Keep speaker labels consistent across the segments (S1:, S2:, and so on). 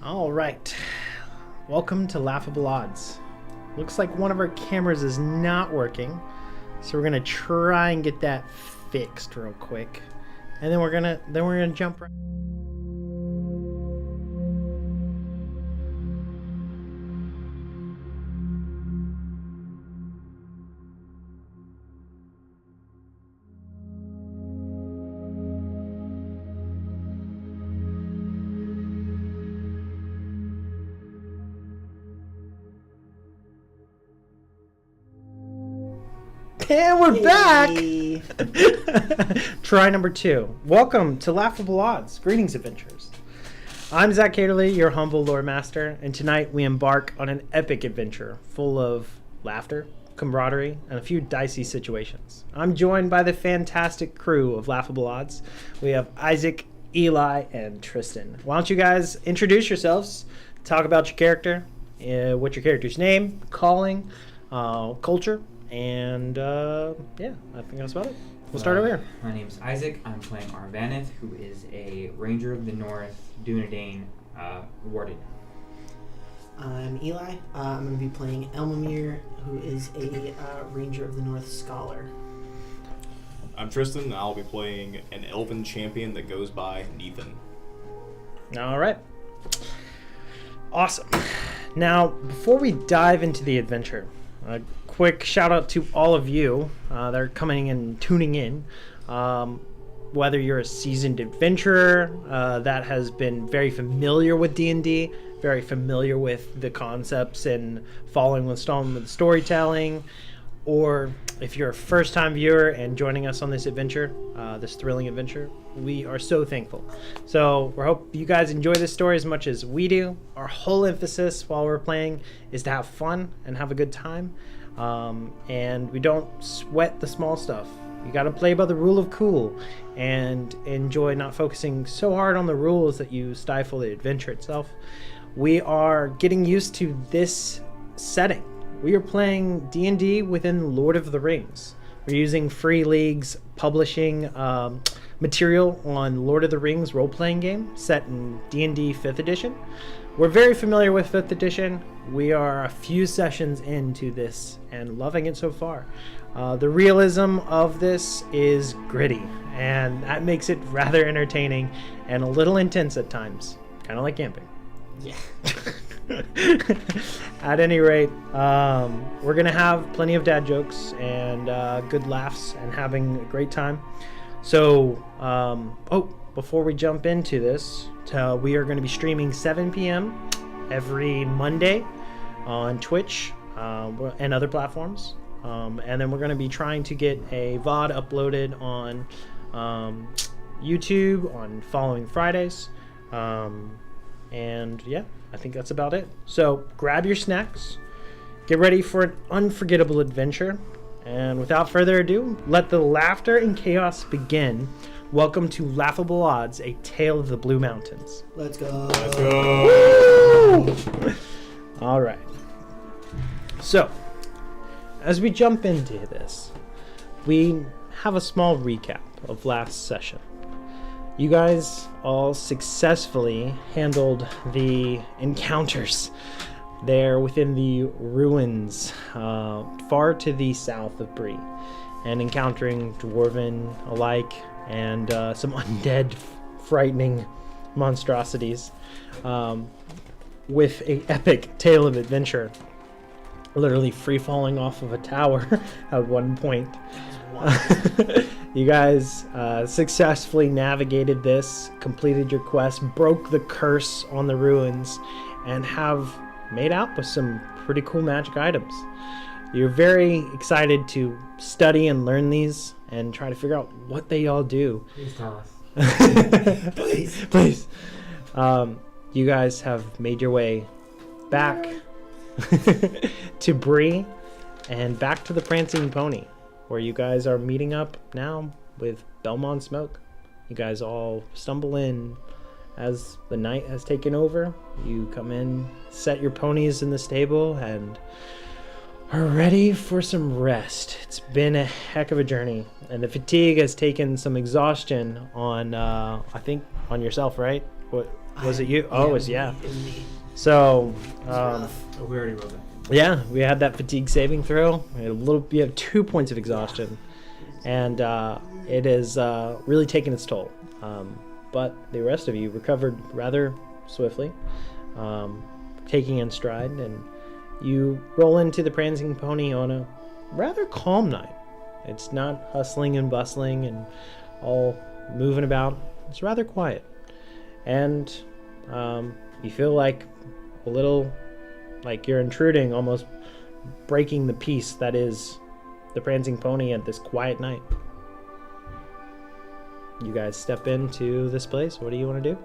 S1: All right, welcome to Laughable Odds. Looks like one of our cameras is not working, so we're gonna try and get that fixed real quick, and then we're gonna jump right. And we're back! Try number 2. Welcome to Laughable Odds, Greetings Adventures. I'm Zach Caterly, your humble lore master, and tonight we embark on an epic adventure full of laughter, camaraderie, and a few dicey situations. I'm joined by the fantastic crew of Laughable Odds. We have Isaac, Eli, and Tristan. Why don't you guys introduce yourselves, talk about your character, what's your character's name, calling, culture, and yeah, I think that's about it. We'll start over here.
S2: My name's Isaac. I'm playing Arvanith, who is a Ranger of the North, Dunedain, Warden.
S3: I'm Eli. I'm going to be playing Elmamir, who is a Ranger of the North Scholar.
S4: I'm Tristan, and I'll be playing an Elven champion that goes by Nathan.
S1: All right. Awesome. Now, before we dive into the adventure, a quick shout out to all of you that are coming and tuning in. Whether you're a seasoned adventurer that has been very familiar with D&D, very familiar with the concepts and following with storytelling, or if you're a first-time viewer and joining us on this adventure, this thrilling adventure, we are so thankful. So we hope you guys enjoy this story as much as we do. Our whole emphasis while we're playing is to have fun and have a good time, and we don't sweat the small stuff. You got to play by the rule of cool and enjoy not focusing so hard on the rules that you stifle the adventure itself. We are getting used to this setting. We are playing D&D within Lord of the Rings. We're using Free League's publishing material on Lord of the Rings role-playing game set in D&D 5th edition. We're very familiar with 5th edition. We are a few sessions into this and loving it so far. The realism of this is gritty, and that makes it rather entertaining and a little intense at times, kind of like camping.
S3: Yeah.
S1: At any rate, we're gonna have plenty of dad jokes and good laughs and having a great time. So, before we jump into this, we are going to be streaming 7 p.m. every Monday on Twitch and other platforms. And then we're going to be trying to get a VOD uploaded on YouTube on following Fridays. And yeah, I think that's about it. So grab your snacks, get ready for an unforgettable adventure, and without further ado, let the laughter and chaos begin. Welcome to Laughable Odds, a tale of the Blue Mountains.
S3: Let's go.
S4: Let's go!
S1: Woo! All right. So, as we jump into this, we have a small recap of last session. You guys all successfully handled the encounters there within the ruins far to the south of Bree, and encountering dwarven alike and some undead frightening monstrosities with an epic tale of adventure, literally free falling off of a tower at one point. You guys successfully navigated this, completed your quest, broke the curse on the ruins, and have made out with some pretty cool magic items. You're very excited to study and learn these and try to figure out what they all do.
S2: Please tell us.
S1: Please. You guys have made your way back to Bree and back to the Prancing Pony, where you guys are meeting up now with Belmont Smoke. You guys all stumble in as the night has taken over. You come in, set your ponies in the stable, and are ready for some rest. It's been a heck of a journey, and the fatigue has taken some exhaustion on, I think, on yourself, right? What was it? You? Oh, it was yeah.
S3: It was me.
S1: So,
S3: It was rough.
S2: Oh, we already rolled that.
S1: yeah, we had that fatigue saving throw. We had you have 2 points of exhaustion, and it is really taking its toll. But the rest of you recovered rather swiftly, taking in stride, and you roll into the prancing pony on a rather calm night. It's not hustling and bustling and all moving about. It's rather quiet, and you feel like a little like you're intruding, almost breaking the peace that is the prancing pony at this quiet night. You guys step into this place. What do you want to do?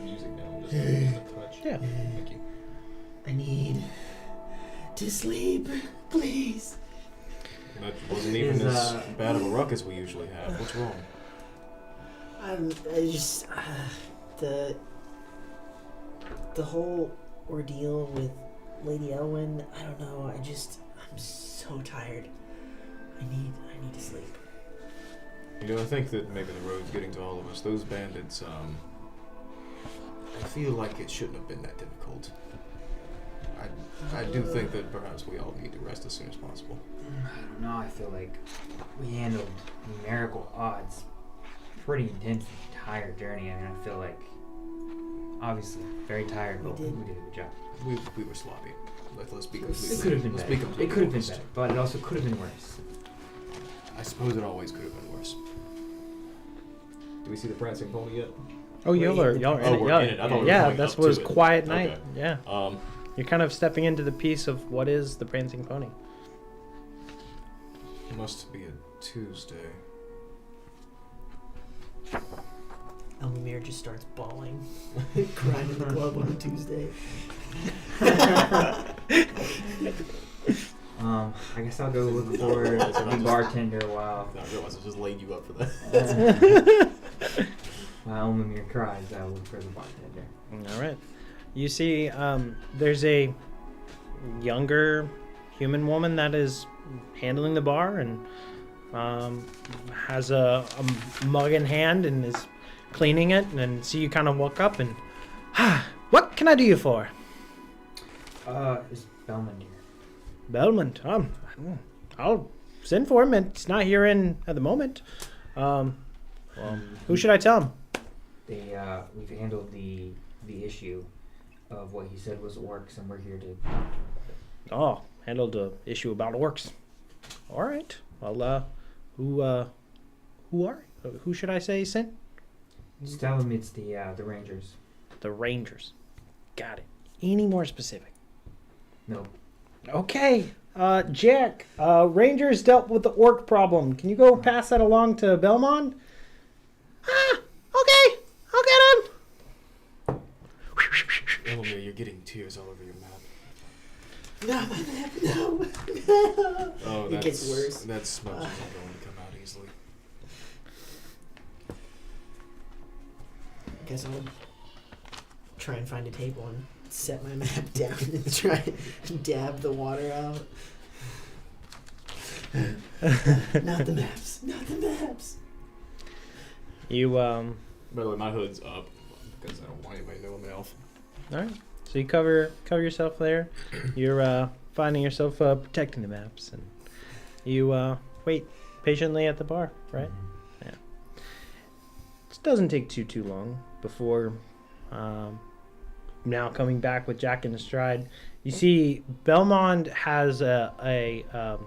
S4: Music now, just a touch.
S1: Yeah.
S4: Thank you.
S3: I need to sleep, please.
S4: That wasn't even
S2: Is,
S4: as bad of a ruckus we usually have. What's wrong?
S3: I just the whole ordeal with Lady Elwyn. I don't know. I'm so tired. I need to sleep.
S4: You know, I think that maybe the road's getting to all of us. Those bandits, I feel like it shouldn't have been that difficult. I do think that perhaps we all need to rest as soon as possible.
S2: I don't know. I feel like we handled numerical odds pretty intense the entire journey. I mean, I feel like obviously very tired, but we did a good job.
S4: We were sloppy. Let's be completely.
S2: It could have been
S4: let's
S2: better.
S4: be completely
S2: It could have been
S4: honest.
S2: better, but it also could have been worse.
S4: I suppose it always could have been worse. Do we see the prancing pony yet?
S1: Oh, y'all are in
S4: Oh,
S1: it.
S4: we're
S1: Yeah,
S4: in it. I thought we were
S1: yeah,
S4: going
S1: that's
S4: up
S1: what
S4: to
S1: was
S4: it.
S1: quiet night.
S4: Okay.
S1: Yeah, you're kind of stepping into the piece of what is the prancing pony.
S4: It must be a Tuesday.
S3: Elmamir just starts bawling, crying in the club on a Tuesday.
S2: I guess I'll go look for the bartender while
S4: I realize I just laid you up for that.
S2: while Elmamir cries. I'll look for the bartender.
S1: All right. You see, there's a younger human woman that is handling the bar and has a mug in hand and is cleaning it. And see you kind of walk up and, what can I do you for?
S2: Is Belmont here?
S1: Belmont. I'll send for him. It's not here at the moment. Who should I tell him?
S2: We've handled the issue of what he said was orcs, and we're here to.
S1: Oh, handled the issue about orcs. All right. Well, who should I say sent?
S2: Just tell him it's the Rangers.
S1: The Rangers. Got it. Any more specific?
S2: No.
S1: Okay. Jack, Rangers dealt with the orc problem. Can you go pass that along to Belmont? Okay. I'll get him.
S4: Elmir, you're getting tears all over your map.
S3: No, my map, no.
S4: Oh,
S3: It gets worse.
S4: That smudge isn't going to come out easily.
S3: Guess I'll try and find a table and set my map down and try and dab the water out. Not the maps. Not the maps.
S1: You,
S4: By the way, my hood's up because I don't want anybody to know I'm an elf.
S1: all right. So you cover yourself there. You're finding yourself protecting the maps, and you wait patiently at the bar, right? Yeah. It doesn't take too long before now coming back with Jack in the stride. You see Belmont has a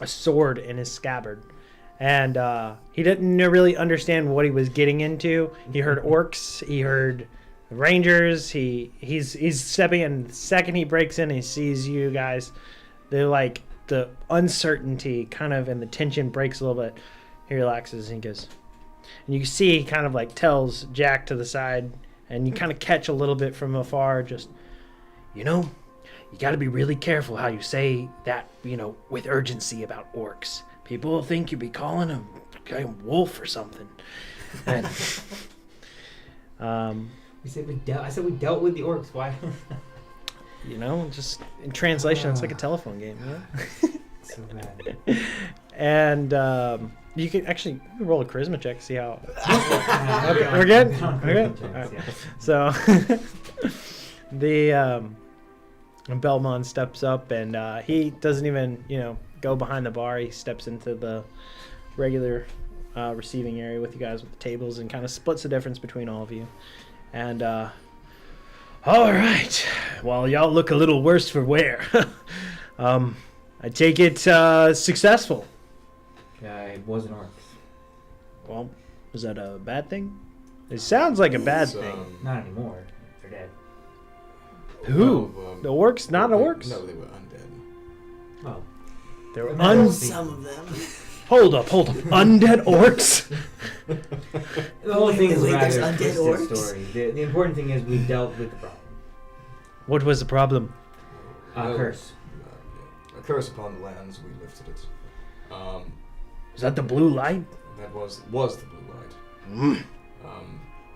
S1: sword in his scabbard, and he didn't really understand what he was getting into. He heard orcs, he heard Rangers. He's stepping in. The second he breaks in, he sees you guys. They're like the uncertainty kind of and the tension breaks a little bit. He relaxes and he goes, and you can see he kind of like tells Jack to the side, and you kind of catch a little bit from afar. Just, you got to be really careful how you say that. With urgency about orcs. People will think you'd be calling them a wolf or something. And,
S2: I said we dealt with the orcs. Why?
S1: just in translation, it's like a telephone game. Yeah.
S2: So bad.
S1: And you can actually roll a charisma check, see how. Okay, we're good? We're good? All right. So the Belmont steps up, and he doesn't even, go behind the bar. He steps into the regular receiving area with you guys with the tables and kind of splits the difference between all of you. And all right, well, y'all look a little worse for wear. I take it successful.
S2: It wasn't orcs.
S1: Well, is that a bad thing? It sounds like a bad thing.
S2: Not anymore. They're dead.
S1: Who?
S4: No,
S1: The orcs? Not the orcs?
S4: No, they were undead.
S2: Well,
S1: They were
S3: Some of them.
S1: Hold up. Undead orcs?
S2: the whole thing is
S3: Wait, there's
S2: rather
S3: undead
S2: twisted
S3: orcs?
S2: story. The important thing is we dealt with the problem.
S1: What was the problem?
S2: Curse.
S4: A curse upon the lands, we lifted it.
S1: Was that the blue light?
S4: That was the blue light.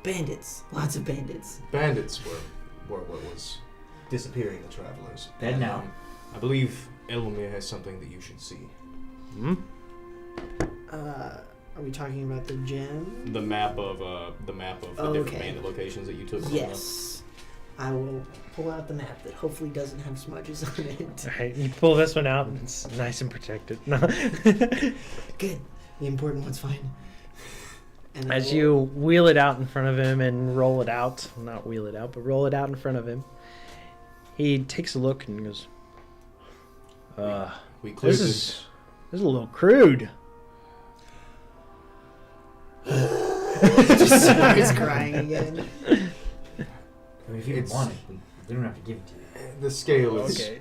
S3: Bandits. Lots of bandits.
S4: Bandits were what was disappearing the travelers.
S2: Dead
S4: And,
S2: now.
S4: I believe Elmir has something that you should see.
S3: Are we talking about the gem?
S4: The map of the different
S3: Okay.
S4: bandit locations that you took.
S3: Yes. I will pull out the map that hopefully doesn't have smudges on it.
S1: Alright, you pull this one out and it's nice and protected. No.
S3: Good. The important one's fine. And
S1: As you wheel it out in front of him and roll it out, not wheel it out, but roll it out in front of him, he takes a look and goes,
S4: We cleared
S1: this is a little crude.
S3: just starts crying again.
S2: I mean, if you want it, we don't have to give it to you.
S4: The scale is
S1: Okay.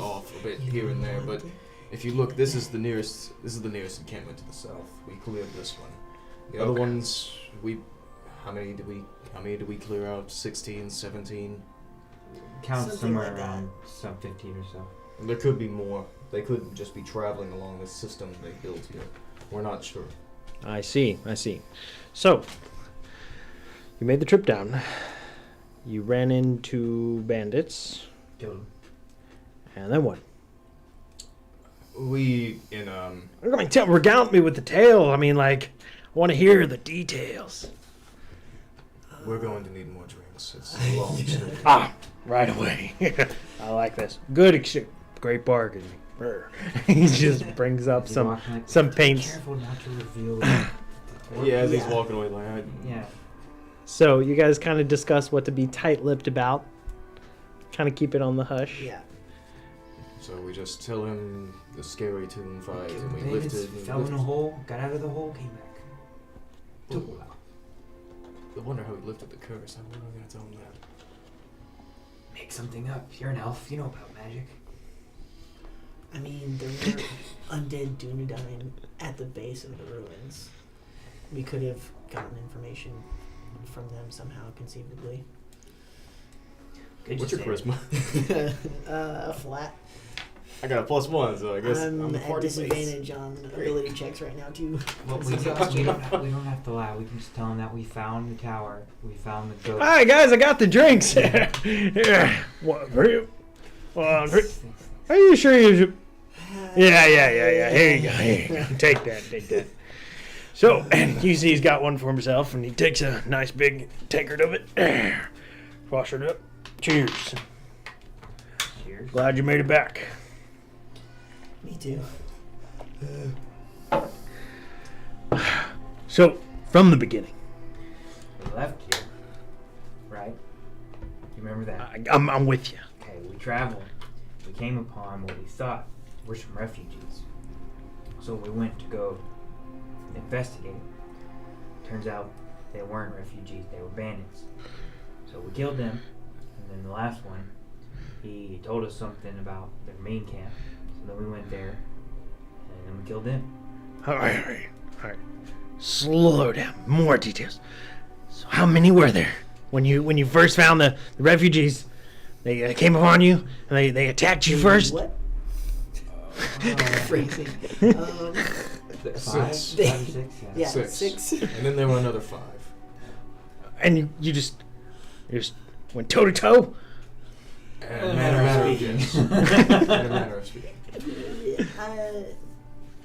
S4: off a bit here and there, but if you look, this is the nearest encampment to the south. We cleared this one. The other ones, how many did we clear out? 16, 17?
S2: Count
S3: Something
S2: somewhere
S3: like that.
S2: around some 15 or so.
S4: There could be more. They could just be traveling along this system they built here. We're not sure.
S1: I see. So, you made the trip down. You ran into bandits.
S2: Killed him.
S1: And then what? Regale me with the tale. I mean, I want to hear the details.
S4: We're going to need more drinks. It's a long story.
S1: Right away. I like this. Good exchange. Great bargain. He just brings up
S2: As he
S1: some
S2: walked, like,
S1: paints.
S2: Careful not to reveal.
S4: Yeah, as he's
S3: Yeah.
S4: walking away,
S2: Yeah.
S1: So you guys kind of discuss what to be tight-lipped about. Kind of keep it on the hush.
S3: Yeah.
S4: So we just tell him the scary tomb fight,
S2: Killed
S4: and we
S2: bandits,
S4: lifted. And
S2: fell in a hole, got out of the hole, came back. Took a while.
S4: I wonder how he lifted the curse. How am I going to tell him that?
S2: Make something up. You're an elf. You know about magic.
S3: I mean, there were undead Dunedain at the base of the ruins. We could have gotten information from them somehow, conceivably.
S2: Could
S4: What's
S2: you
S4: your
S2: say
S3: A flat.
S4: I got a +1, so I guess
S3: I'm
S4: I'm the
S3: at
S4: party face.
S3: disadvantage on ability checks right now, too.
S2: Well, we don't have to lie. We can just tell them that we found the tower. We found the ghost.
S1: Hi guys, I got the drinks. Yeah. What? Are you sure you should? Yeah. Here you go. Take that. So, and you see he's got one for himself, and he takes a nice big tankard of it. Wash it up. Cheers.
S2: Cheers.
S1: Glad you made it back.
S3: Me too.
S1: So, from the beginning,
S2: We left here, right? You remember that?
S1: I'm with you.
S2: Okay, we traveled. We came upon what we thought were some refugees. So we went to go investigate. Turns out they weren't refugees, they were bandits. So we killed them, and then the last one, he told us something about their main camp. So then we went there, and then we killed them.
S1: All right. Slow down. More details. So, how many were there when you first found the refugees? They came upon you and they attacked you first.
S3: What? Phrasing.
S2: Five?
S4: Six.
S2: 5 or 6?
S3: Yeah,
S4: Six.
S3: 6.
S4: And then there were another 5.
S1: And you just went toe to toe.
S4: And a matter of speaking.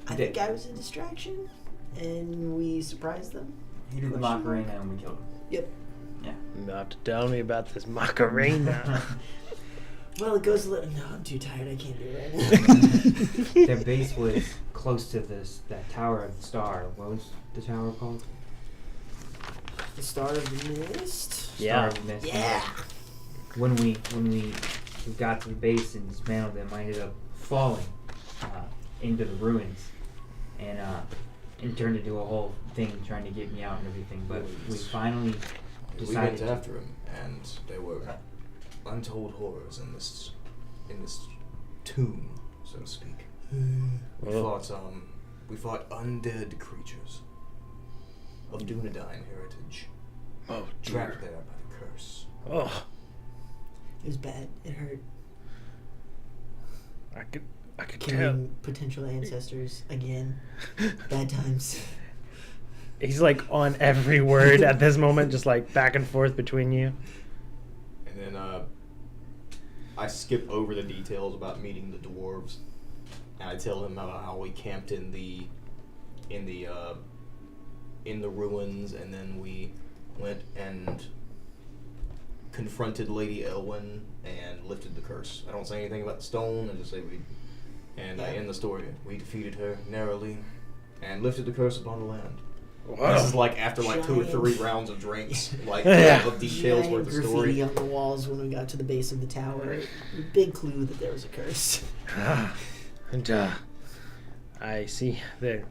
S3: I think I was a distraction, and we surprised them.
S2: He did the Macarena and we killed him.
S3: Yep.
S2: Yeah.
S1: You have to tell me about this Macarena.
S3: Well, it goes a little... No, I'm too tired. I can't do it right now.
S2: Their base was close to that Tower of the Star. What was the tower called?
S3: The Star of the Mist?
S1: Yeah.
S2: Star of the Mist.
S3: Yeah.
S2: When we got to the base and dismantled them, I ended up falling into the ruins, and turned into a whole thing trying to get me out and everything. But we finally decided.
S4: We went after him, and there were untold horrors in this tomb, so to speak. We fought undead creatures of Dunedain heritage,
S1: Oh,
S4: trapped there by the curse.
S1: Oh,
S3: It was bad. It hurt.
S1: I could tell.
S3: Killing potential ancestors again. Bad times.
S1: He's like on every word at this moment, just like back and forth between you.
S4: And then I skip over the details about meeting the dwarves, and I tell him about how we camped in the ruins, and then we went and confronted Lady Elwyn and lifted the curse. I don't say anything about the stone. I just say I end the story. We defeated her narrowly and lifted the curse upon the land.
S1: Wow.
S4: This is like after like 2 or 3 rounds of drinks, like
S1: Yeah.
S4: of details
S3: Giant
S4: worth the
S3: graffiti
S4: story.
S3: on the walls when we got to the base of the tower. Big clue that there was a curse.
S1: And I see that.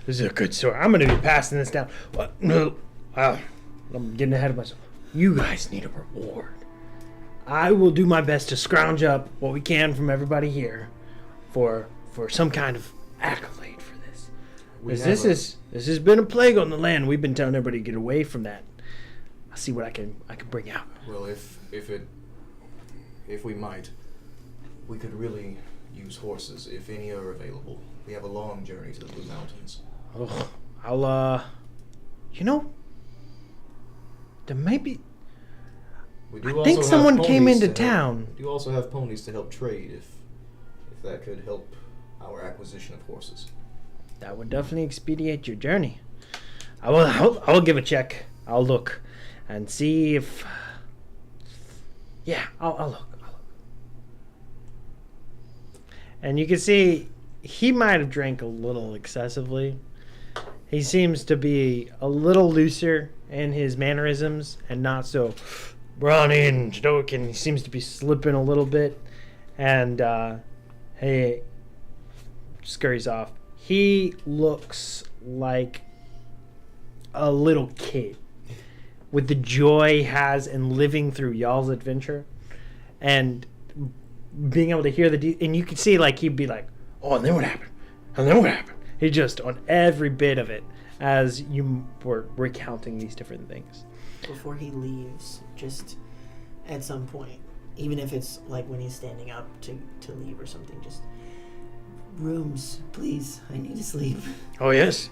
S1: This is a good story. I'm gonna be passing this down. What? No, I'm getting ahead of myself. You guys need a reward. I will do my best to scrounge up what we can from everybody here, for some kind of accolade for this. Because this has been a plague on the land. We've been telling everybody to get away from that. I'll see what I can bring out.
S4: Well, if we might, we could really use horses if any are available. We have a long journey to the Blue Mountains.
S1: Oh, there may be.
S4: We do
S1: I
S4: also
S1: think
S4: have
S1: someone came
S4: ponies
S1: into
S4: to help-
S1: town.
S4: We do also have ponies to help trade if that could help our acquisition of horses.
S1: That would definitely expedite your journey. I'll give a check. I'll look and see if. Yeah, I'll look. And you can see he might have drank a little excessively. He seems to be a little looser in his mannerisms and not so brawny and stoic, and he seems to be slipping a little bit. And he scurries off. He looks like a little kid with the joy he has in living through y'all's adventure and being able to hear and you can see like he'd be like, oh, and then what happened? And then what happened? He just on every bit of it as you were recounting these different things.
S3: Before he leaves, just at some point, even if it's like when he's standing up to leave or something, just rooms, please. I need to sleep.
S1: Oh yes.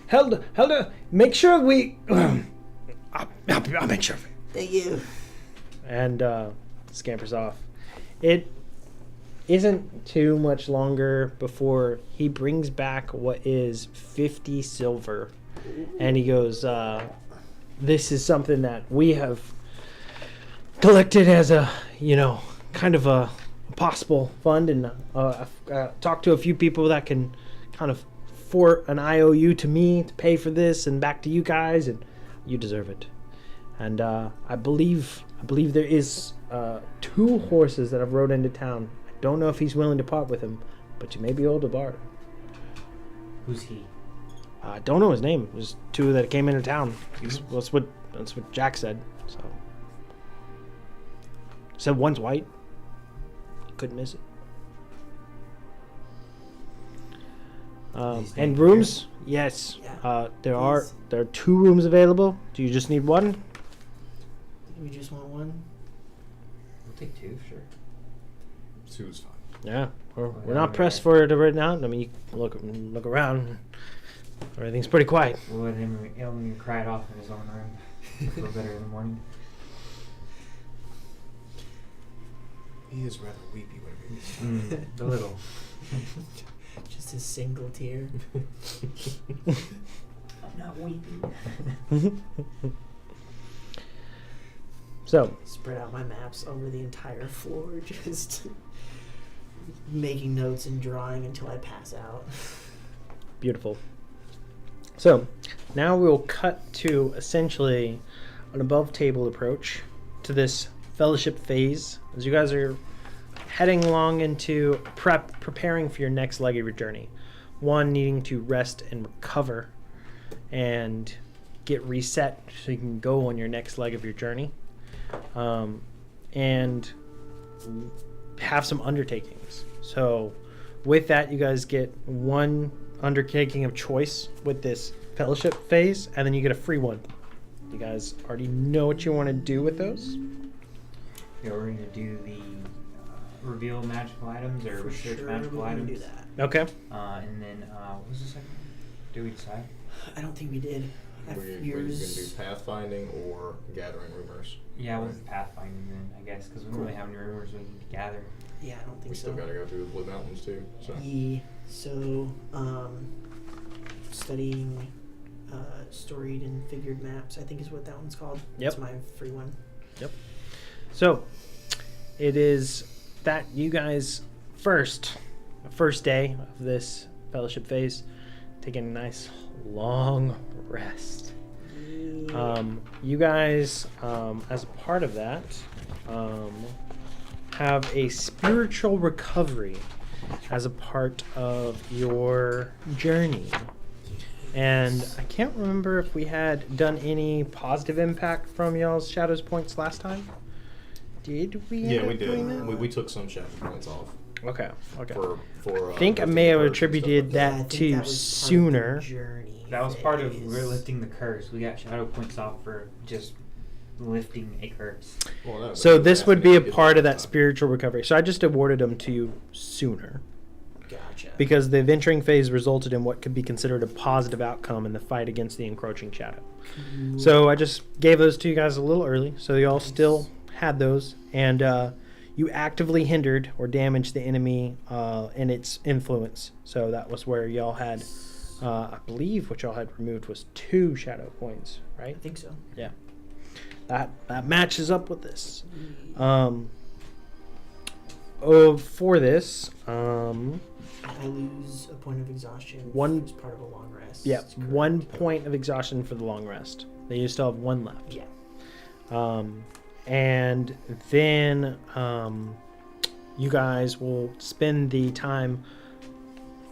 S1: Helda, make sure we. I'll make sure of it.
S3: Thank you.
S1: And scampers off. It isn't too much longer before he brings back what is 50 silver, and he goes, "This is something that we have collected as a, kind of a possible fund, and I've talked to a few people that can kind of for an IOU to me to pay for this and back to you guys, and you deserve it. And I believe there is 2 horses that I've rode into town. I don't know if he's willing to part with him, but you may be able to borrow.
S2: Who's he?
S1: I don't know his name. There's 2 that came into town. That's what Jack said. So said one's white. Couldn't miss it. And rooms, yes.
S3: Yeah.
S1: There are 2 rooms available. Do you just need one?
S3: We just want one.
S2: We'll take 2, sure.
S4: 2's fine.
S1: Yeah, we're not pressed for it right now. I mean, you can look around. Everything's pretty quiet.
S2: We'll let him cry it off in his own room. Feel better in the morning.
S4: He is rather weepy whenever he gets
S2: A little.
S3: Just a single tear.
S2: I'm not weeping.
S1: So,
S3: Spread out my maps over the entire floor, just making notes and drawing until I pass out.
S1: beautiful. So, now we'll cut to essentially an above table approach to this fellowship phase as you guys are heading along into preparing for your next leg of your journey. One, needing to rest and recover and get reset so you can go on your next leg of your journey. And have some undertakings. So with that, you guys get one undertaking of choice with this fellowship phase, and then you get a free one. You guys already know what you want to do with those?
S2: Yeah, we're going to do the reveal magical items or
S3: For
S2: research
S3: sure,
S2: magical
S3: we're gonna
S2: items.
S3: do that.
S1: Okay.
S2: And then, what was the second one? Did we decide?
S3: I don't think we did.
S4: Were you going to do pathfinding or gathering rumors?
S2: Yeah, with pathfinding then, I guess, because we don't really have any rumors we need to gather.
S3: Yeah, I don't think
S4: We
S3: so.
S4: still got to go through the Blue Mountains too. So
S3: Yeah. So, studying storied and figured maps, I think is what that one's called.
S1: Yep.
S3: That's my free one.
S1: So it is that you guys first day of this fellowship phase, taking a nice long rest. You guys, as a part of that, have a spiritual recovery as a part of your journey. And I can't remember if we had done any positive impact from y'all's Shadows points last time. Did we?
S4: yeah,
S1: end
S4: we
S1: up doing
S4: did.
S1: that?
S4: We took some shadow points off
S1: Okay.
S4: for.
S1: I think I may have attributed
S3: Yeah, I
S1: that
S3: think
S1: to
S3: that was part of the
S1: sooner.
S3: journey
S2: That was part of
S3: phase.
S2: we're lifting the curse. We got shadow points off for just lifting a curse.
S4: Well, no,
S1: So
S4: but
S1: this would be a part of that
S4: time.
S1: spiritual recovery. So I just awarded them to you sooner
S3: Gotcha.
S1: because the venturing phase resulted in what could be considered a positive outcome in the fight against the encroaching shadow.
S3: Cool.
S1: So I just gave those to you guys a little early, so y'all still had those, and you actively hindered or damaged the enemy in its influence. So that was where y'all had, I believe, what y'all had removed was 2 shadow points,
S3: I
S1: right?
S3: think so.
S1: Yeah. That matches up with this. For this,
S3: I lose a point of exhaustion.
S1: One-
S3: as part of a long rest.
S1: yeah,
S3: That's correct.
S1: 1 point of exhaustion for the long rest. Then you still have 1 left.
S3: Yeah.
S1: And then you guys will spend the time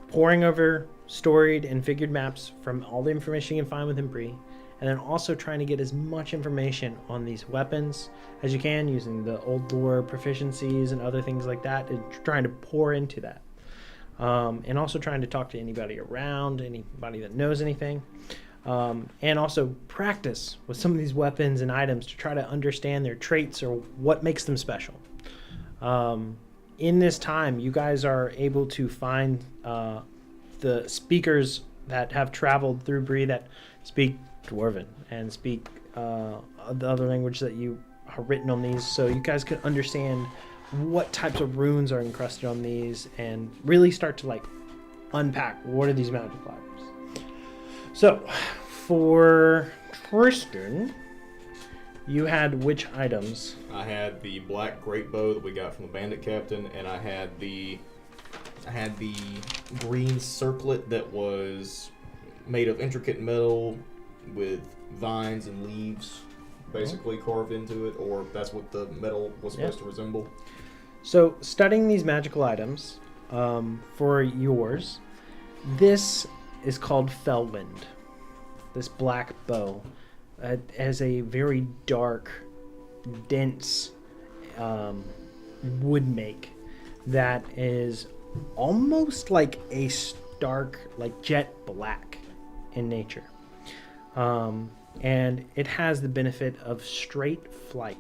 S1: poring over storied and figured maps from all the information you can find within Bree, and then also trying to get as much information on these weapons as you can using the old lore proficiencies and other things like that, and trying to pour into that. And also trying to talk to anybody around, anybody that knows anything. And also practice with some of these weapons and items to try to understand their traits or what makes them special. In this time, you guys are able to find the speakers that have traveled through Bree that speak Dwarven and speak the other language that you have written on these, so you guys can understand what types of runes are encrusted on these and really start to unpack what are these magical items. So, for Tristan, you had which items?
S4: I had the black great bow that we got from the bandit captain, and I had the green circlet that was made of intricate metal with vines and leaves basically carved into it, or that's what the metal was supposed to resemble.
S1: So, studying these magical items for yours, this is called Fellwind. This black bow has a very dark, dense wood make that is almost like a stark, jet black in nature. And it has the benefit of straight flight,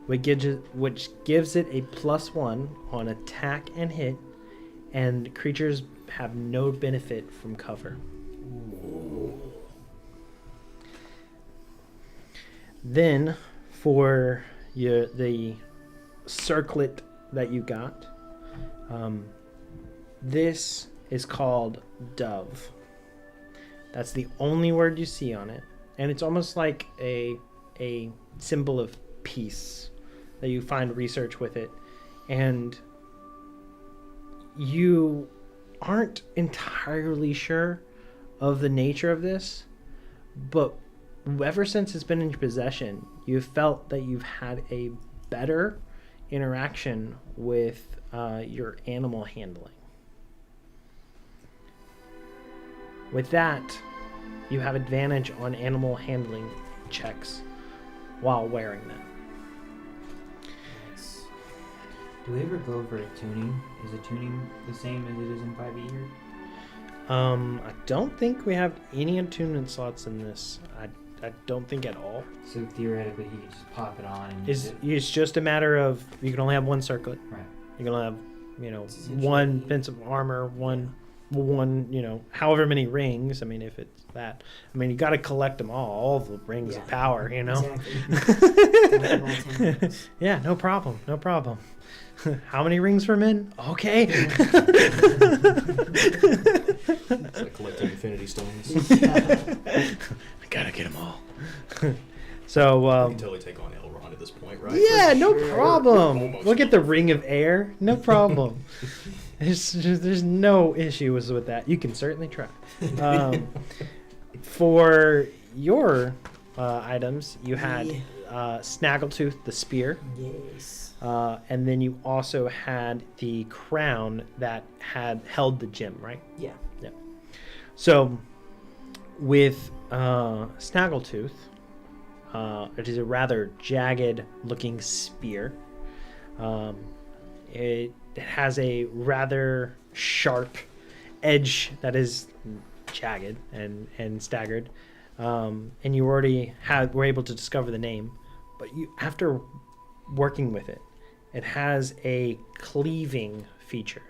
S1: which gives it a +1 on attack and hit, and creatures have no benefit from cover. Then, for the circlet that you got. This is called dove. That's the only word you see on it, and it's almost like a symbol of peace that you find research with it, and you aren't entirely sure of the nature of this, but ever since it's been in your possession, you've felt that you've had a better interaction with your animal handling. With that, you have advantage on animal handling checks while wearing them.
S3: Nice.
S2: Do we ever go over a tuning? Is the tuning the same as it is in 5e here?
S1: I don't think we have any attunement slots in this. I don't think at all.
S2: So theoretically, he could just pop it on and use it.
S1: It's just a matter of you can only have one circlet.
S2: Right.
S1: You can only have,
S3: Essentially-
S1: one piece of armor, one, however many rings. I mean, if it's that. I mean, you got to collect them all the rings of power,
S3: Exactly. Gotta have all 10 rings.
S1: Yeah, no problem. How many rings for men? Okay.
S4: It's like collecting infinity stones.
S1: I gotta get them all. So,
S4: We can totally take on Elrond at this point, right?
S1: yeah, no
S3: sure.
S1: problem.
S4: Almost.
S1: We'll get the Ring of Air. No problem. There's no issues with that. You can certainly try. For your items, you had Snaggletooth, the spear.
S3: Yes.
S1: And then you also had the crown that had held the gem, right?
S3: Yeah.
S1: So, with Snaggletooth, it is a rather jagged-looking spear. It has a rather sharp edge that is jagged and staggered. And you already were able to discover the name, but after working with it, it has a cleaving feature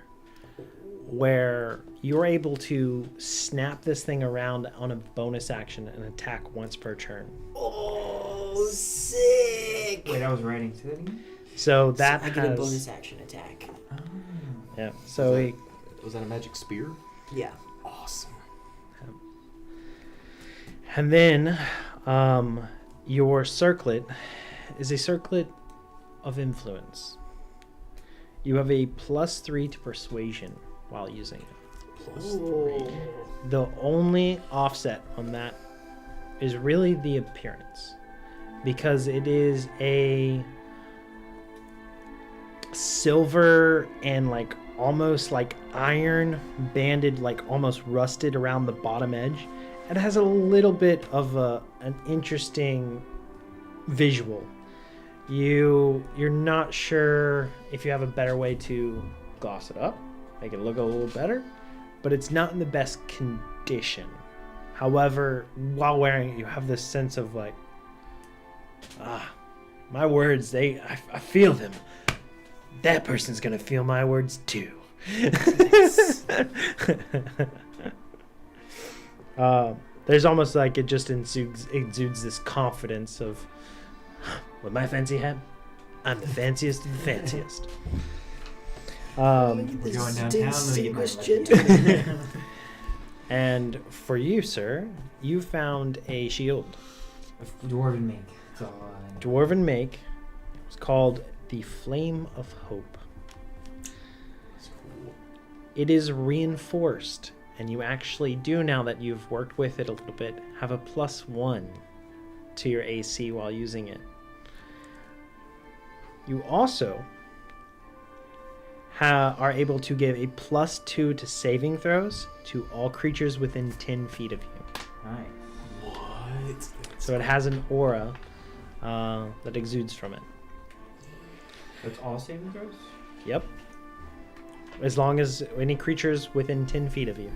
S1: where you're able to snap this thing around on a bonus action and attack once per turn.
S3: Oh, sick!
S2: Wait, I was writing. Say that again?
S1: So that
S3: I get a bonus action attack.
S2: Oh.
S1: Yeah. So
S4: Was that a magic spear?
S3: Yeah.
S4: Awesome.
S1: and then your circlet is a circlet of influence. You have a +3 to persuasion while using it.
S3: Oh.
S1: The only offset on that is really the appearance, because it is a silver and like almost like iron banded, like almost rusted around the bottom edge. It has a little bit of an interesting visual. You're not sure if you have a better way to gloss it up, make it look a little better, but it's not in the best condition. However, while wearing it, you have this sense of like, my words, I feel them. That person's gonna feel my words too. There's almost like it just exudes this confidence of, with my fancy hat, I'm the fanciest of the fanciest.
S3: Look at
S2: We're
S3: this
S2: going downtown, let me get my
S3: distinguished
S2: lucky.
S3: gentleman.
S1: And for you, sir, you found a shield.
S2: Dwarven make. That's all I know.
S1: Dwarven make. It's called the Flame of Hope.
S4: That's cool.
S1: It is reinforced, and you actually do, now that you've worked with it a little bit, have a +1 to your AC while using it. You also are able to give a +2 to saving throws to all creatures within 10 feet of you.
S2: Nice.
S4: What?
S1: So it has an aura that exudes from it.
S2: That's all saving throws?
S1: Yep. As long as any creatures within 10 feet of you.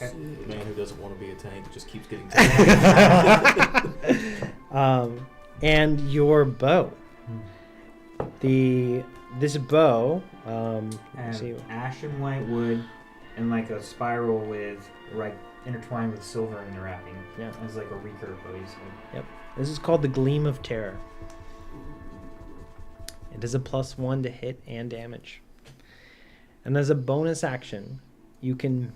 S4: The man who doesn't want to be a tank just keeps getting tanked.
S1: And your bow. This bow.
S2: I
S1: Let's
S2: have
S1: see.
S2: ash and white wood and like a spiral with like intertwined with silver in the wrapping.
S1: Yeah.
S2: As like a recurve, basically.
S1: This is called the Gleam of Terror. It It is a +1 to hit and damage. And as a bonus action, you can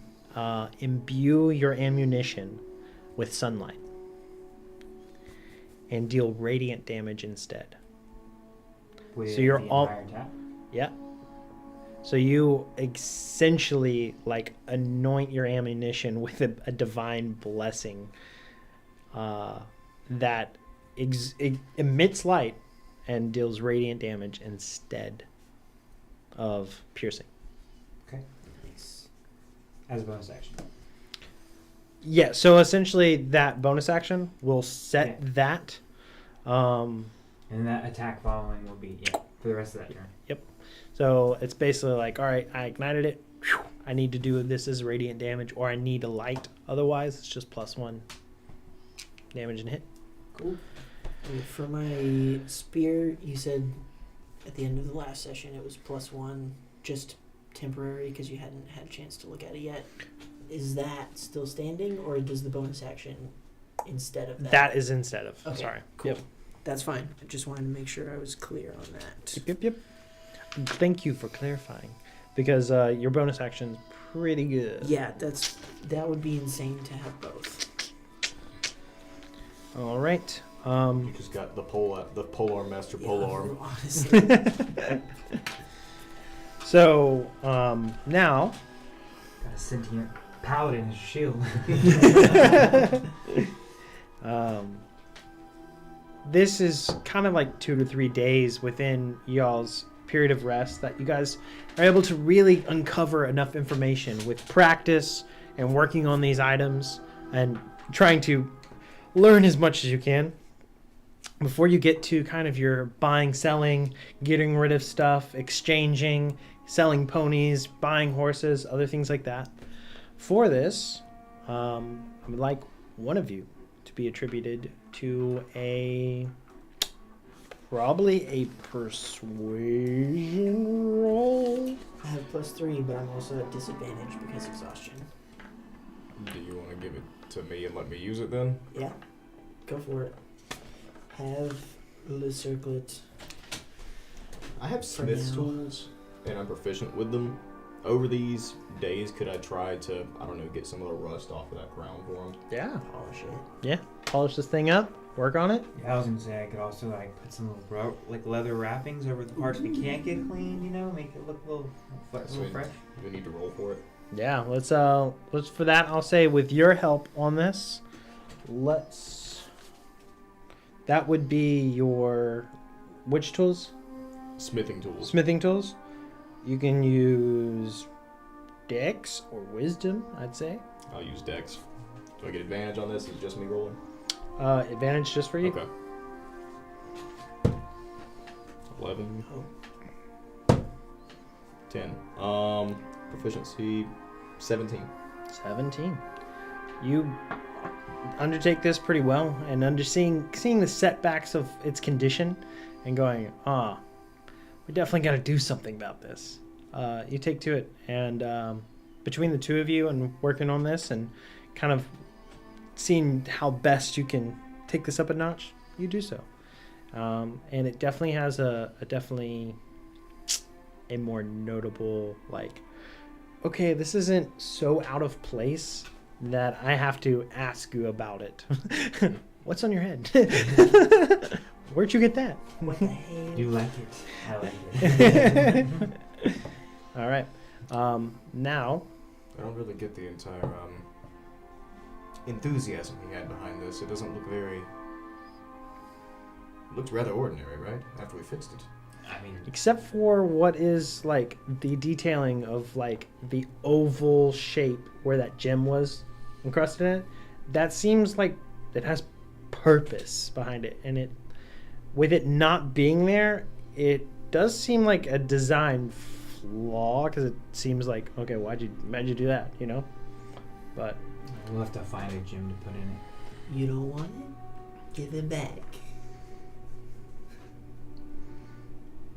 S1: imbue your ammunition with sunlight and deal radiant damage instead.
S2: With
S1: So you're
S2: the
S1: all-
S2: entire attack?
S1: Yeah. So you essentially like anoint your ammunition with a divine blessing that emits light and deals radiant damage instead of piercing.
S2: Okay. Nice. As a bonus action.
S1: Yeah, so essentially that bonus action will set
S2: Yeah.
S1: that.
S2: And that attack following will be, for the rest of that turn.
S1: So it's basically like, all right, I ignited it. Whew, I need to do this as radiant damage, or I need a light. Otherwise, it's just +1 damage and hit.
S2: Cool.
S3: For my spear, you said at the end of the last session it was +1, just temporary because you hadn't had a chance to look at it yet. Is that still standing, or does the bonus action instead of that?
S1: That is instead of.
S3: Okay,
S1: Sorry.
S3: cool.
S1: Yep.
S3: That's fine. I just wanted to make sure I was clear on that.
S1: Yep. Thank you for clarifying, because your bonus action's pretty good.
S3: Yeah, that would be insane to have both.
S1: All right.
S4: You just got the polar master polearm.
S3: Honestly.
S1: So now,
S2: Got a sentient paladin as a shield.
S1: this is kind of like 2 to 3 days within y'all's period of rest that you guys are able to really uncover enough information with practice and working on these items and trying to learn as much as you can before you get to kind of your buying, selling, getting rid of stuff, exchanging, selling ponies, buying horses, other things like that. For this, I would like one of you to be attributed to probably a persuasion roll.
S3: I have +3, but I'm also at disadvantage because exhaustion.
S4: Do you want to give it to me and let me use it then?
S3: Yeah, go for it. Have le circlet.
S4: I have
S3: For
S4: smith's
S3: now.
S4: tools, and I'm proficient with them. Over these days, could I try to, I don't know, get some of the rust off of that crown for him?
S1: Yeah.
S3: Polish it.
S1: Yeah. Polish this thing up. Work on it.
S2: Yeah, I was gonna say I could also like put some little leather wrappings over the parts that can't get cleaned, make it look a little
S4: Sweet.
S2: fresh.
S4: Do we need to roll for it?
S1: Yeah. Let's for that I'll say with your help on this, that would be your which tools?
S4: Smithing tools.
S1: Smithing tools. You can use Dex or Wisdom, I'd say.
S4: I'll use Dex. Do I get advantage on this? Is it just me rolling?
S1: Advantage just for you.
S4: Okay. 11.
S3: Oh.
S4: 10. Proficiency 17.
S1: 17. You undertake this pretty well, and seeing the setbacks of its condition and going, we definitely got to do something about this. You take to it, and between the two of you and working on this and kind of seeing how best you can take this up a notch, you do so. And it definitely has a more notable, like, okay, this isn't so out of place that I have to ask you about it. What's on your head? Where'd you get that?
S3: What the hell?
S2: You like it? I like it.
S1: All right. Now,
S4: I don't really get the entire enthusiasm he had behind this. It doesn't look very... It looks rather ordinary, right? After we fixed it.
S2: I mean,
S1: except for what is like the detailing of like the oval shape where that gem was encrusted in it, that seems like it has purpose behind it, and it, with it not being there, it does seem like a design flaw, because it seems like, okay, why'd you do that, but
S2: we'll have to find a gem to put in it.
S3: You don't want it? Give it back.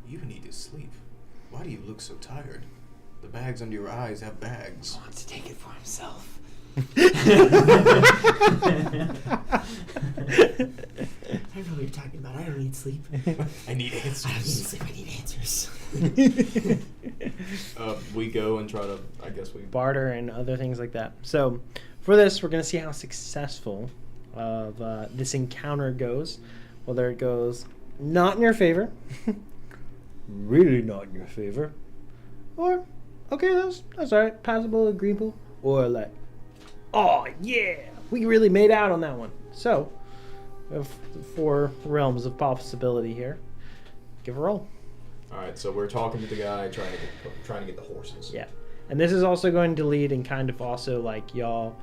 S4: You need to sleep. Why do you look so tired? The bags under your eyes have bags.
S2: He wants to take it for himself.
S3: I don't know what you're talking about. I don't need sleep.
S4: I need
S3: I don't need
S4: answers.
S3: sleep. I need answers.
S4: We go and try to. I guess we.
S1: Barter and other things like that. So for this, we're going to see how successful of this encounter goes. Whether it goes not in your favor, really not in your favor, or okay, that's all right, passable, agreeable, or like, oh yeah, we really made out on that one. So we have 4 realms of possibility here. Give a roll.
S4: All right, so we're talking to the guy trying to get the horses.
S1: Yeah, and this is also going to lead in kind of also like y'all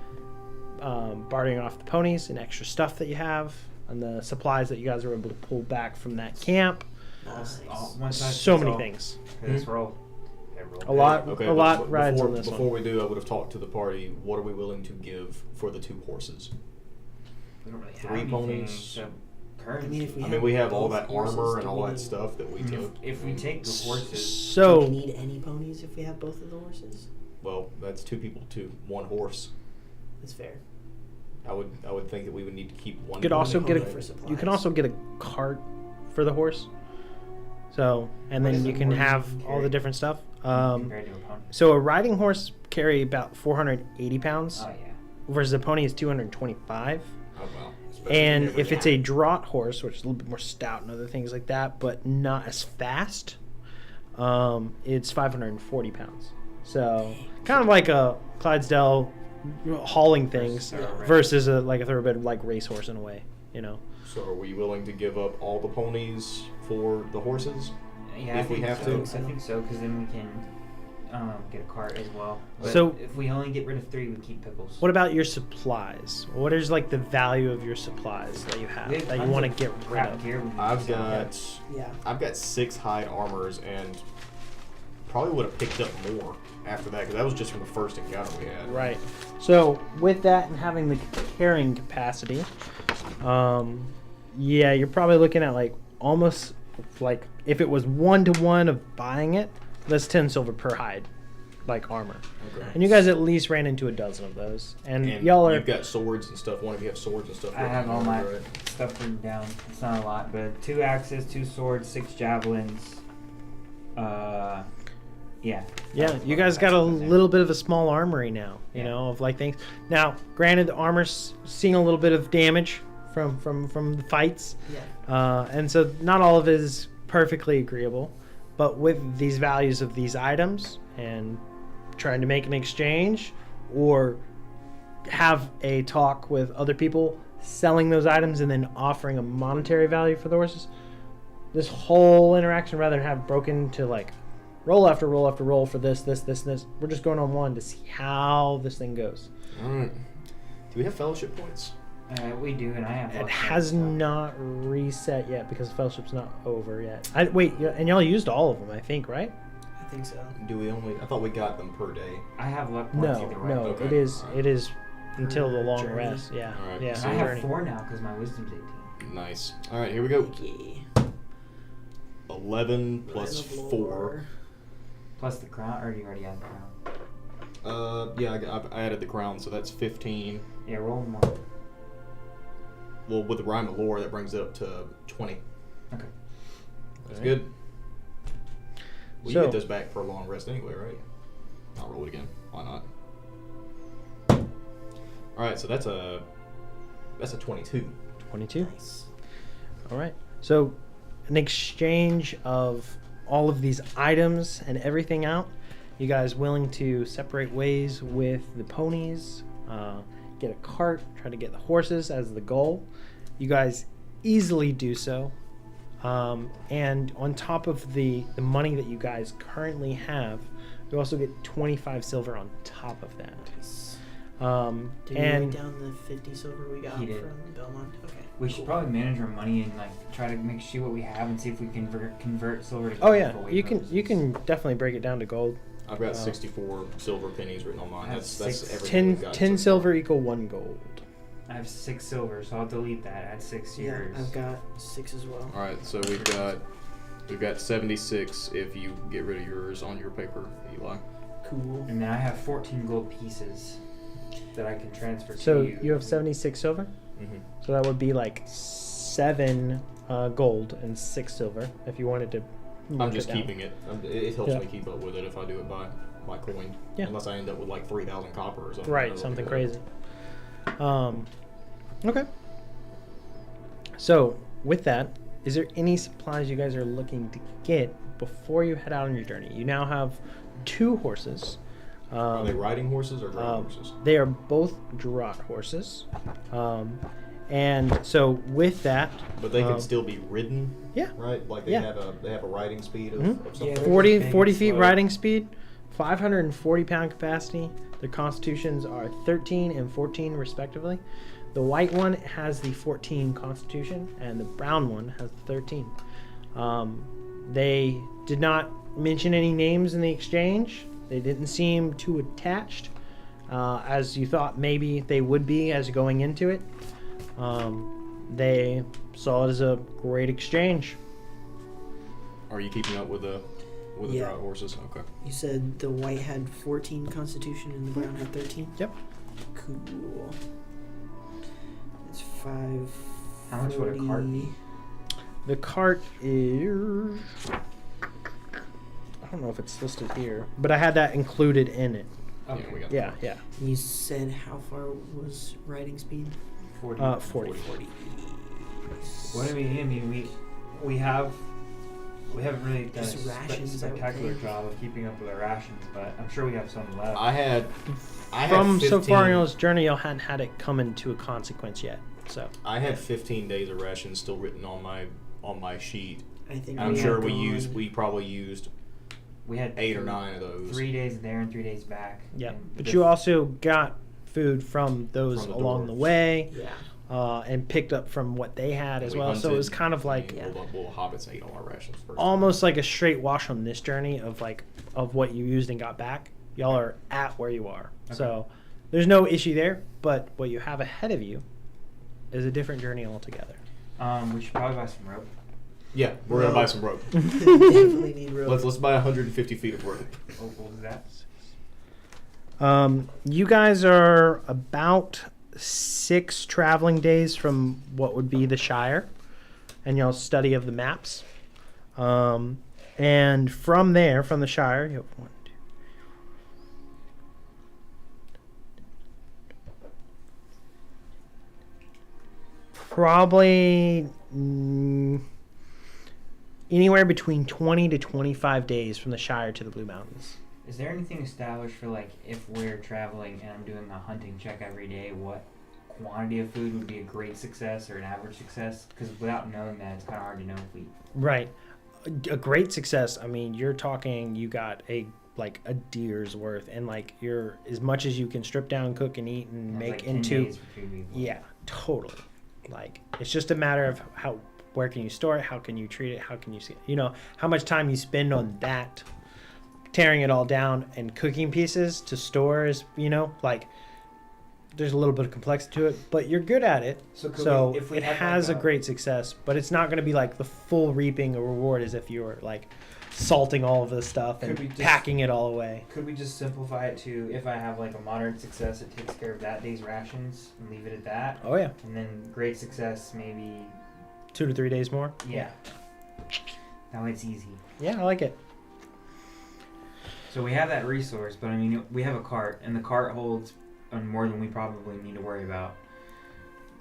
S1: bartering off the ponies and extra stuff that you have and the supplies that you guys were able to pull back from that camp. So many things.
S2: Let's roll. Okay, roll.
S1: A lot,
S4: Okay,
S1: a lot
S4: but
S1: rides on this
S4: before
S1: one.
S4: we do, I would have talked to the party. What are we willing to give for the 2 horses?
S2: We don't really have
S4: 3
S2: anything
S4: ponies.
S2: except
S3: I
S2: currency.
S3: mean, if we
S4: We have all
S3: both
S4: that
S3: horses,
S4: armor and
S3: do
S4: all
S3: we
S4: that stuff that we took.
S2: If we take the horses,
S3: Do we
S1: So
S3: need any ponies if we have both of the horses?
S4: Well, that's 2 people to 1 horse.
S3: That's fair.
S4: I would think that we would need to keep 1.
S1: you could also get
S3: pony for
S1: a
S3: supplies.
S1: you can also get a cart for the horse. So and
S2: What
S1: then
S2: is
S1: you
S2: a
S1: can
S2: horse
S1: have
S2: can
S1: all
S2: carry?
S1: the different stuff.
S2: compared to a pony.
S1: So a riding horse carry about 480 pounds
S2: Oh yeah.
S1: versus a pony is 225.
S4: Oh well.
S1: And
S4: Especially
S1: if it's a draught horse, which is a little bit more stout and other things like that, but not as fast, it's 540 pounds. So kind of like a Clydesdale hauling things versus a thoroughbred like racehorse in a way, you know.
S4: So are we willing to give up all the ponies for the horses?
S2: Yeah,
S4: If
S2: I
S4: we
S2: think
S4: have
S2: so.
S4: to?
S2: I think so, because then we can get a cart as well. But
S1: So-
S2: if we only get rid of 3, we keep pickles.
S1: What about your supplies? What is like the value of your supplies that you have
S2: We have
S1: that you
S2: tons
S1: want to
S2: of
S1: get rid
S2: crap
S1: of?
S2: gear we need
S4: I've
S2: to sell.
S4: got
S3: Yeah.
S4: 6 hide armors and probably would have picked up more after that because that was just from the first encounter we had.
S1: Right. So with that and having the carrying capacity, yeah, you're probably looking at like almost like if it was 1-to-1 of buying it, that's 10 silver per hide, like armor.
S4: Okay.
S1: And you guys at least ran into a dozen of those, and
S4: And
S1: y'all are
S4: you've got swords and stuff. One of you have swords and stuff.
S2: I have all my
S4: right?
S2: stuff written down. It's not a lot, but 2 axes, 2 swords, 6 javelins. Yeah.
S1: Yeah, you guys got a little bit of a small armory now, you know, of like things. Now, granted, the armor's seeing a little bit of damage from the fights,
S3: Yeah.
S1: and so not all of it is perfectly agreeable. But with these values of these items and trying to make an exchange or have a talk with other people selling those items and then offering a monetary value for the horses, this whole interaction, rather than have broken to like roll after roll after roll for this, we're just going on one to see how this thing goes.
S4: All right. Do we have fellowship points?
S2: We do, and I have.
S1: It
S2: lots of
S1: has
S2: stuff.
S1: not reset yet because Fellowship's not over yet. Wait, and y'all used all of them, I think, right?
S3: I think so.
S4: Do we only? I thought we got them per day.
S2: I have luck points
S1: No,
S2: either way.
S4: Okay.
S1: it is
S4: Alright.
S1: it is until the long
S3: Journey.
S1: rest. Yeah,
S4: Alright,
S1: yeah.
S2: And
S4: so
S2: I
S1: the
S2: have
S1: journey.
S2: 4 now because my wisdom's 18.
S4: Nice. All right, here we go.
S3: Okay.
S4: 11 plus
S3: Line of
S4: 4.
S3: lore.
S2: Plus the crown, or do you already have the crown?
S4: Yeah, I added the crown, so that's 15.
S2: Yeah, roll more.
S4: Well, with the rhyme of lore, that brings it up to 20.
S2: Okay.
S4: That's
S1: Alright.
S4: good. Well,
S1: So-
S4: you get those back for a long rest anyway, right? I'll roll it again. Why not? All right, so that's a 22.
S1: 22.
S3: Nice.
S1: All right. So, an exchange of all of these items and everything out. You guys willing to separate ways with the ponies, get a cart, try to get the horses as the goal. You guys easily do so. And on top of the money that you guys currently have, you also get 25 silver on top of that.
S3: Nice. Did you
S1: And
S3: write down the 50 silver we got
S2: He did.
S3: from Belmont? Okay.
S2: We should probably manage our money and like try to see what we have and see if we can convert silver to
S1: oh
S2: gold
S1: yeah,
S2: for
S1: you
S2: weight
S1: can
S2: purposes.
S1: definitely break it down to gold.
S4: I've got
S1: Wow.
S4: 64 silver pennies written on mine.
S2: I have
S4: That's
S2: 6.
S4: everything
S1: 10,
S4: we've got
S1: 10
S4: so
S1: silver equal 1 gold.
S2: I have 6 silver, so I'll delete that. Add 6
S3: Yeah,
S2: yours.
S3: I've got 6 as well.
S4: far. All right, so we've got 76 if you get rid of yours on your paper, Eli.
S3: Cool.
S2: And then I have 14 gold pieces that I can transfer
S1: So
S2: to you.
S1: you have 76 silver?
S4: Mm-hmm.
S1: So that would be like 7 gold and 6 silver if you wanted to.
S4: I'm
S1: mark
S4: just
S1: it down.
S4: keeping it. It helps
S1: Yeah.
S4: me keep up with it if I do it by coin.
S1: Yeah.
S4: Unless I end up with like 3,000 copper or something.
S1: Right,
S4: I'll
S1: something
S4: do
S1: crazy. Okay. So, with that, is there any supplies you guys are looking to get before you head out on your journey? You now have 2 horses.
S4: Are they riding horses or driving horses?
S1: They are both draught horses. And so with that,
S4: But they can still be ridden.
S1: yeah.
S4: Right. Like they
S1: Yeah.
S4: have a riding speed of,
S1: Mhm.
S4: of something.
S3: Yeah, they're
S1: 40
S3: big
S1: 40
S3: and
S1: feet
S3: slow.
S1: riding speed, 540 pound capacity. Their constitutions are 13 and 14 respectively. The white one has the 14 constitution and the brown one has the 13. They did not mention any names in the exchange. They didn't seem too attached as you thought maybe they would be as going into it. They saw it as a great exchange.
S4: Are you keeping up with the
S3: Yeah.
S4: drought horses? Okay.
S3: You said the white had 14 constitution and the brown had 13?
S1: Yep.
S3: Cool. It's 5.
S2: How much would a cart be?
S1: The cart is... I don't know if it's listed here, but I had that included in it.
S2: Okay.
S4: Yeah, we got
S1: Yeah, yeah.
S3: You said how far was riding speed?
S2: 40.
S1: 40.
S3: 40.
S2: What do we need? I mean, we haven't really done
S3: Just
S2: a
S3: rations, I would
S2: spectacular
S3: think.
S2: job of keeping up with our rations, but I'm sure we have some left.
S4: I had
S1: From so far in
S4: 15
S1: y'all's journey, y'all hadn't had it come into a consequence yet. So
S4: I had 15 days of rations still written on my sheet.
S3: I think
S4: I'm
S3: we
S4: sure
S3: had
S4: we probably used
S2: We had
S4: 8 or 9 of those.
S2: 3 days there and 3 days back.
S1: yeah,
S2: And
S1: but
S2: the-
S1: you also got food from those
S4: From the
S1: along the
S4: dwarves.
S1: way,
S3: Yeah.
S1: and picked up from what they had as
S4: We
S1: well. So it was
S4: hunted,
S1: kind of like
S3: Yeah.
S4: Well, hobbits ate all our rations first.
S1: almost like a straight wash on this journey of what you used and got back. Y'all are at where you are, so there's no issue there. But what you have ahead of you is a different journey altogether.
S2: we should probably buy some rope.
S4: Yeah, we're gonna buy some rope.
S3: Definitely need rope.
S4: Let's buy 150 feet of rope.
S2: What was that?
S1: You guys are about 6 traveling days from what would be the Shire, and y'all study of the maps. And from there, from the Shire, you have 1, 2. Probably anywhere between 20 to 25 days from the Shire to the Blue Mountains.
S2: Is there anything established for like if we're traveling and I'm doing a hunting check every day, what quantity of food would be a great success or an average success? Because without knowing that, it's kind of hard to know if we.
S1: Right. A great success. I mean, you're talking you got a deer's worth, and you're as much as you can strip down, cook, and eat, and
S2: That's
S1: make
S2: like 10
S1: into.
S2: days for 2 people.
S1: Yeah, totally. It's just a matter of where can you store it, how can you treat it, how can you see it, how much time you spend on that, tearing it all down and cooking pieces to store is, there's a little bit of complexity to it, but you're good at it.
S2: So, if we
S1: it
S2: had
S1: has a great success, but it's not going to be the full reaping a reward as if you were salting all of this stuff and
S2: Could we just-
S1: packing it all away.
S2: Could we just simplify it to if I have a moderate success, it takes care of that day's rations and leave it at that,
S1: Oh yeah,
S2: and then great success maybe
S1: 2 to 3 days more.
S2: yeah. Now it's easy.
S1: Yeah, I like it.
S2: So we have that resource, but I mean we have a cart, and the cart holds more than we probably need to worry about.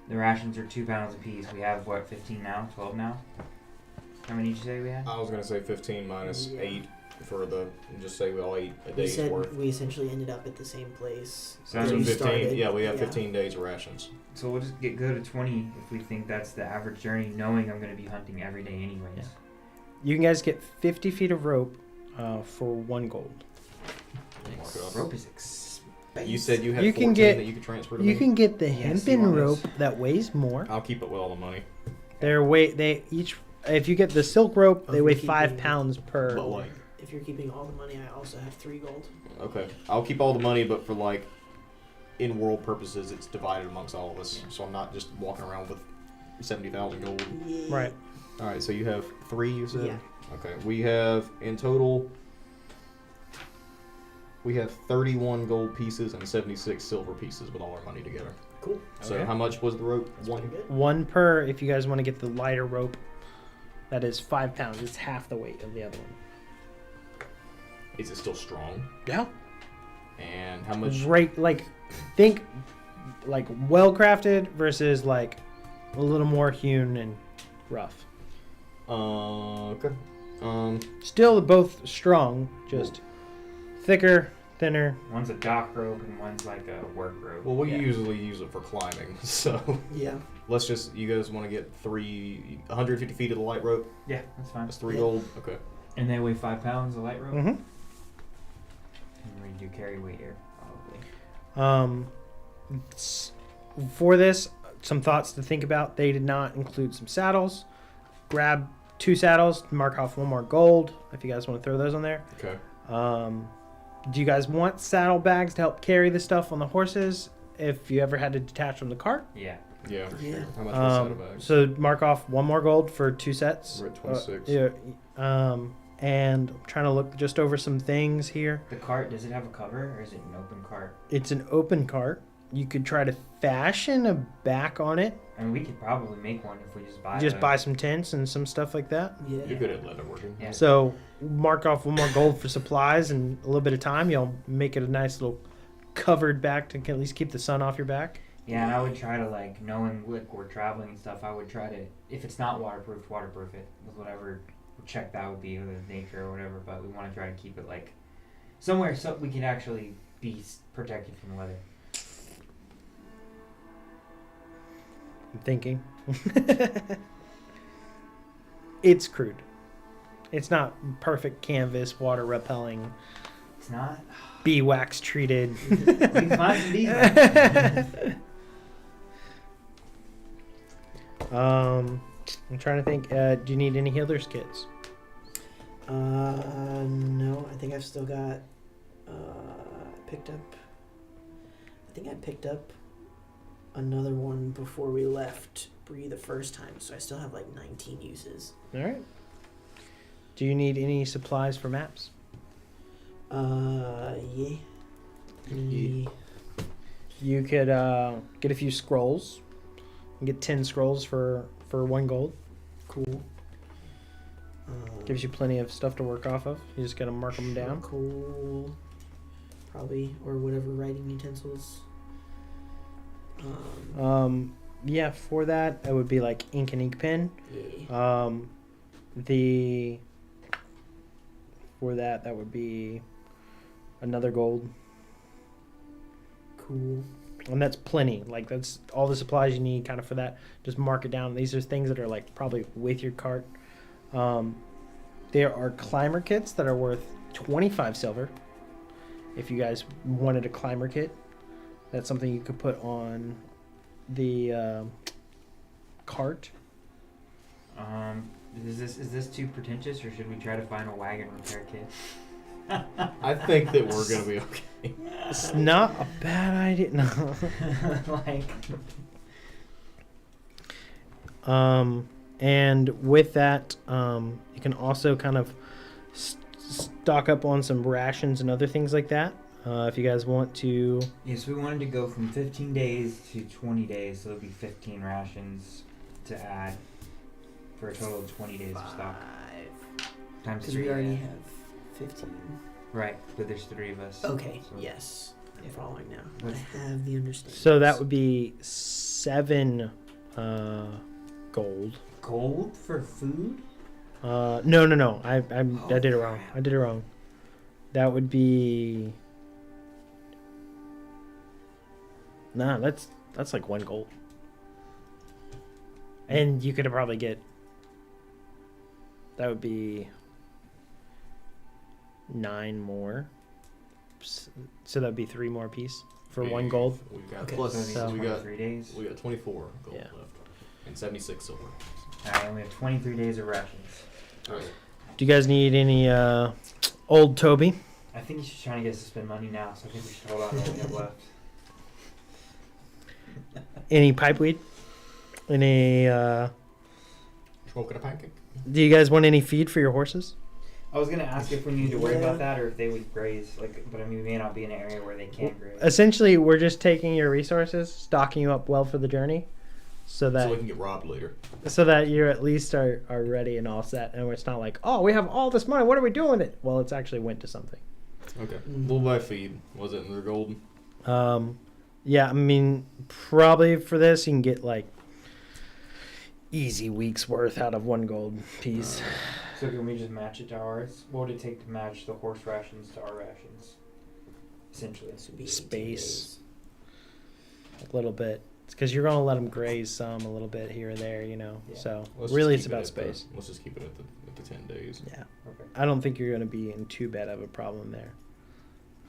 S2: The rations are 2 pounds apiece. We have 15 now, 12 now. How many did you say we had?
S4: I was gonna say 15 minus
S3: Yeah.
S4: 8 for just say we all ate a
S3: We
S4: day's
S3: said
S4: worth.
S3: we essentially ended up at the same place.
S2: So
S3: as
S2: I
S3: we
S2: mean,
S4: 15.
S3: started.
S4: Yeah, we have 15 days of rations.
S2: So we'll just go to 20 if we think that's the average journey, knowing I'm going to be hunting every day anyways.
S1: Yeah. You can guys get 50 feet of rope for 1 gold.
S4: Mark it up.
S2: Rope is expensive.
S4: You said you had
S1: You
S4: 14
S1: can get-
S4: that you could transfer to
S1: You
S4: me.
S1: can get the
S2: Yes,
S1: hempen
S2: you want
S1: rope
S2: this?
S1: that weighs more.
S4: I'll keep it with all the money.
S1: If you get the silk rope,
S3: Oh,
S1: they
S3: if
S1: weigh
S3: you're
S1: 5
S3: keeping-
S1: pounds per.
S4: But
S3: If you're keeping all the money, I also have 3 gold.
S4: okay, I'll keep all the money, but for in world purposes, it's divided amongst all of us. So I'm not just walking around with 70,000 gold.
S3: Yeah.
S1: Right.
S4: All right, so you have 3. You said.
S3: Yeah.
S4: Okay, we have in total. We have 31 gold pieces and 76 silver pieces with all our money together.
S3: Cool.
S4: So
S1: Okay.
S4: how much was the rope?
S3: That's
S4: One.
S3: pretty good.
S1: 1 per if you guys want to get the lighter rope. That is 5 pounds. It's half the weight of the other one.
S4: Is it still strong?
S1: Yeah.
S4: And how much?
S1: Great. Like, think like well crafted versus like a little more hewn and rough.
S4: Okay.
S1: Still both strong, just thicker, thinner.
S2: One's a dock rope and one's like a work rope.
S4: Well, we
S1: Yeah.
S4: usually use it for climbing, so
S3: Yeah.
S4: let's just. You guys want to get 150 feet of the light rope?
S2: Yeah, that's fine.
S4: That's 3
S3: Yeah.
S4: gold. Okay.
S2: And they weigh 5 pounds, the light rope.
S1: Mm-hmm.
S2: And we do carry weight here, probably.
S1: For this, some thoughts to think about. They did not include some saddles. Grab 2 saddles, mark off 1 more gold if you guys want to throw those on there.
S4: Okay.
S1: Do you guys want saddlebags to help carry the stuff on the horses if you ever had to detach from the cart?
S2: Yeah.
S4: Yeah. For
S3: Yeah.
S4: Sure. How much was saddlebags?
S1: So mark off 1 more gold for 2 sets.
S4: We're at 26.
S1: Yeah. And I'm trying to look just over some things here.
S2: The cart, does it have a cover or is it an open cart?
S1: It's an open cart. You could try to fashion a back on it.
S2: I mean, we could probably make one if we just buy
S1: Just
S2: the-
S1: buy some tents and some stuff like that.
S3: Yeah.
S4: You're good at leatherworking.
S2: Yeah.
S1: So mark off 1 more gold for supplies and a little bit of time. You'll make it a nice little covered back to at least keep the sun off your back.
S2: Yeah, and I would try to, like, knowing like we're traveling and stuff, I would try to, if it's not waterproof it with whatever check that would be, whether it's nature or whatever, but we want to try to keep it, like, somewhere so we can actually be protected from the weather.
S1: I'm thinking. It's crude. It's not perfect canvas, water repelling,
S2: It's not?
S1: beeswax treated.
S2: We can find some beeswax.
S1: I'm trying to think. Do you need any healer's kits?
S3: No, I think I've still got. Picked up. I think I picked up another one before we left Bree the first time, so I still have like 19 uses.
S1: All right. Do you need any supplies for maps?
S3: Yeah. Any-
S1: You could get a few scrolls. You get 10 scrolls for 1 gold.
S3: Cool.
S1: Gives you plenty of stuff to work off of. You just gotta mark them down.
S3: Cool. Probably, or whatever writing utensils.
S1: Yeah, for that, it would be like ink and ink pen.
S3: Yeah.
S1: For that would be another gold.
S3: Cool.
S1: And that's plenty. Like, that's all the supplies you need kind of for that. Just mark it down. These are things that are like probably with your cart. There are climber kits that are worth 25 silver. If you guys wanted a climber kit, that's something you could put on the cart.
S2: Is this too pretentious, or should we try to find a wagon repair kit?
S4: I think that we're gonna be okay.
S1: It's not a bad idea. No.
S2: Like,
S1: And with that, you can also kind of stock up on some rations and other things like that. If you guys want to.
S2: yes, we wanted to go from 15 days to 20 days, so it'll be 15 rations to add for a total of 20 days of stock. Times
S3: Because
S2: 3.
S3: we already
S2: yeah.
S3: have 15.
S2: Right, but there's 3 of us.
S3: Okay.
S2: So-
S3: Yes. I'm following now.
S2: What's-
S3: I have the understanding.
S1: So that would be 7 gold.
S2: Gold for food?
S1: No. I did it wrong.
S2: crap.
S1: I did it wrong. That would be. Nah, that's like 1 gold. And you could probably get. That would be 9 more. So that'd be 3 more apiece for 1 gold.
S4: We've got
S3: Okay.
S4: plus.
S2: So
S4: we got
S2: 23 days.
S4: 24 gold
S1: Yeah.
S4: left and 76 silver.
S2: Alright, and we have 23 days of rations.
S4: All right.
S1: Do you guys need any old Toby?
S2: I think he's just trying to get us to spend money now, so I think we should hold on to what we have left.
S1: Any pipeweed? Any
S4: Smoking a pancake.
S1: do you guys want any feed for your horses?
S2: I was gonna ask if we need to worry about that or if they would graze. But I mean, we may not be in an area where they can't graze.
S1: Essentially, we're just taking your resources, stocking you up well for the journey, so
S4: So we can get robbed later.
S1: that you at least are ready and all set, and it's not like, oh, we have all this money, what are we doing with it? Well, it's actually went to something.
S4: Okay. We'll buy feed. Was it in their gold?
S1: Yeah, I mean, probably for this you can get like easy week's worth out of one gold piece.
S2: So can we just match it to ours? What would it take to match the horse rations to our rations? Essentially,
S3: This would be 18
S1: Space.
S3: days.
S1: A little bit. It's because you're gonna let them graze some a little bit here and there,
S2: Yeah.
S1: So
S4: Let's
S1: really,
S4: just
S1: it's
S4: keep it
S1: about
S4: at
S1: space.
S4: let's just keep it at the 10 days.
S1: Yeah,
S2: Okay.
S1: I don't think you're gonna be in too bad of a problem there.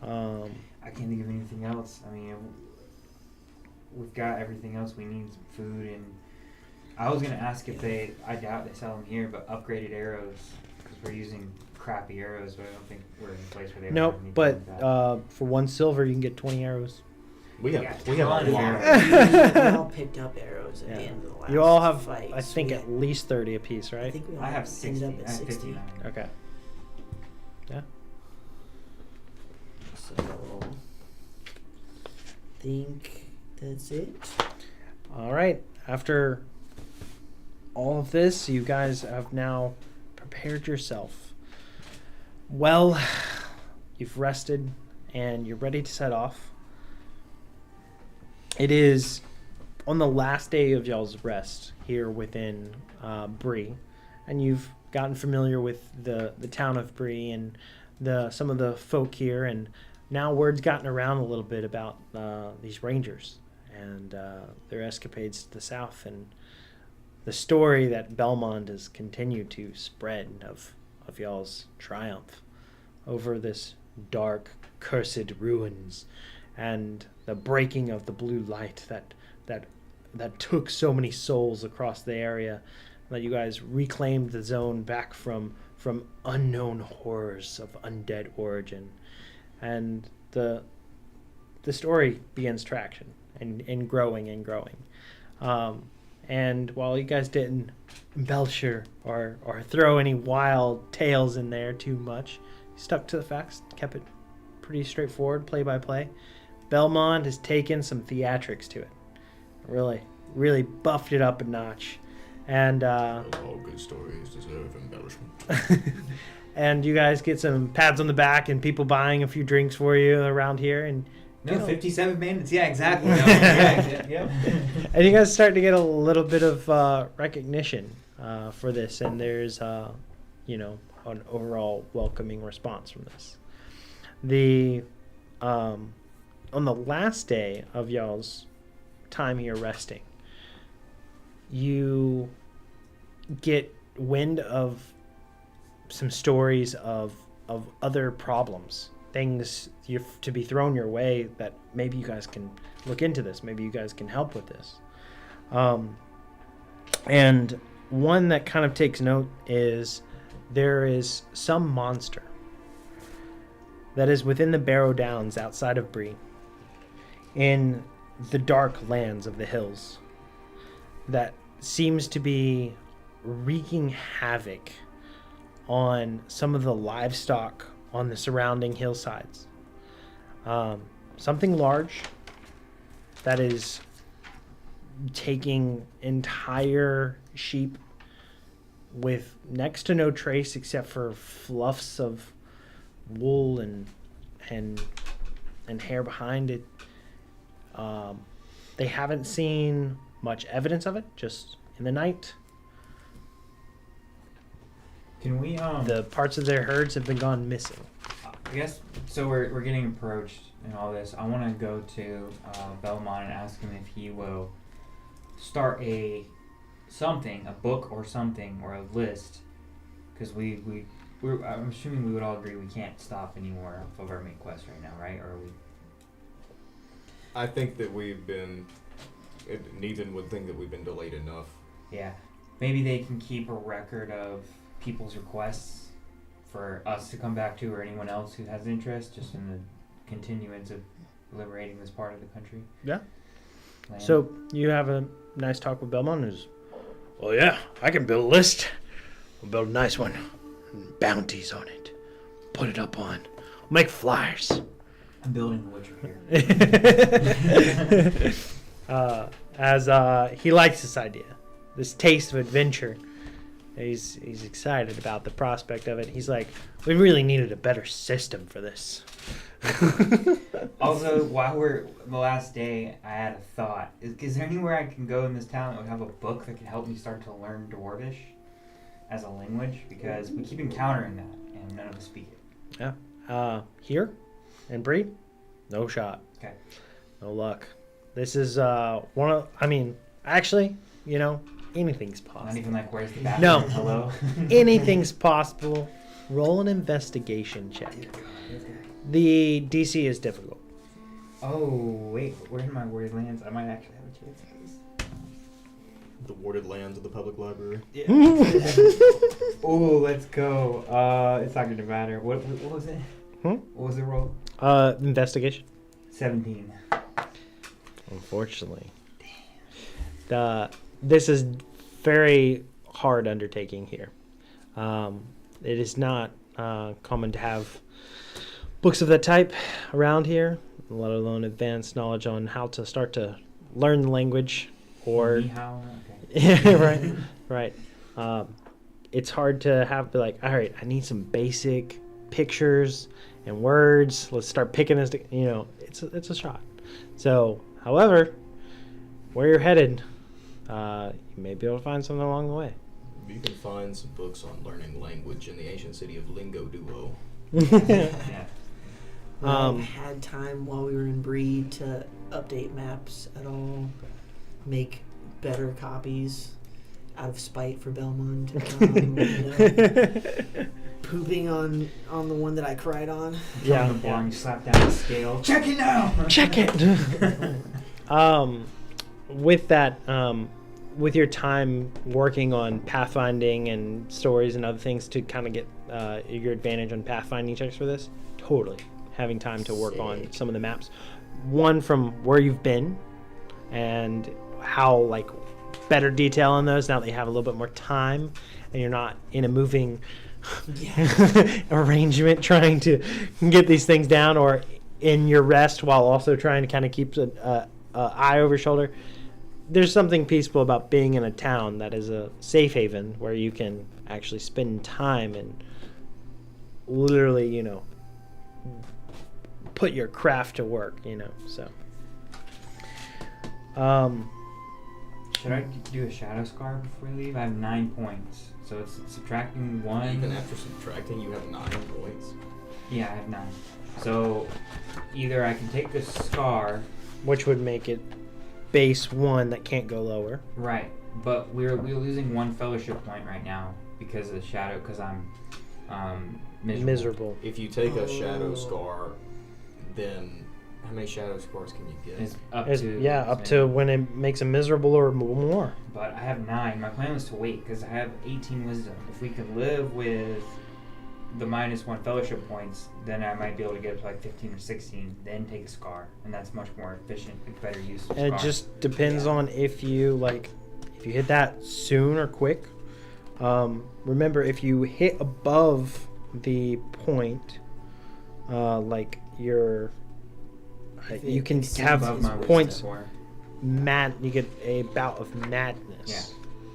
S2: I can't think of anything else. I mean, we've got everything else we need: food and. I was gonna ask if I doubt they sell them here, but upgraded arrows, because we're using crappy arrows, but I don't think we're in a place where they
S1: Nope,
S2: have anything
S1: but
S2: like that.
S1: for 1 silver you can get 20 arrows.
S4: We
S2: Yeah,
S4: have a lot.
S3: Yeah, we all picked up arrows at
S1: Yeah.
S3: the end of the last
S1: You all have,
S3: fight.
S1: I think, at least 30 apiece,
S3: I
S1: right?
S3: think we all
S2: I have 60.
S3: ended up
S2: I
S3: at
S2: have
S3: 60.
S2: 59.
S1: Okay. Yeah.
S3: So, think that's it.
S1: All right. After all of this, you guys have now prepared yourself. Well, you've rested and you're ready to set off. It is on the last day of y'all's rest here within Bree, and you've gotten familiar with the town of Bree and some of the folk here, and now word's gotten around a little bit about these rangers and their escapades to the south, and the story that Belmont has continued to spread of y'all's triumph over this dark, cursed ruins, and the breaking of the blue light that took so many souls across the area, that you guys reclaimed the zone back from unknown horrors of undead origin, and the story begins traction and growing and growing. And while you guys didn't embellish or throw any wild tales in there too much, you stuck to the facts, kept it pretty straightforward, play by play. Belmont has taken some theatrics to it, really buffed it up a notch, and
S4: All good stories deserve embellishment.
S1: and you guys get some pats on the back and people buying a few drinks for you around here, and
S2: No, 57 bandits. Yeah, exactly. Yep.
S1: and you guys start to get a little bit of recognition for this, and there's an overall welcoming response from this. On the last day of y'all's time here resting, you get wind of some stories of other problems, things to be thrown your way, that maybe you guys can look into this, maybe you guys can help with this. And one that kind of takes note is there is some monster that is within the Barrow Downs outside of Bree, in the dark lands of the hills, that seems to be wreaking havoc on some of the livestock on the surrounding hillsides. Something large that is taking entire sheep with next to no trace except for fluffs of wool and hair behind it. They haven't seen much evidence of it, just in the night.
S2: Can we
S1: The parts of their herds have been gone missing.
S2: I guess so. We're getting approached and all this. I want to go to Belmont and ask him if he will start a book or something, or a list, because I'm assuming we would all agree we can't stop any more of our main quest right now, right? Or we?
S4: I think that Neithan would think that we've been delayed enough.
S2: Yeah, maybe they can keep a record of people's requests for us to come back to, or anyone else who has interest, just in the continuance of liberating this part of the country.
S1: Yeah.
S2: Land.
S1: So you have a nice talk with Belmont, who's, well, yeah, I can build a list. We'll build a nice one. bounties on it. Put it up on. Make flyers.
S2: I'm building the Witcher here.
S1: As he likes this idea, this taste of adventure. He's excited about the prospect of it. He's like, we really needed a better system for this.
S2: Also, while we're the last day, I had a thought. Is there anywhere I can go in this town that would have a book that could help me start to learn Dwarvish as a language? Because we keep encountering that, and none of us speak it.
S1: Yeah. Here in Bree, no shot.
S2: Okay.
S1: No luck. This is one of. I mean, actually, anything's
S2: Not
S1: possible.
S2: even like, where's the bathroom?
S1: No.
S2: Hello?
S1: Anything's possible. Roll an investigation check. The DC is difficult.
S2: Oh, wait. Where in my worded lands? I might actually have a chance at this.
S4: The warded lands of the public library.
S2: Yeah. Oh, let's go. It's not going to matter. What was it? What was the roll?
S1: Investigation.
S2: 17.
S1: Unfortunately. This is very hard undertaking here. It is not common to have books of that type around here, let alone advanced knowledge on how to start to learn the language or
S2: Okay.
S1: right. It's hard to be like, all right, I need some basic pictures and words. Let's start picking this. It's a shot. So, however, where you're headed, you may be able to find something along the way.
S4: You can find some books on learning language in the ancient city of Lingo Duo.
S2: Yeah.
S3: I had time while we were in Bree to update maps at all, make better copies out of spite for Belmont. Pooping on the one that I cried on.
S2: Yeah. The boring slap down the scale. Check it now.
S1: Check it. With that, with your time working on pathfinding and stories and other things to kind of get your advantage on pathfinding checks for this, totally having time to work on some of the maps. One from where you've been and how better detail on those now that you have a little bit more time and you're not in a moving arrangement trying to get these things down or in your rest while also trying to kind of keep an eye over your shoulder. There's something peaceful about being in a town that is a safe haven where you can actually spend time and literally, put your craft to work, so.
S2: Should I do a shadow scar before we leave? I have 9 points. So it's subtracting 1.
S4: Even after subtracting, you have 9 points.
S2: Yeah, I have 9. So either I can take the scar.
S1: Which would make it base 1 that can't go lower.
S2: Right. But we're losing 1 fellowship point right now because of the shadow, because I'm miserable.
S4: If you take a shadow scar, then how many shadow scars can you get?
S2: It's up
S1: to when it makes a miserable or more.
S2: But I have 9. My plan was to wait because I have 18 wisdom. If we could live with the -1 fellowship points, then I might be able to get up to 15 or 16, then take a scar, and that's much more efficient and better use of
S1: And
S2: scar.
S1: it just depends on if you hit that soon or quick. Remember, if you hit above the point, you can have
S2: above my
S1: points.
S2: wisdom.
S1: You get a bout of madness.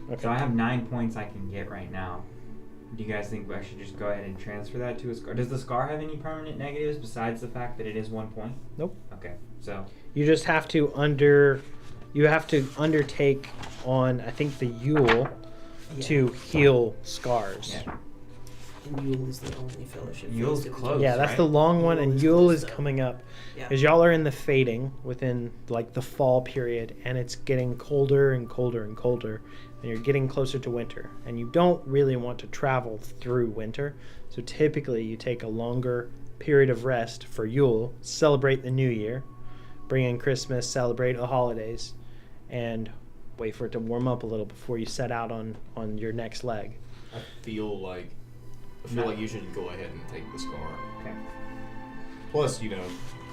S2: Yeah.
S1: Okay.
S2: So I have 9 points I can get right now. Do you guys think I should just go ahead and transfer that to a scar? Does the scar have any permanent negatives besides the fact that it is 1 point?
S1: Nope.
S2: Okay, so
S1: You just have to undertake on, I think, the Yule to heal scars.
S2: yeah.
S3: And Yule is the only fellowship.
S2: Yule's
S3: feast that we
S2: close.
S3: do.
S1: Yeah, that's
S2: right?
S1: the long one,
S3: Yule
S1: and
S3: is
S1: Yule
S3: close,
S1: is
S3: though.
S1: coming up.
S3: Yeah.
S1: Because y'all are in the fading within the fall period, and it's getting colder and colder and colder, and you're getting closer to winter, and you don't really want to travel through winter. So typically, you take a longer period of rest for Yule, celebrate the New Year, bring in Christmas, celebrate the holidays, and wait for it to warm up a little before you set out on your next leg.
S4: I feel like you should go ahead and take the scar.
S2: Okay.
S4: Plus,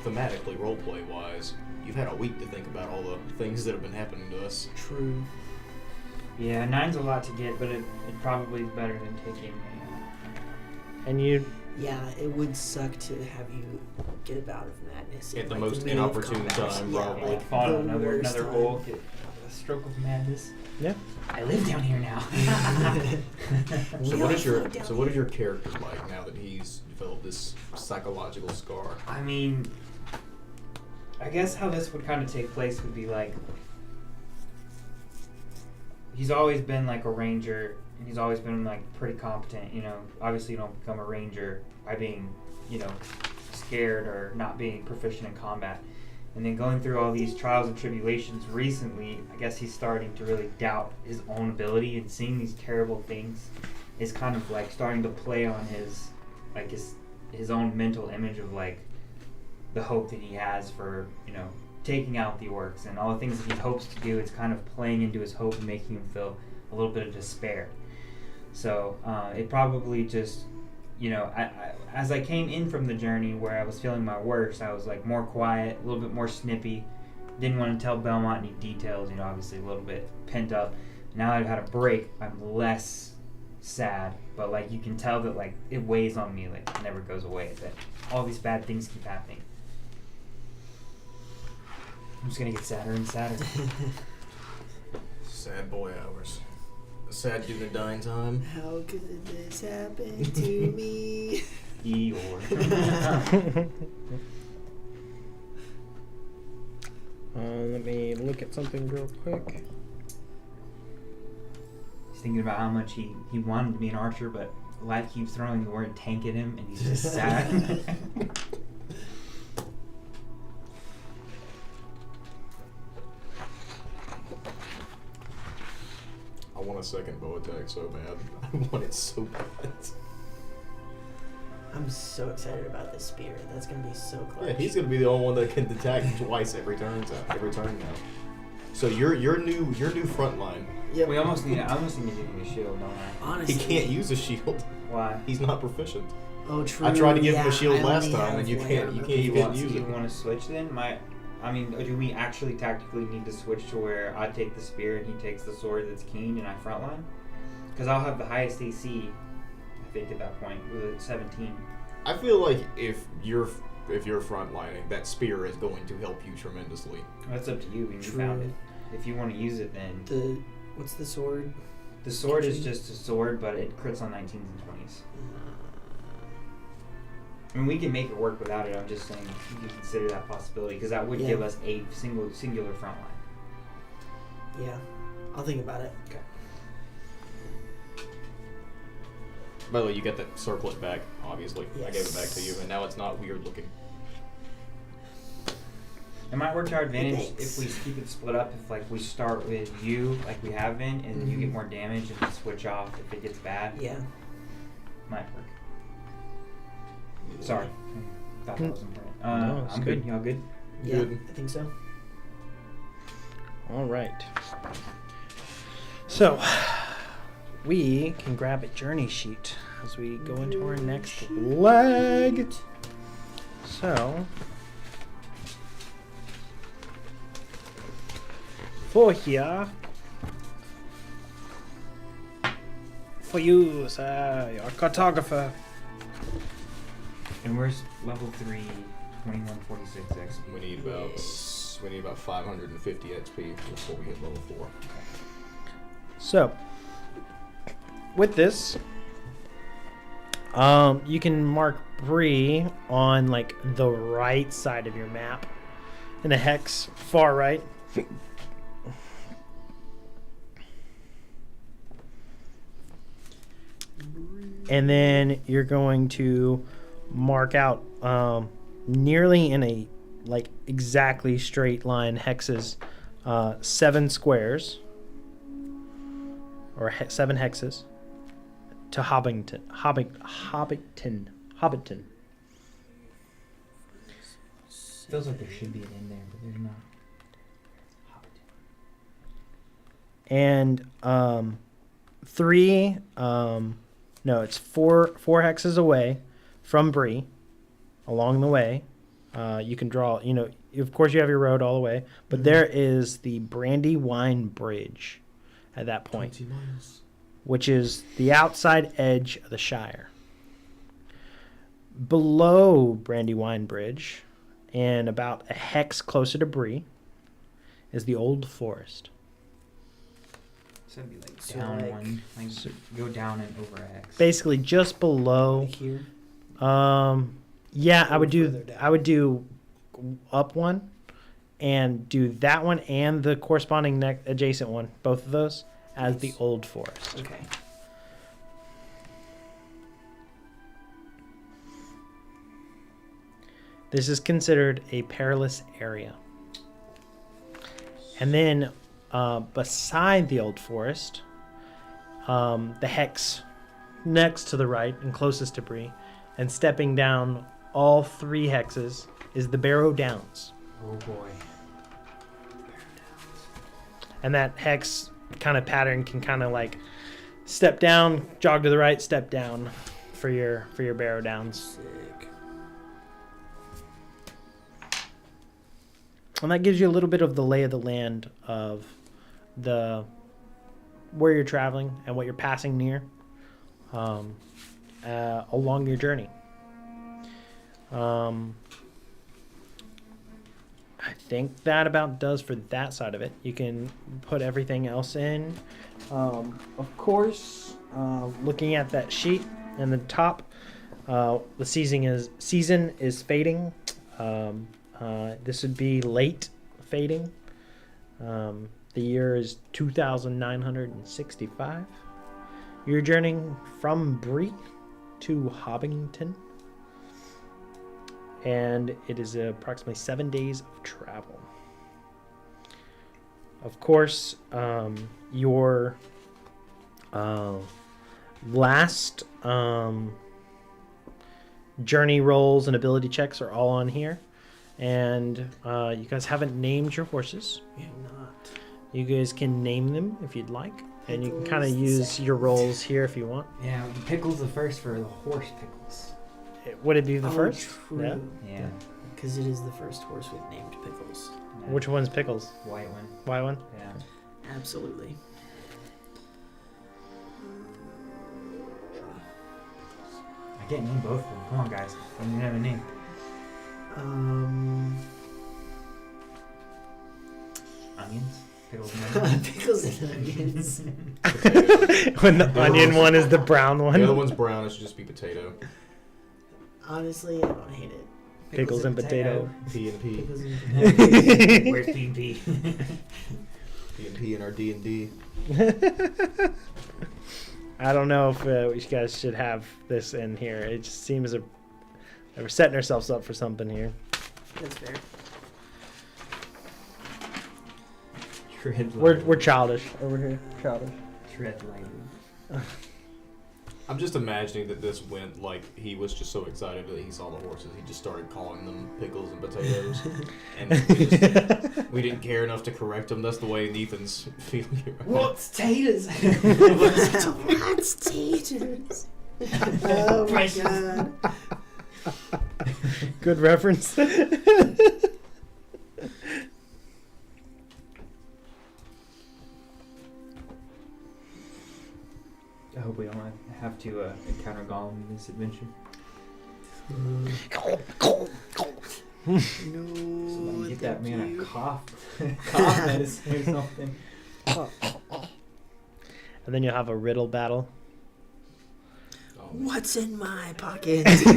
S4: thematically, roleplay wise, you've had a week to think about all the things that have been happening to us.
S3: True.
S2: Yeah, 9's a lot to get, but it probably is better than taking
S1: And you
S3: Yeah, it would suck to have you get a bout of madness
S4: At
S3: in,
S4: the
S3: like,
S4: most
S3: middle of
S4: inopportune
S3: combat.
S4: time,
S3: Yeah,
S4: probably.
S3: like,
S2: Fall on
S3: the
S2: another
S3: worst
S2: hole,
S3: time.
S2: get a stroke of madness.
S1: Yeah.
S2: I live down here now.
S4: So
S3: We
S4: what
S3: all
S4: is your
S3: float down
S4: what is
S3: here.
S4: your character like now that he's developed this psychological scar?
S2: I mean, I guess how this would kind of take place would be like, he's always been like a ranger, and he's always been like pretty competent. You know, obviously you don't become a ranger by being, you know, scared or not being proficient in combat. And then going through all these trials and tribulations recently, I guess he's starting to really doubt his own ability, and seeing these terrible things is kind of like starting to play on his, like his own mental image of like the hope that he has for, you know, taking out the orcs and all the things that he hopes to do. It's kind of playing into his hope and making him feel a little bit of despair. So it probably just, you know, as I came in from the journey where I was feeling my worst, I was like more quiet, a little bit more snippy. Didn't want to tell Belmont any details, you know, obviously a little bit pent up. Now I've had a break, I'm less sad, but like you can tell that like it weighs on me, like it never goes away, that all these bad things keep happening. I'm just gonna get sadder and sadder.
S4: Sad boy hours. Sad dude in dying time.
S3: How could this happen to me?
S2: Eeyore.
S1: let me look at something real quick.
S2: He's thinking about how much he wanted to be an archer, but life keeps throwing the word tank at him, and he's just sad.
S4: I want a second bow attack so bad. I want it so bad.
S3: I'm so excited about this spear. That's gonna be so clutch.
S4: Yeah, he's gonna be the only one that can attack twice every turn now. So your new front line.
S3: Yep.
S2: I almost need to give him a shield, don't I?
S3: Honestly.
S4: He can't use a shield.
S2: Why?
S4: He's not proficient.
S3: Oh, true.
S4: I tried to give him a
S3: Yeah,
S4: shield
S3: I
S4: last
S3: only
S4: time,
S3: have
S4: and you
S3: one.
S4: can't
S2: Do
S4: use
S2: you
S4: it.
S2: want to switch then? Do we actually tactically need to switch to where I take the spear and he takes the sword that's keen and I frontline? Because I'll have the highest AC, I think, at that point, with 17.
S4: I feel like if you're frontlining, that spear is going to help you tremendously.
S2: That's up to you when you
S3: True.
S2: found it. If you want to use it, then
S3: What's the sword?
S2: the sword is just a sword, but it crits on 19s and 20s. I mean, we can make it work without it. I'm just saying you can consider that possibility, because that would
S3: Yeah.
S2: give us a singular front line.
S3: Yeah, I'll think about it.
S2: Okay.
S4: By the way, you get that circlet back, obviously. I gave it back to
S3: Yes.
S4: you, and now it's not weird looking.
S2: It might work to our advantage
S3: Thanks.
S2: if we keep it split up. If like we start with you, like we have been, and you get
S3: Mhm.
S2: more damage, and we switch off if it gets bad.
S3: Yeah.
S2: Might work. Sorry. Thought that was important.
S1: No, it's
S2: I'm
S1: good.
S2: good. Y'all good?
S3: Yeah,
S4: Good.
S3: I think so.
S1: All right. So, we can grab a journey sheet as we go into our next leg. So, for here, for you, sir, your cartographer.
S2: And where's level 3, 2146 XP?
S4: We need about 550 XP before we hit level 4.
S1: So, with this, you can mark Bree on like the right side of your map, in a hex far right. And then you're going to mark out nearly in a like exactly straight line hexes, 7 squares or 7 hexes to Hobbiton.
S2: Feels like there should be an in there, but there's not.
S1: And 3 no, it's 4 hexes away from Bree along the way. You can draw, of course you have your road all the way, but there is the Brandywine Bridge at that point,
S4: 20 miles.
S1: which is the outside edge of the Shire. below Brandywine Bridge, and about a hex closer to Bree, is the Old Forest.
S2: So it'd be like
S3: So,
S2: down
S3: like-
S2: one, like go down and over X.
S1: Basically, just below.
S3: Like here.
S1: Yeah, I
S3: Or
S1: would do.
S3: further down.
S1: I would do up one, and do that one and the corresponding adjacent one, both of those, as the
S3: Nice.
S1: Old Forest.
S3: Okay.
S1: This is considered a perilous area. And then, beside the Old Forest, the hex next to the right and closest to Bree, and stepping down all 3 hexes, is the Barrow Downs.
S2: Oh boy.
S1: And that hex kind of pattern can kind of like step down, jog to the right, step down for your Barrow Downs.
S3: Sick.
S1: And that gives you a little bit of the lay of the land of where you're traveling and what you're passing near along your journey. I think that about does for that side of it. You can put everything else in. Of course, looking at that sheet in the top, the season is fading. This would be late fading. The year is 2965. You're journeying from Bree to Hobbington, and it is approximately 7 days of travel. Of course, your last journey rolls and ability checks are all on here. And you guys haven't named your horses.
S3: We have not.
S1: You guys can name them if you'd like. And you can kind of
S3: Pickles
S1: use
S3: second.
S1: your rolls here if you want.
S2: Yeah, the pickle's the first for the horse pickles.
S1: Would it be the
S3: Oh,
S1: first?
S3: True.
S1: Yeah.
S2: Yeah.
S3: Because it is the first horse we've named Pickles.
S2: Yeah.
S1: Which one's Pickles?
S2: White one.
S1: Why one?
S2: Yeah.
S3: Absolutely.
S2: I can't name both of them. Come on, guys. I don't even have a name. Onions. Pickles and onions.
S3: Pickles and onions.
S1: When the onion one is the brown
S4: The other
S1: one.
S4: one's brown. It should just be potato.
S3: Honestly, I don't hate it.
S1: Pickles and potato.
S4: P and P.
S3: Pickles and potato.
S2: Where's P&P?
S4: P and P in our D&D.
S1: I don't know if you guys should have this in here. It just seems that we're setting ourselves up for something here.
S3: That's fair.
S2: Tread
S1: We're
S2: lightly.
S1: childish over here. Childish.
S2: Tread lightly.
S4: I'm just imagining that this went like he was just so excited that he saw the horses, he just started calling them pickles and potatoes, and we didn't care enough to correct him. That's the way Ethan's feeling.
S2: What's taters?
S3: What's taters? Oh my god.
S1: Good reference.
S2: I hope we don't have to encounter Gollum in this adventure.
S3: No.
S2: Somebody get that
S3: thank
S2: man
S3: you.
S2: a cough medicine or something.
S1: And then you'll have a riddle battle.
S3: What's in my pocket?
S4: You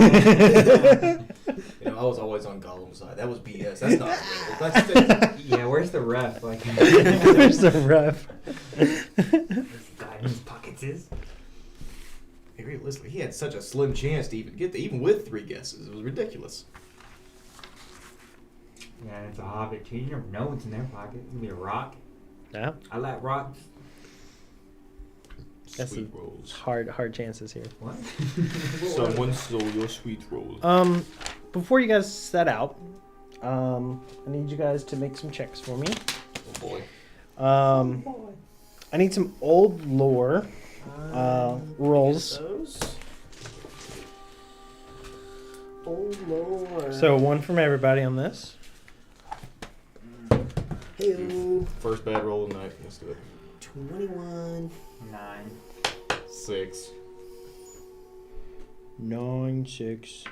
S4: know, I was always on Gollum's side. That was BS. That's not real. That's
S2: Yeah, where's the ref? Like,
S1: There's the ref.
S2: this guy in his pockets is.
S4: realistically, he had such a slim chance to even get there, even with 3 guesses. It was ridiculous.
S2: Yeah, it's a hobbit too. You never know what's in their pocket. It could be a rock.
S1: Yeah,
S2: I like rocks.
S1: That's
S4: Sweet
S1: a-
S4: rolls.
S1: hard chances here.
S2: What?
S4: Someone stole your sweet rolls.
S1: Before you guys set out, I need you guys to make some checks for me.
S4: Oh boy.
S1: I need some old lore rolls.
S3: Those. Oh lord.
S1: So one from everybody on this.
S3: Hey,
S4: First bad roll of the night. Let's do it.
S3: 21.
S2: 9.
S4: 6.
S1: 9, 6.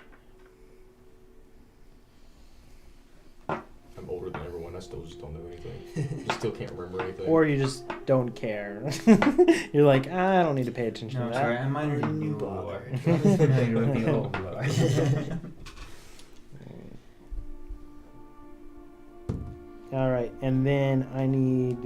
S4: I'm older than everyone. I still just don't know anything. I still can't remember anything.
S1: Or you just don't care. You're like, I don't need to pay attention
S2: No,
S1: to that.
S2: sorry, I'm minor in new lore. I'm familiar with the old lore.
S1: All right, and then I need.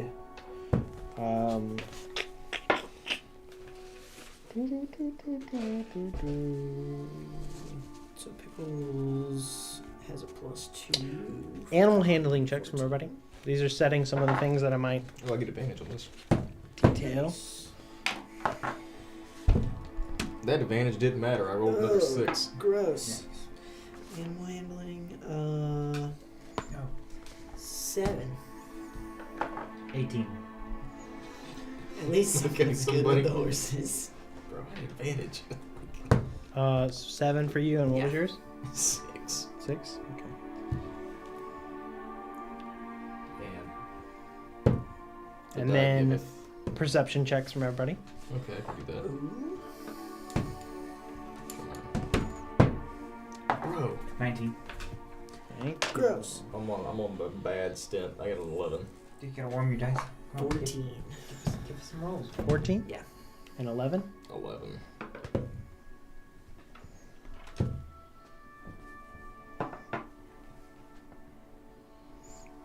S3: So Pickles has a +2.
S1: Animal handling checks from everybody. These are setting some of the things that I might
S4: Oh, I get advantage on this.
S1: detail.
S3: Nice.
S4: That advantage didn't matter. I rolled another
S3: Oh.
S4: 6.
S3: Gross. Animal handling,
S2: No.
S3: 7.
S2: 18.
S3: At least
S4: Okay,
S3: it's good
S4: somebody-
S3: with the horses.
S4: Bro, I had advantage.
S1: 7 for you, and what was
S3: Yeah.
S1: yours?
S4: 6.
S1: 6. Okay.
S4: And
S1: And then perception checks from everybody.
S4: Okay, I can do that.
S3: Ooh.
S4: Bro,
S2: 19.
S1: Okay.
S3: Gross.
S4: I'm on a bad stint. I got an 11.
S2: You gotta warm your dice. Come on,
S3: 14.
S2: Give us some rolls.
S1: 14.
S3: Yeah.
S1: And 11.
S4: 11.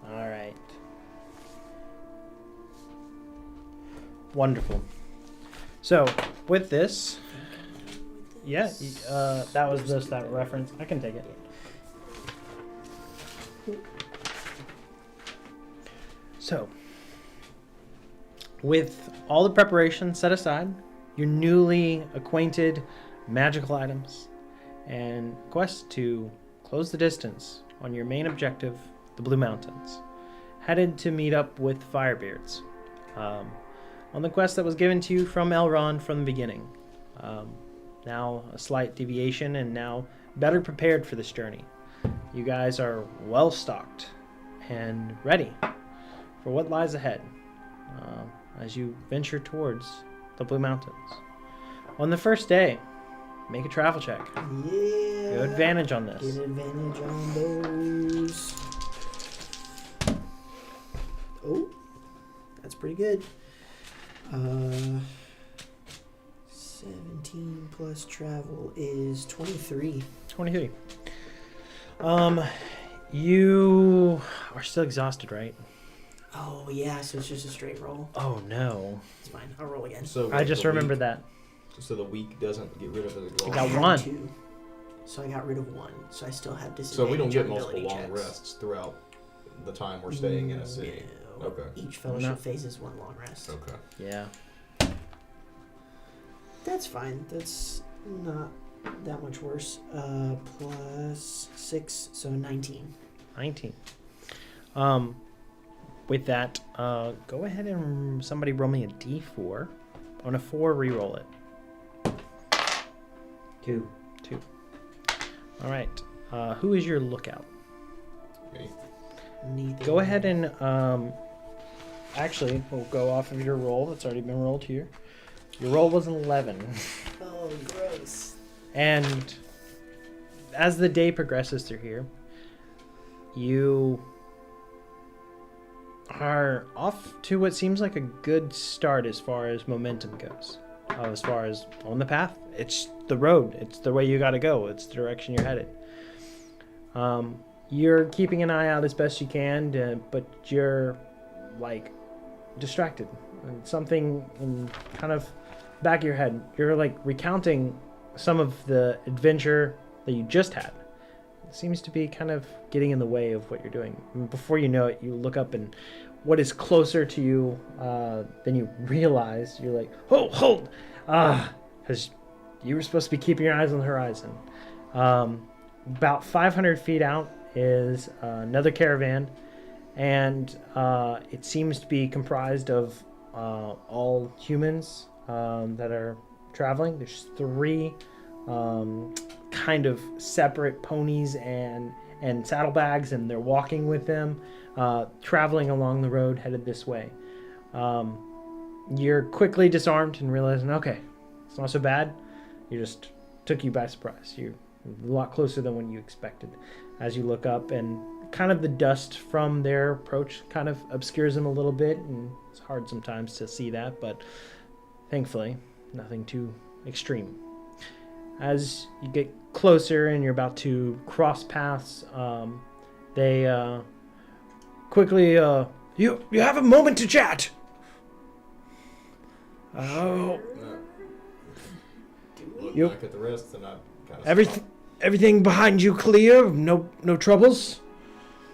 S1: All right. Wonderful. So with this, yeah, that was just that reference. I can take it. So, with all the preparation set aside, your newly acquainted magical items, and quest to close the distance on your main objective, the Blue Mountains, headed to meet up with Firebeards on the quest that was given to you from Elrond from the beginning. Now a slight deviation, and now better prepared for this journey. You guys are well stocked and ready for what lies ahead as you venture towards the Blue Mountains. On the first day, make a travel check.
S3: Yeah.
S1: Good advantage on this.
S3: Get advantage on those. Oh, that's pretty good. 17 plus travel is 23.
S1: 23. You are still exhausted, right?
S3: Oh yeah, so it's just a straight roll.
S1: Oh no.
S3: It's fine. I'll roll again.
S4: So
S1: I just
S4: the
S1: remembered
S4: weak-
S1: that.
S4: So the weak doesn't get rid of it.
S1: I
S3: I
S1: got
S3: had
S1: one.
S3: 2, so I got rid of 1. So I still have disadvantage.
S4: So we don't get
S3: on
S4: multiple
S3: ability
S4: long
S3: checks.
S4: rests throughout the time we're staying in a city.
S3: No.
S4: Okay.
S3: Each fellowship
S1: No.
S3: phase is 1 long rest.
S4: Okay.
S1: Yeah.
S3: That's fine. That's not that much worse. Plus 6, so 19.
S1: 19. With that, go ahead and somebody roll me a d4. On a 4, re-roll it.
S2: 2.
S1: 2. All right. Who is your lookout?
S4: Me.
S3: Neither
S1: Go
S3: one.
S1: ahead and actually, we'll go off of your roll that's already been rolled here. Your roll was an 11.
S3: Oh, gross.
S1: And as the day progresses through here, you are off to what seems like a good start as far as momentum goes. As far as on the path, it's the road. It's the way you got to go. It's the direction you're headed. You're keeping an eye out as best you can, but you're like distracted. And something in kind of back of your head. You're like recounting some of the adventure that you just had. It seems to be kind of getting in the way of what you're doing. And before you know it, you look up and what is closer to you than you realize. You're like, oh, hold! Because you were supposed to be keeping your eyes on the horizon. About 500 feet out is another caravan, and it seems to be comprised of all humans that are traveling. There's 3 kind of separate ponies and saddlebags, and they're walking with them, traveling along the road headed this way. You're quickly disarmed and realizing, okay, it's not so bad. You just took you by surprise. a lot closer than what you expected. As you look up, and kind of the dust from their approach kind of obscures them a little bit, and it's hard sometimes to see that, but thankfully, nothing too extreme. As you get closer and you're about to cross paths, they quickly, you have a moment to chat. Oh,
S4: Look
S1: You-
S4: back at the rest, and I kind of
S1: everything behind you clear? No troubles?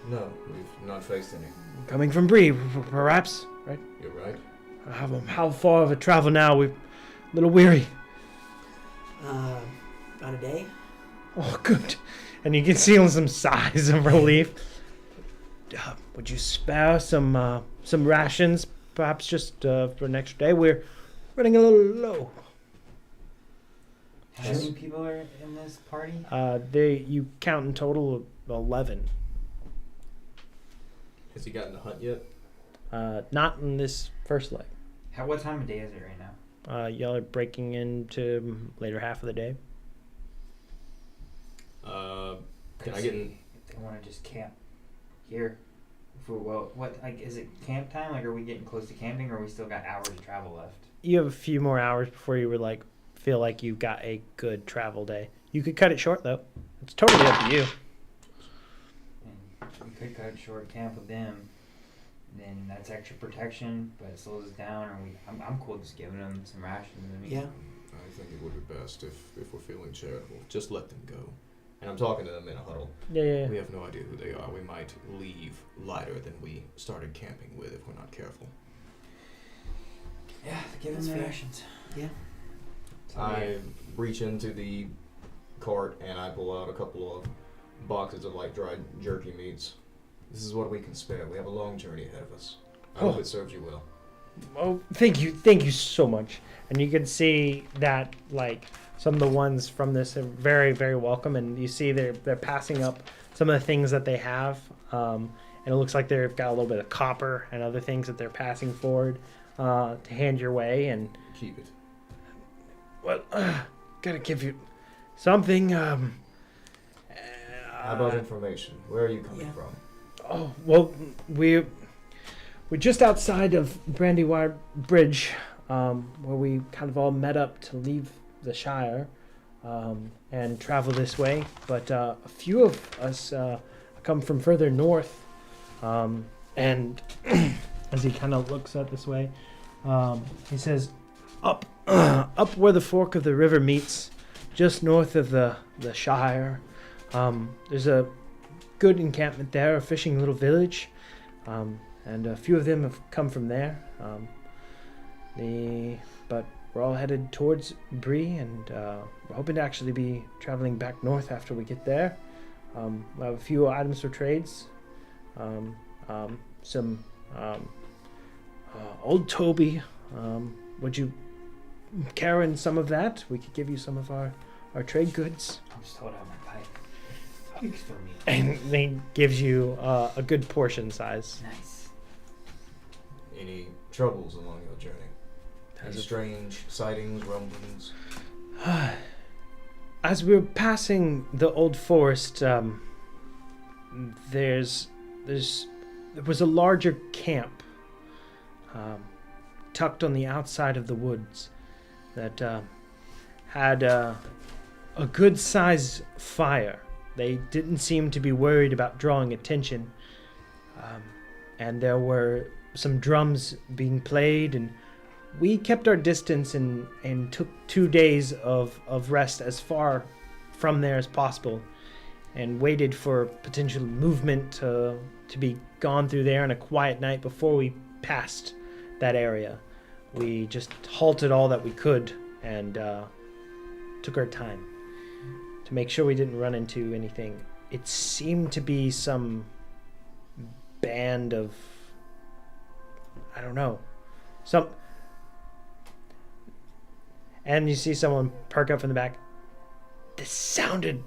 S4: No, we've not faced any.
S1: Coming from Bree, perhaps, right?
S4: You're right.
S1: How far of a travel now? We're a little weary.
S3: About a day.
S1: Oh, good. And you can see some sighs of relief. Would you spare some rations, perhaps just for an extra day? We're running a little low.
S2: How many people are in this party?
S1: You count in total of 11.
S4: Has he gotten to hunt yet?
S1: Not in this first leg.
S2: What time of day is it right now?
S1: Y'all are breaking into later half of the day.
S4: Can I get in?
S2: If they want to just camp here. Is it camp time? Like, are we getting close to camping, or we still got hours of travel left?
S1: You have a few more hours before you would feel like you've got a good travel day. You could cut it short though. It's totally up to you.
S2: And we could cut it short, camp with them. Then that's extra protection, but it slows us down. I'm cool just giving them some rations. I mean,
S3: Yeah.
S4: I think it would be best if we're feeling charitable, just let them go. And I'm talking to them in a huddle.
S1: Yeah.
S4: We have no idea who they are. We might leave lighter than we started camping with if we're not careful.
S2: Yeah, give them
S3: That's
S2: the
S3: fair.
S2: rations.
S3: Yeah.
S4: I reach into the cart and I pull out a couple of boxes of dried jerky meats. This is what we can spare. We have a long journey ahead of us. I hope it serves you well.
S1: Oh, thank you so much. And you can see that some of the ones from this are very, very welcome, and you see they're passing up some of the things that they have, and it looks like they've got a little bit of copper and other things that they're passing forward to hand your way. And
S4: Keep it.
S1: well, gotta give you something.
S4: How about information? Where are you coming from?
S1: Oh, well, we're just outside of Brandywire Bridge, where we kind of all met up to leave the Shire and travel this way. But a few of us come from further north, and as he kind of looks at this way, he says, up where the fork of the river meets, just north of the Shire, there's a good encampment there, a fishing little village, and a few of them have come from there. But we're all headed towards Bree, and we're hoping to actually be traveling back north after we get there. We have a few items for trades, some old Toby. Would you care in some of that? We could give you some of our trade goods.
S2: I'm just holding out my pipe. Speaks for me.
S1: And they gives you a good portion size.
S2: Nice.
S4: Any troubles along your journey? Any
S1: Has it-
S4: strange sightings, rumblings?
S1: As we were passing the old forest, there was a larger camp tucked on the outside of the woods that had a good-sized fire. They didn't seem to be worried about drawing attention, and there were some drums being played, and we kept our distance and took 2 days of rest as far from there as possible, and waited for potential movement to be gone through there on a quiet night before we passed that area. We just halted all that we could and took our time to make sure we didn't run into anything. It seemed to be some band of, I don't know, and you see someone perk up from the back. This sounded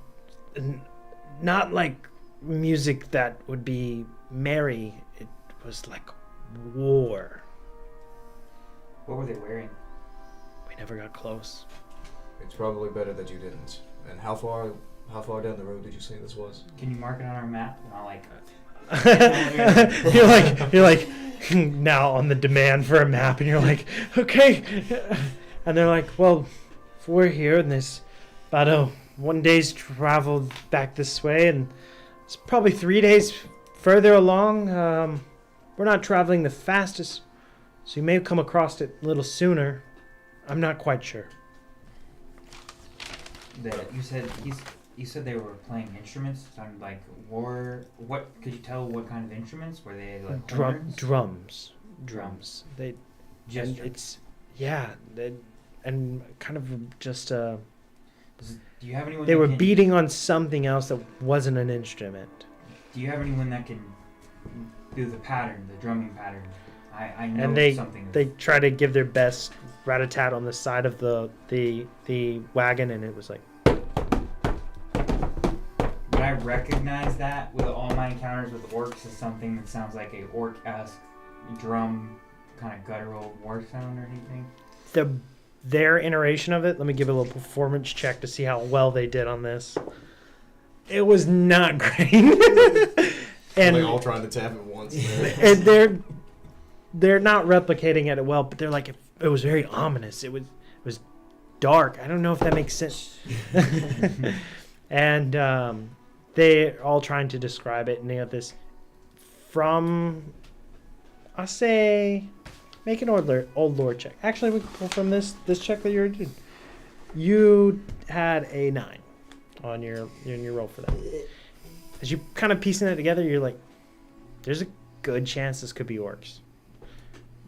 S1: not like music that would be merry. It was like war.
S2: What were they wearing?
S1: We never got close.
S4: It's probably better that you didn't. And how far How far down the road did you say this was?
S2: Can you mark it on our map? And I'll like.
S1: you're like now on the demand for a map, and you're like, okay, and they're like, well, if we're here and there's about a 1 day's travel back this way, and it's probably 3 days further along. We're not traveling the fastest, so you may have come across it a little sooner. I'm not quite sure.
S2: You said they were playing instruments. Sounded like war. What could you tell? What kind of instruments were they? Like horns?
S1: Drums. They
S2: Just
S1: and it's and kind of just
S2: do you have anyone?
S1: they
S2: that
S1: were
S2: can,
S1: beating on something else that wasn't an instrument.
S2: Do you have anyone that can do the pattern, the drumming pattern? I know
S1: And
S2: something.
S1: they try to give their best rat-a-tat on the side of the wagon, and it was like.
S2: Would I recognize that with all my encounters with orcs as something that sounds like a orc-esque drum, kind of guttural war sound or anything?
S1: Their iteration of it, let me give it a little performance check to see how well they did on this. It was not great. And
S4: they all trying to tap at once.
S1: and they're not replicating it well, but they're like, it was very ominous. It was dark. I don't know if that makes sense. And they're all trying to describe it, and they have this from, I say, make an old lore check. Actually, we can pull from this check that you already did. You had a 9 on your roll for that. As you kind of piecing that together, you're like, there's a good chance this could be orcs,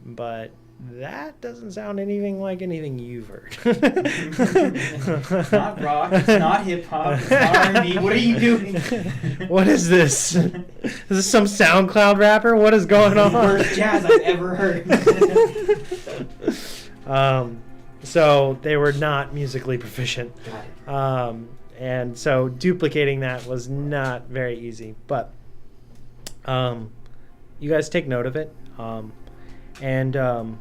S1: but that doesn't sound anything like anything you've heard.
S2: It's not rock. It's not hip hop. It's not R&B. What are you doing?
S1: What is this? Is this some SoundCloud rapper? What is going on?
S2: Worst jazz I've ever heard.
S1: So they were not musically proficient.
S2: Got it.
S1: And so duplicating that was not very easy. But you guys take note of it. And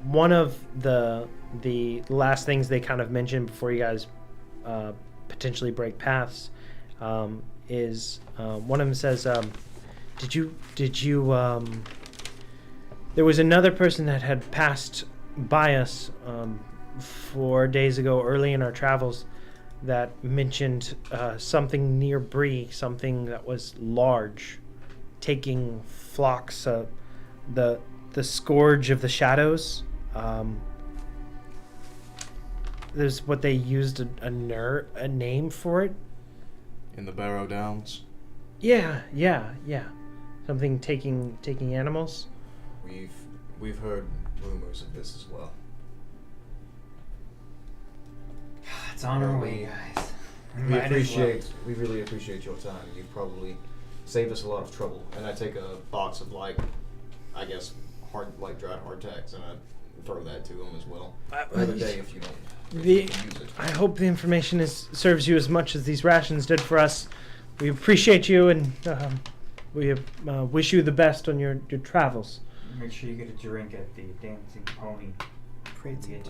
S1: one of the last things they kind of mentioned before you guys potentially break paths is one of them says, did you there was another person that had passed by us 4 days ago early in our travels that mentioned something near Bree, something that was large, taking flocks of the Scourge of the Shadows. There's what they used a name for it.
S4: In the Barrow Downs.
S1: Yeah. Something taking animals.
S4: We've heard rumors of this as well.
S2: It's on our way, guys.
S4: We really appreciate your time. You've probably saved us a lot of trouble. And I take a box of dried hardtacks, and I throw that to them as well. Another day if you don't. Use it.
S1: I hope the information serves you as much as these rations did for us. We appreciate you, and we wish you the best on your travels.
S2: Make sure you get a drink at the Dancing Pony. Prancing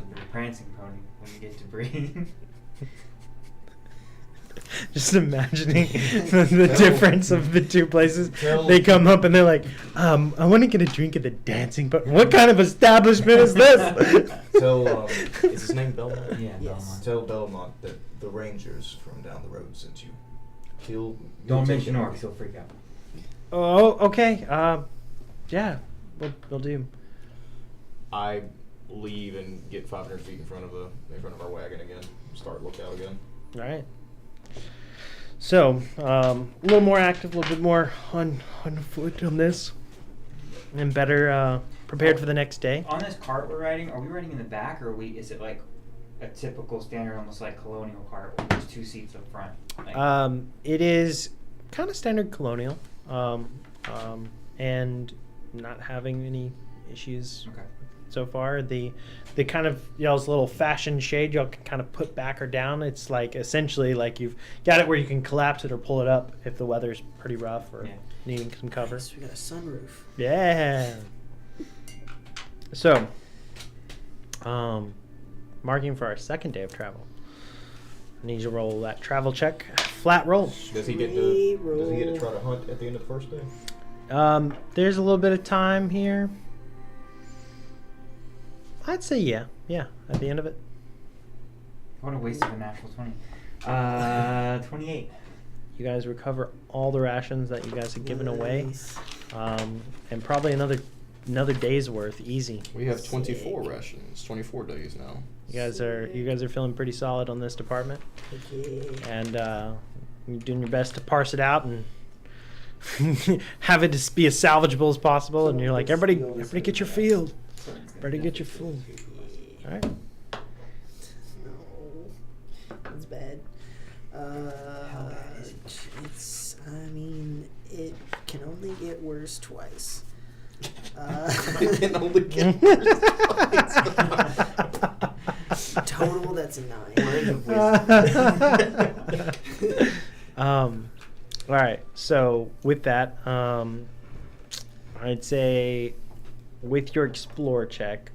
S2: Pony when you get to Bree.
S1: Just imagining the difference of the two places. They come up and they're like, I want to get a drink at the Dancing Pony. What kind of establishment is this?
S4: Tell, is his name Belmont?
S2: Yeah,
S3: Yes.
S2: Belmont.
S4: Tell Belmont that the Rangers from down the road sent you.
S2: Don't mention orcs, he'll freak out.
S1: Oh, okay. Yeah, we'll do.
S4: I leave and get 500 feet in front of our wagon again. Start lookout again.
S1: All right. So, a little more active, a little bit more on foot on this, and better prepared for the next day.
S2: On this cart we're riding, are we riding in the back, or is it like a typical standard, almost like colonial cart, where there's 2 seats up front? Like,
S1: It is kind of standard colonial, and not having any issues
S2: okay.
S1: so far. The kind of y'all's little fashion shade y'all can kind of put back or down. It's like essentially like you've got it where you can collapse it or pull it up if the weather's pretty rough or needing some cover.
S3: Nice, we got a sunroof.
S1: Yeah. So, marking for our second day of travel. I need you to roll that travel check. flat roll.
S4: Does he get to try to hunt at the end of the first day?
S1: There's a little bit of time here. I'd say yeah, at the end of it.
S2: What a waste of a natural 20. 28.
S1: You guys recover all the rations that you guys had given away,
S3: Nice.
S1: and probably another day's worth, easy.
S4: We have 24 rations, 24 days now.
S1: You guys are feeling pretty solid on this department,
S3: Okay.
S1: and you're doing your best to parse it out and have it just be as salvageable as possible. And you're like, everybody get your field. Everybody get your food. All right.
S3: No, that's bad. It's. I mean, it can only get worse twice.
S4: It can only get worse twice.
S3: Total, that's a 9.
S1: All right. So with that, I'd say with your explore check,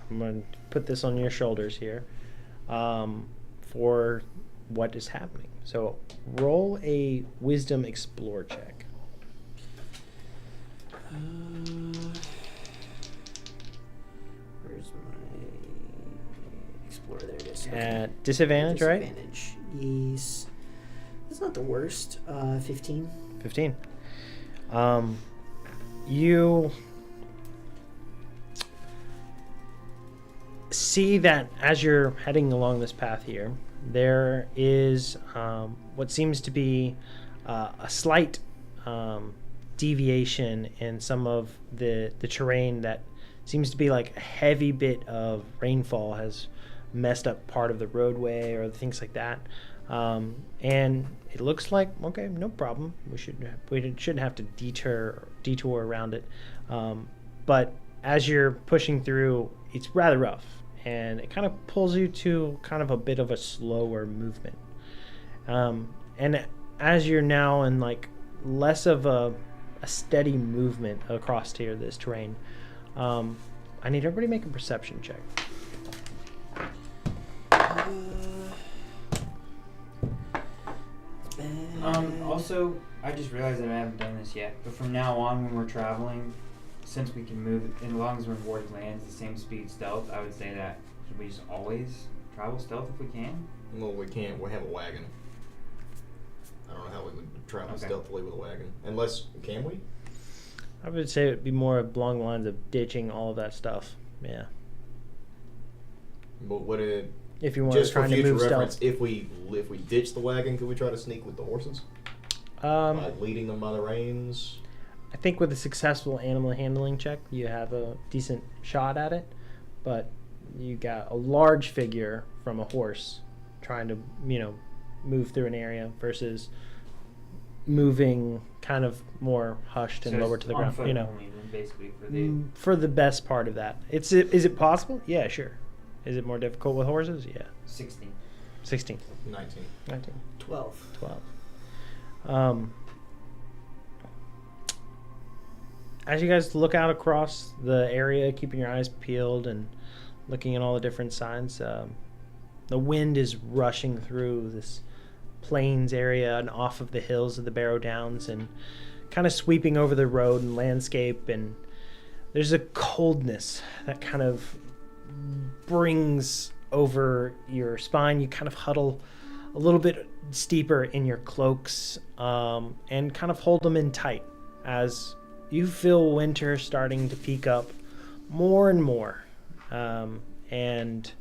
S1: I'm going to put this on your shoulders here, for what is happening. So roll a wisdom explore check.
S3: Where's my explorer? There it is. Okay.
S1: At disadvantage, right?
S3: Disadvantage. Yes. That's not the worst. 15.
S1: 15. You see that as you're heading along this path here, there is what seems to be a slight deviation in some of the terrain that seems to be like a heavy bit of rainfall has messed up part of the roadway or things like that. And it looks like, okay, no problem. We shouldn't have to detour around it. But as you're pushing through, it's rather rough, and it kind of pulls you to kind of a bit of a slower movement. And as you're now in like less of a steady movement across here, this terrain, I need everybody to make a perception check.
S2: Also, I just realized that I haven't done this yet, but from now on when we're traveling, since we can move, as long as we're in warded lands, the same speed stealth, I would say that should we just always travel stealth if we can?
S4: Well, we can't. We have a wagon. I don't know how we would travel stealthily with a wagon. Unless, can we?
S1: I would say it would be more along the lines of ditching all of that stuff. Yeah.
S4: But would it...
S1: If you want
S4: just
S1: to try
S4: for
S1: to
S4: future
S1: move
S4: reference,
S1: stealth.
S4: if we ditch the wagon, could we try to sneak with the horses? Like leading them by the reins?
S1: I think with a successful animal handling check, you have a decent shot at it. But you got a large figure from a horse trying to, move through an area versus moving kind of more hushed and
S2: So
S1: lower
S2: it's
S1: to the
S2: on
S1: ground.
S2: foot only, then, basically
S1: For the best part of that. Is it possible? Yeah, sure. Is it more difficult with horses? Yeah.
S2: 16.
S1: 16.
S4: 19.
S1: 19.
S3: 12.
S1: 12. As you guys look out across the area, keeping your eyes peeled and looking at all the different signs, the wind is rushing through this plains area and off of the hills of the Barrow Downs and kind of sweeping over the road and landscape, and there's a coldness that kind of brings over your spine. You kind of huddle a little bit steeper in your cloaks, and kind of hold them in tight as you feel winter starting to peak up more and more. And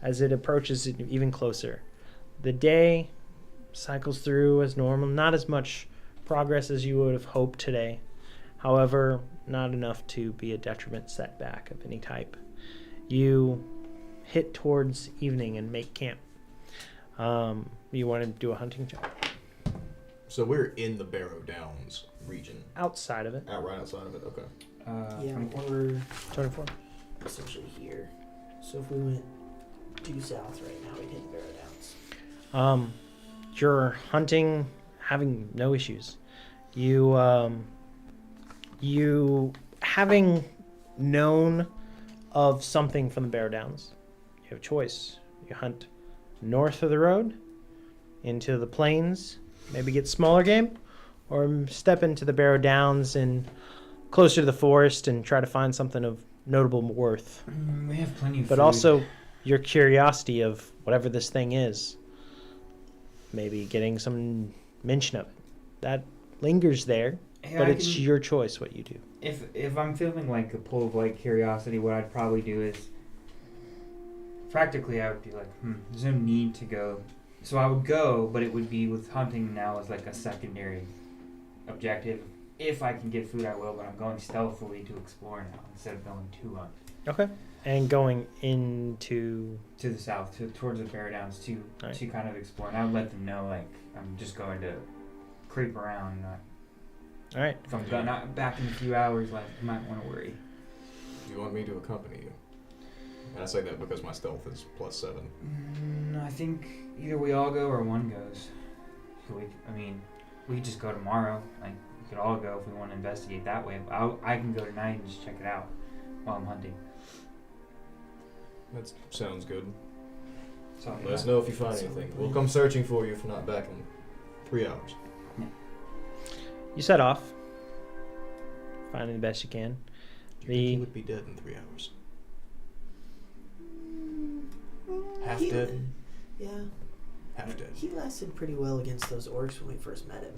S1: as it approaches even closer, the day cycles through as normal. Not as much progress as you would have hoped today. However, not enough to be a detriment setback of any type. You hit towards evening and make camp. You want to do a hunting check?
S4: So we're in the Barrow Downs region.
S1: Outside of it.
S4: Right outside of it, okay.
S3: Yeah,
S2: 24.
S3: we're
S1: 24.
S3: essentially here. So if we went due south right now, we'd hit the Barrow Downs.
S1: You're hunting, having no issues. You having known of something from the Barrow Downs, you have a choice. You hunt north of the road into the plains, maybe get smaller game, or step into the Barrow Downs and closer to the forest and try to find something of notable worth.
S2: We have plenty of
S1: But
S2: food.
S1: also your curiosity of whatever this thing is. Maybe getting some mention of it. That lingers there,
S2: Hey,
S1: but
S2: I
S1: it's
S2: can-
S1: your choice what you do.
S2: If I'm feeling like a pull of like curiosity, what I'd probably do is practically I would be like, there's no need to go. So I would go, but it would be with hunting now as like a secondary objective. If I can get food, I will, but I'm going stealthily to explore now instead of going to hunt.
S1: Okay. And going into...
S2: To the south, towards the Bear Downs to
S1: Right.
S2: to kind of explore. And I would let them know like I'm just going to creep around.
S1: All right.
S2: If I'm not back in a few hours, like you might want to worry.
S4: Do you want me to accompany you? And I say that because my stealth is +7.
S2: I think either we all go or one goes. So we could just go tomorrow. Like we could all go if we want to investigate that way. I can go tonight and just check it out while I'm hunting.
S4: That sounds good.
S2: So
S4: Let us know if you find anything. We'll come searching for you if you're not back in 3 hours.
S1: You set off. Finding the best you can.
S4: Do you think he would be dead in 3 hours? Half
S3: He-
S4: dead?
S3: Yeah.
S4: Half dead.
S3: He lasted pretty well against those orcs when we first met him.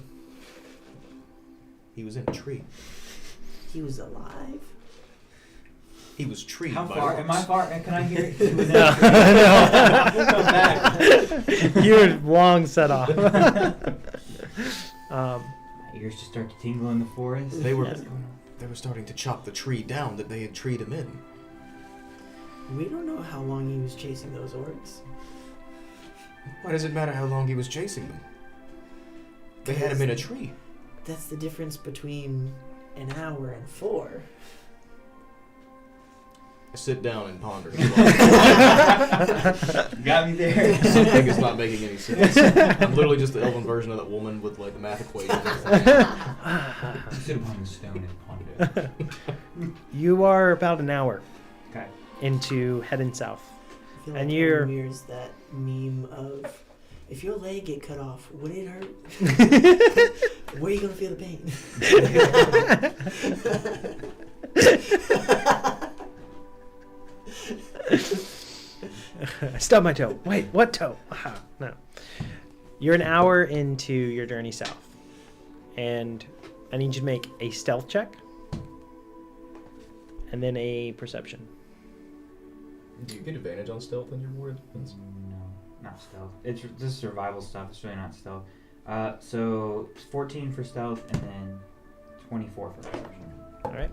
S4: He was in a tree.
S3: He was alive.
S4: He was treed
S2: How
S4: by
S2: far?
S4: orcs.
S2: Am I far? Can I hear it?
S1: No. You're long set off.
S2: My ears just start to tingle in the forest.
S4: They were
S1: Yeah.
S4: they were starting to chop the tree down that they had treed him in.
S3: We don't know how long he was chasing those orcs.
S4: Why does it matter how long he was chasing them? They had him in a tree.
S3: That's the difference between an hour and 4.
S4: Sit down and ponder.
S2: Got me there.
S4: Something is not making any sense. I'm literally just the elven version of that woman with like the math equation.
S2: Sit upon the stone and ponder.
S1: You are about an hour
S2: Okay.
S1: into heading south.
S3: I feel
S1: And
S3: like
S1: you're-
S3: it mirrors that meme of, if your leg get cut off, would it hurt? Where are you going to feel the pain?
S1: I stubbed my toe. Wait, what toe? No. You're an hour into your journey south. And I need you to make a stealth check. And then a perception.
S4: Do you get advantage on stealth in your war weapons?
S2: No, not stealth. It's this survival stuff. It's really not stealth. So it's 14 for stealth and then 24 for perception.
S1: All right.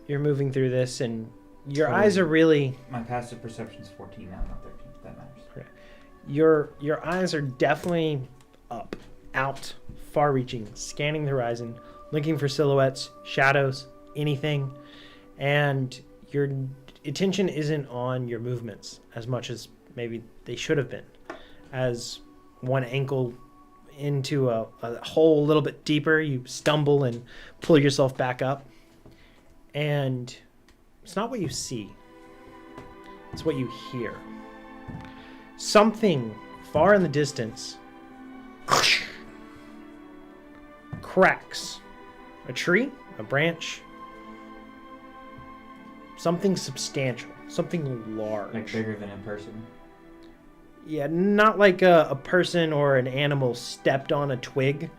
S1: You're moving through this, and your
S2: Totally.
S1: eyes are really...
S2: My passive perception is 14 now, not 13. If that matters.
S1: Your eyes are definitely up, out, far-reaching, scanning the horizon, looking for silhouettes, shadows, anything, and your attention isn't on your movements as much as maybe they should have been. As one ankle into a hole a little bit deeper, you stumble and pull yourself back up, and it's not what you see, it's what you hear. Something far in the distance cracks. A tree, a branch, something substantial, something large.
S2: Like bigger than a person.
S1: Yeah, not like a person or an animal stepped on a twig.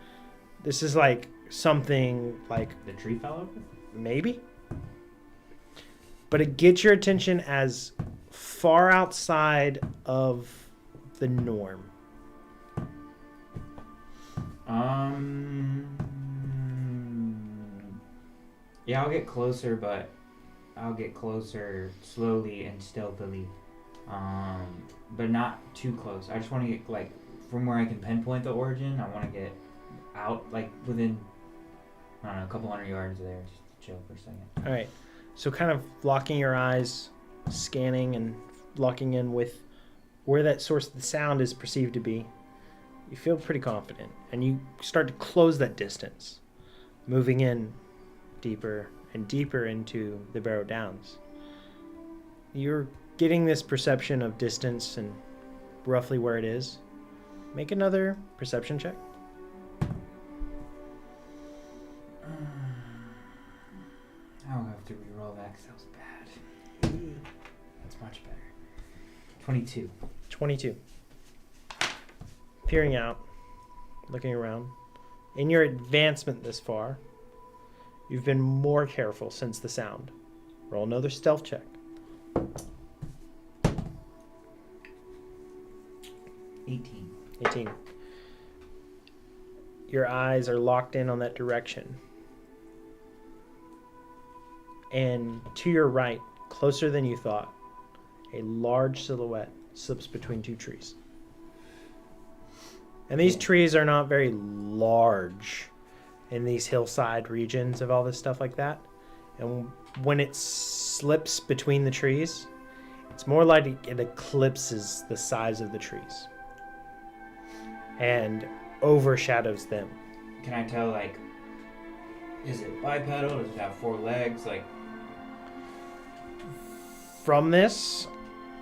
S1: This is like something like
S2: The tree fell over?
S1: maybe. But it gets your attention as far outside of the norm.
S2: Yeah, I'll get closer, but I'll get closer slowly and stealthily. But not too close. I just want to get like from where I can pinpoint the origin. I want to get out like within I don't know a couple hundred yards there, just to chill for a second.
S1: All right. So kind of locking your eyes, scanning and locking in with where that source of the sound is perceived to be. You feel pretty confident, and you start to close that distance, moving in deeper and deeper into the Barrow Downs. You're getting this perception of distance and roughly where it is, make another perception check.
S2: I'll have to reroll that because that was bad. That's much better. 22.
S1: 22. Peering out, looking around. In your advancement this far, you've been more careful since the sound. Roll another stealth check. 18. Your eyes are locked in on that direction. And to your right, closer than you thought, a large silhouette slips between two trees. And these trees are not very large in these hillside regions of all this stuff like that. And when it slips between the trees, it's more like it eclipses the size of the trees and overshadows them.
S2: Can I tell, like, is it bipedal? Does it have 4 legs? Like,
S1: from this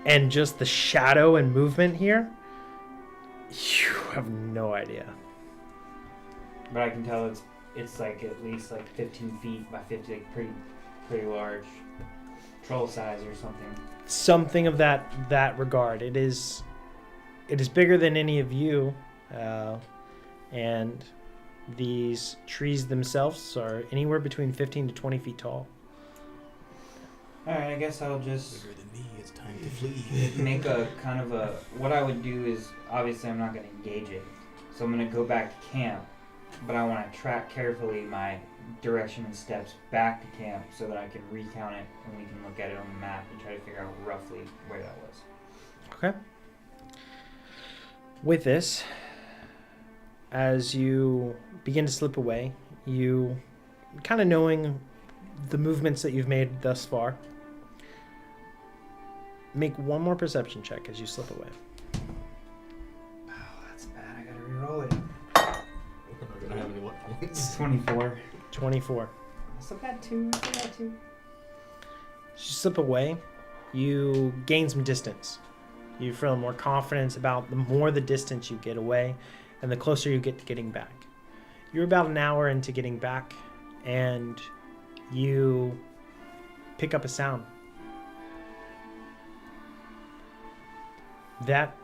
S1: and just the shadow and movement here, you have no idea.
S2: but I can tell it's like at least like 15 feet by 50, like pretty large, troll size or something.
S1: Something of that regard. It is bigger than any of you, and these trees themselves are anywhere between 15 to 20 feet tall.
S2: Alright, I guess I'll just
S4: Bigger than me, it's time to flee.
S2: make a kind of a... What I would do is, obviously I'm not going to engage it. So I'm going to go back to camp, but I want to track carefully my direction and steps back to camp so that I can recount it and we can look at it on the map and try to figure out roughly where that was.
S1: Okay. With this, as you begin to slip away, you kind of knowing the movements that you've made thus far, make one more perception check as you slip away.
S2: Oh, that's bad. I gotta reroll it.
S4: We're not gonna have any luck points.
S2: 24.
S1: 24.
S2: Still got 2.
S1: As you slip away, you gain some distance. You feel more confidence about the more the distance you get away and the closer you get to getting back. You're about an hour into getting back and you pick up a sound. That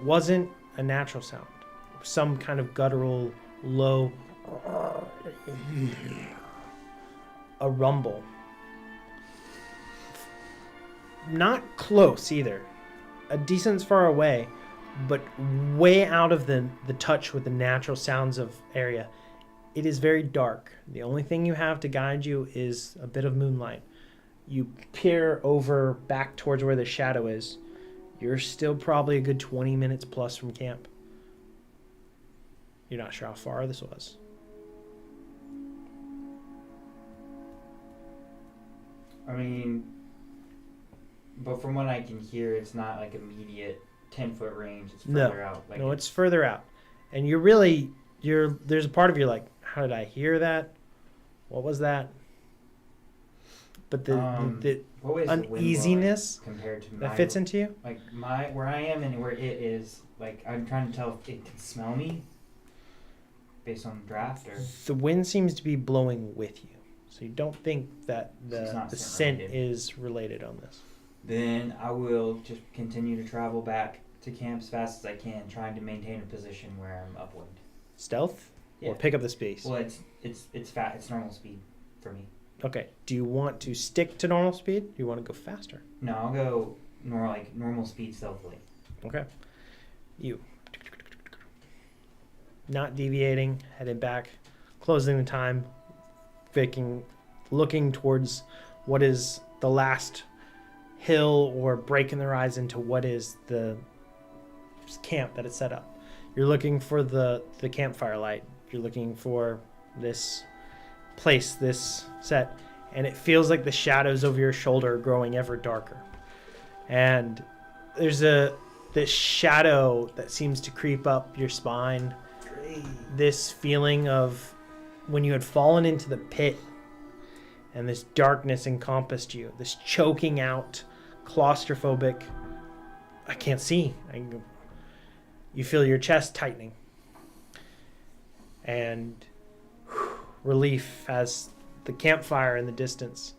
S1: wasn't a natural sound. Some kind of guttural, low, a rumble. Not close either. A decent far away, but way out of the touch with the natural sounds of area. It is very dark. The only thing you have to guide you is a bit of moonlight. You peer over back towards where the shadow is. You're still probably a good 20 minutes plus from camp. You're not sure how far this was.
S2: I mean, but from what I can hear, it's not like immediate 10-foot range. It's further out. Like
S1: No, it's further out. And there's a part of you like, how did I hear that? What was that? But the
S2: what way is the wind
S1: uneasiness
S2: blowing compared to
S1: that
S2: my,
S1: fits into you?
S2: like where I am and where it is, like I'm trying to tell if it can smell me based on the draft or
S1: The wind seems to be blowing with you. So you don't think that
S2: So it's not
S1: the
S2: scent
S1: scent
S2: related.
S1: is related on this.
S2: then I will just continue to travel back to camp as fast as I can, trying to maintain a position where I'm upwind.
S1: Stealth?
S2: Yeah.
S1: Or pick up the space?
S2: Well, it's normal speed for me.
S1: Okay. Do you want to stick to normal speed? Do you want to go faster?
S2: No, I'll go normal speed stealthily.
S1: Okay. You. Not deviating, heading back, closing the time, looking towards what is the last hill or break in the horizon to what is the camp that it's set up. You're looking for the campfire light. You're looking for this place, this set, and it feels like the shadows over your shoulder are growing ever darker. And there's this shadow that seems to creep up your spine. This feeling of when you had fallen into the pit and this darkness encompassed you, this choking out, claustrophobic, I can't see. You feel your chest tightening. And relief as the campfire in the distance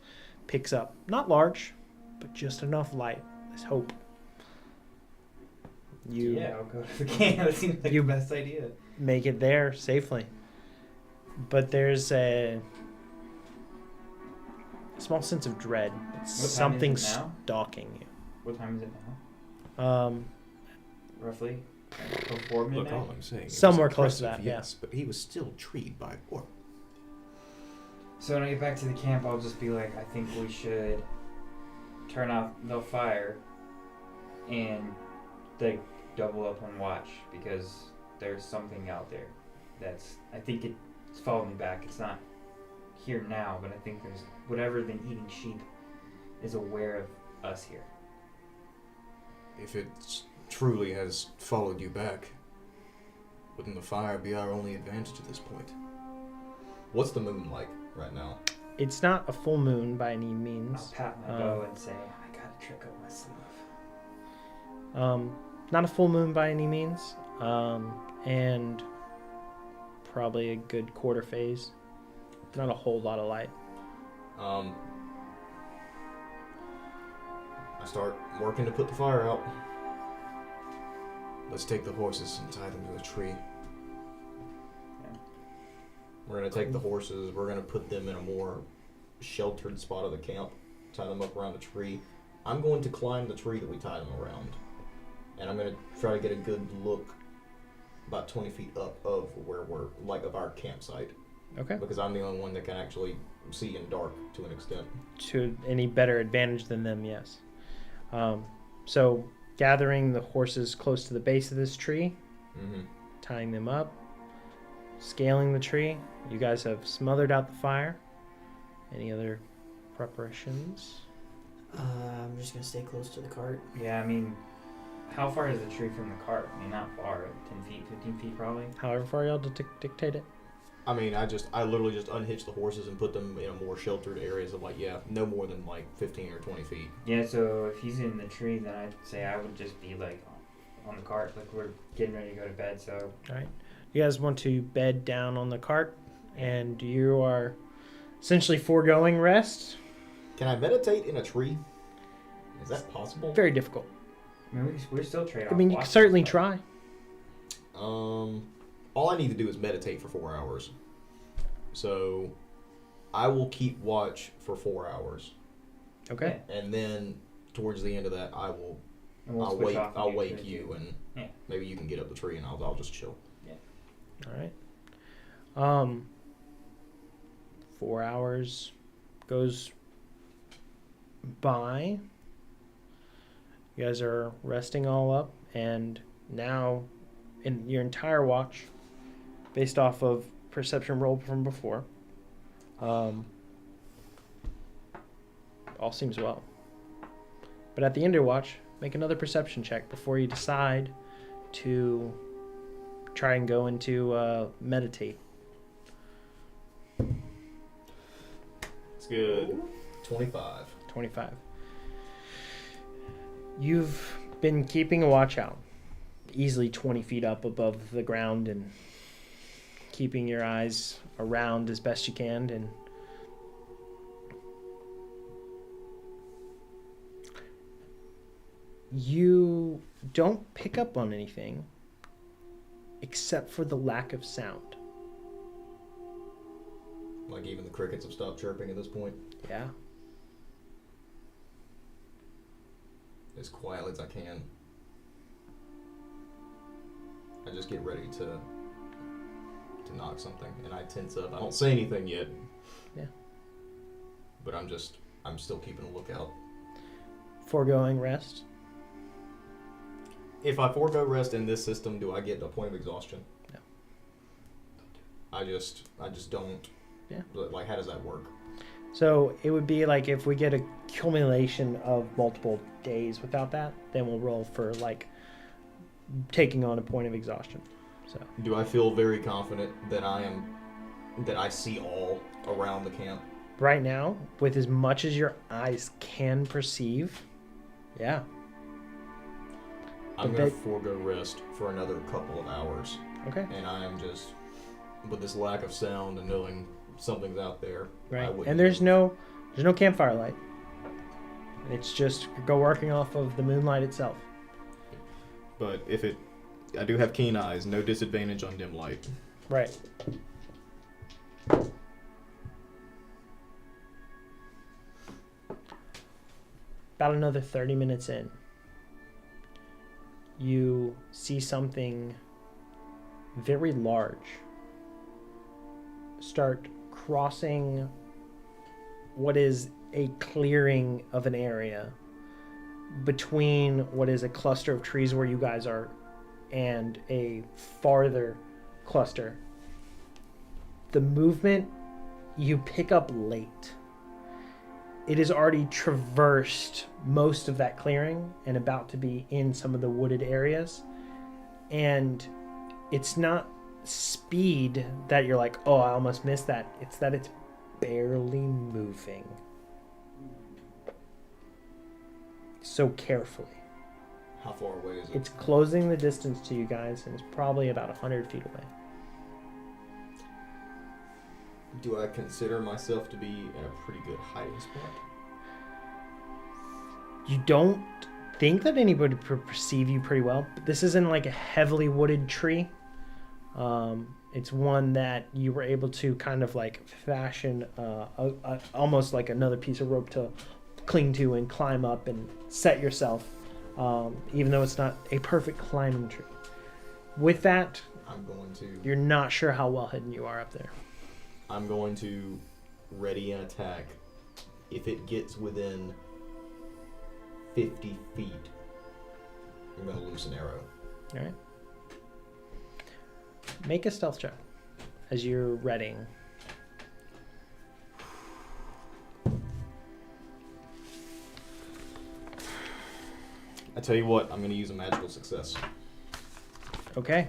S1: picks up. Not large, but just enough light. There's hope. You
S2: I'll go to the camp. That seems like the best idea.
S1: make it there safely. But there's a small sense of dread. Something stalking you.
S2: What time is it now? Roughly? Before midnight?
S4: Look, all I'm saying is
S1: Somewhere close to
S4: impressive,
S1: that, yeah.
S4: yes, but he was still treed by a orc.
S2: So when I get back to the camp, I'll just be like, I think we should turn off the fire and like double up on watch because there's something out there that's, I think it's following me back. It's not here now, but I think there's whatever been eating sheep is aware of us here.
S4: If it truly has followed you back, wouldn't the fire be our only advantage at this point? What's the moon like right now?
S1: It's not a full moon by any
S2: I'll
S1: means.
S2: pat my bow and say, I got a trick up my sleeve.
S1: Not a full moon by any means. And probably a good quarter phase. Not a whole lot of light.
S4: I start working to put the fire out. Let's take the horses and tie them to a tree.
S2: Yeah.
S4: We're going to take the horses, we're going to put them in a more sheltered spot of the camp, tie them up around a tree. I'm going to climb the tree that we tied them around. And I'm going to try to get a good look about 20 feet up of where we're, like, of our campsite.
S1: Okay.
S4: Because I'm the only one that can actually see in dark to an extent.
S1: To any better advantage than them, yes. So gathering the horses close to the base of this tree, tying them up, scaling the tree. You guys have smothered out the fire. Any other preparations?
S3: I'm just gonna stay close to the cart.
S2: Yeah, I mean, how far is the tree from the cart? I mean, not far. 10 feet, 15 feet probably.
S1: However far y'all dictate it.
S4: I mean, I literally just unhitched the horses and put them in a more sheltered areas of no more than 15 or 20 feet.
S2: Yeah, so if he's in the tree, then I'd say I would just be on the cart, like we're getting ready to go to bed. So.
S1: All right. You guys want to bed down on the cart, and you are essentially foregoing rest.
S4: Can I meditate in a tree? Is that possible?
S1: Very difficult.
S2: I mean, we're still trade off.
S1: I mean, you can certainly try.
S4: All I need to do is meditate for 4 hours. So, I will keep watch for 4 hours.
S1: Okay.
S4: And then, towards the end of that, I'll wake you, and maybe you can get up the tree, and I'll just chill.
S2: Yeah.
S1: All right. 4 hours goes by. You guys are resting all up, and now in your entire watch, based off of perception roll from before, all seems well. But at the end of your watch, make another perception check before you decide to try and go into meditate.
S4: It's good. 25.
S1: 25. You've been keeping a watch out, easily 20 feet up above the ground, and keeping your eyes around as best you can, and you don't pick up on anything except for the lack of sound.
S4: Like even the crickets have stopped chirping at this point?
S1: Yeah.
S4: As quietly as I can. I just get ready to knock something, and I tense up. I don't say anything yet.
S1: Yeah.
S4: But I'm still keeping a lookout.
S1: Foregoing rest.
S4: If I forego rest in this system, do I get a point of exhaustion?
S1: No.
S4: I just don't.
S1: Yeah.
S4: Like, how does that work?
S1: So it would be like if we get a accumulation of multiple days without that, then we'll roll for like taking on a point of exhaustion. So
S4: do I feel very confident that I see all around the camp?
S1: Right now, with as much as your eyes can perceive, yeah.
S4: I'm going to forego rest for another couple of hours.
S1: Okay.
S4: And I am just, with this lack of sound and knowing something's out there.
S1: Right. And there's no campfire light. It's just go working off of the moonlight itself.
S4: But I do have keen eyes, no disadvantage on dim light.
S1: Right. About another 30 minutes in, you see something very large start crossing what is a clearing of an area between what is a cluster of trees where you guys are and a farther cluster. The movement you pick up late. It has already traversed most of that clearing and about to be in some of the wooded areas. And it's not speed that you're like, oh, I almost missed that. It's that it's barely moving. So carefully.
S4: How far away is it?
S1: It's closing the distance to you guys, and it's probably about 100 feet away.
S4: Do I consider myself to be in a pretty good hiding spot?
S1: You don't think that anybody would perceive you pretty well. But this isn't like a heavily wooded tree. It's one that you were able to kind of like fashion almost like another piece of rope to cling to and climb up and set yourself, even though it's not a perfect climbing tree. With that, you're not sure how well hidden you are up there.
S4: I'm going to ready an attack. If it gets within 50 feet, I'm going to loose an arrow.
S1: All right. Make a stealth check as you're readying.
S4: I tell you what, I'm going to use a magical success.
S1: Okay.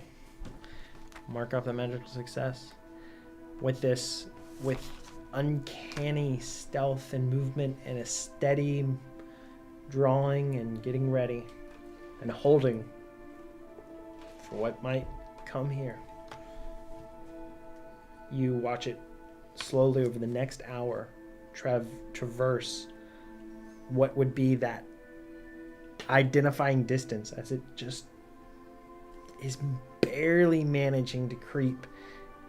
S1: Mark off the magical success. With uncanny stealth and movement and a steady drawing and getting ready and holding for what might come here. You watch it slowly over the next hour traverse what would be that identifying distance as it just is barely managing to creep.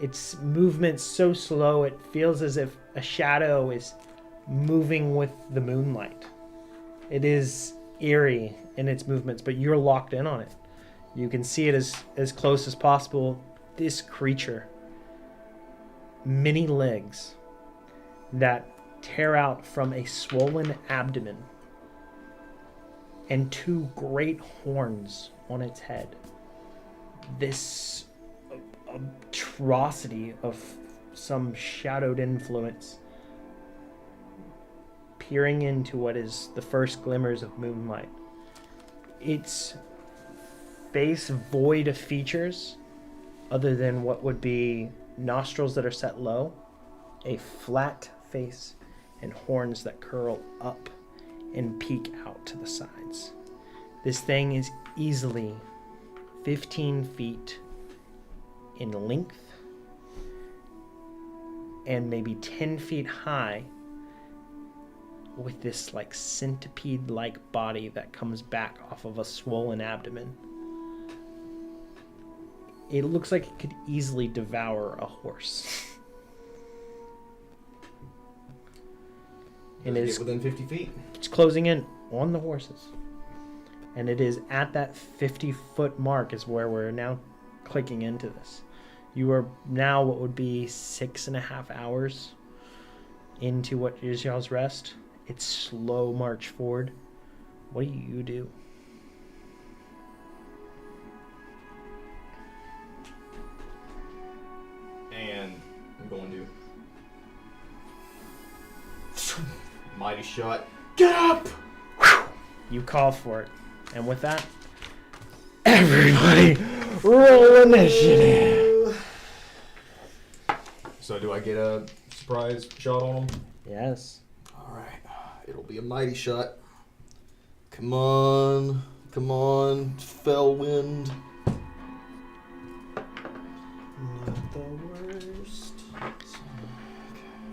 S1: Its movement so slow it feels as if a shadow is moving with the moonlight. It is eerie in its movements, but you're locked in on it. You can see it as close as possible. This creature, many legs that tear out from a swollen abdomen and two great horns on its head. This atrocity of some shadowed influence peering into what is the first glimmers of moonlight. Its face void of features other than what would be nostrils that are set low, a flat face, and horns that curl up and peek out to the sides. This thing is easily 15 feet in length and maybe 10 feet high, with this like centipede-like body that comes back off of a swollen abdomen. It looks like it could easily devour a horse. And it is
S4: within 50 feet.
S1: It's closing in on the horses. And it is at that 50-foot mark is where we're now clicking into this. You are now what would be 6.5 hours into what is y'all's rest. It's slow march forward. What do you do?
S4: And I'm going to mighty shot. Get up!
S1: You call for it. And with that, everybody roll initiative.
S4: So do I get a surprise shot on him?
S1: Yes.
S4: Alright. It'll be a mighty shot. Come on. Come on, fell wind.
S3: Not the worst.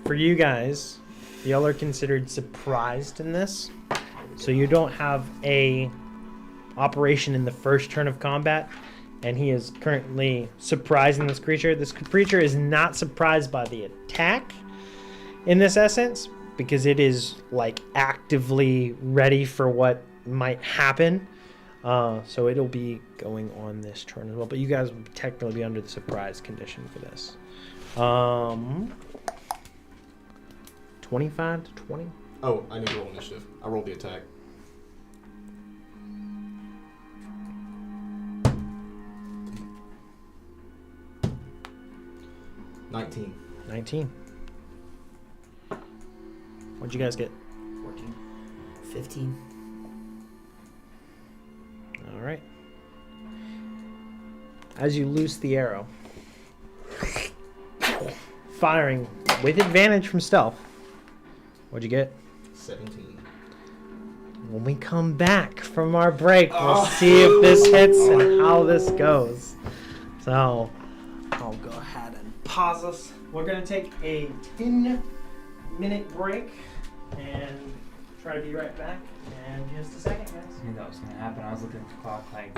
S1: For you guys, y'all are considered surprised in this, so you don't have a operation in the first turn of combat, and he is currently surprising this creature. This creature is not surprised by the attack in this essence, because it is like actively ready for what might happen. So it'll be going on this turn as well, but you guys will technically be under the surprise condition for this. 25 to 20.
S4: Oh, I need to roll initiative. I rolled the attack. $19.
S1: 19. What'd you guys get?
S2: 14.
S3: 15.
S1: All right. As you loose the arrow, firing with advantage from stealth. What'd you get?
S4: 17.
S1: When we come back from our break, we'll see if this hits and how this goes. So, I'll go ahead and pause us. We're going to take a 10-minute break and try to be right back in just a second, guys.
S2: I knew that was gonna happen. I was looking at the clock like.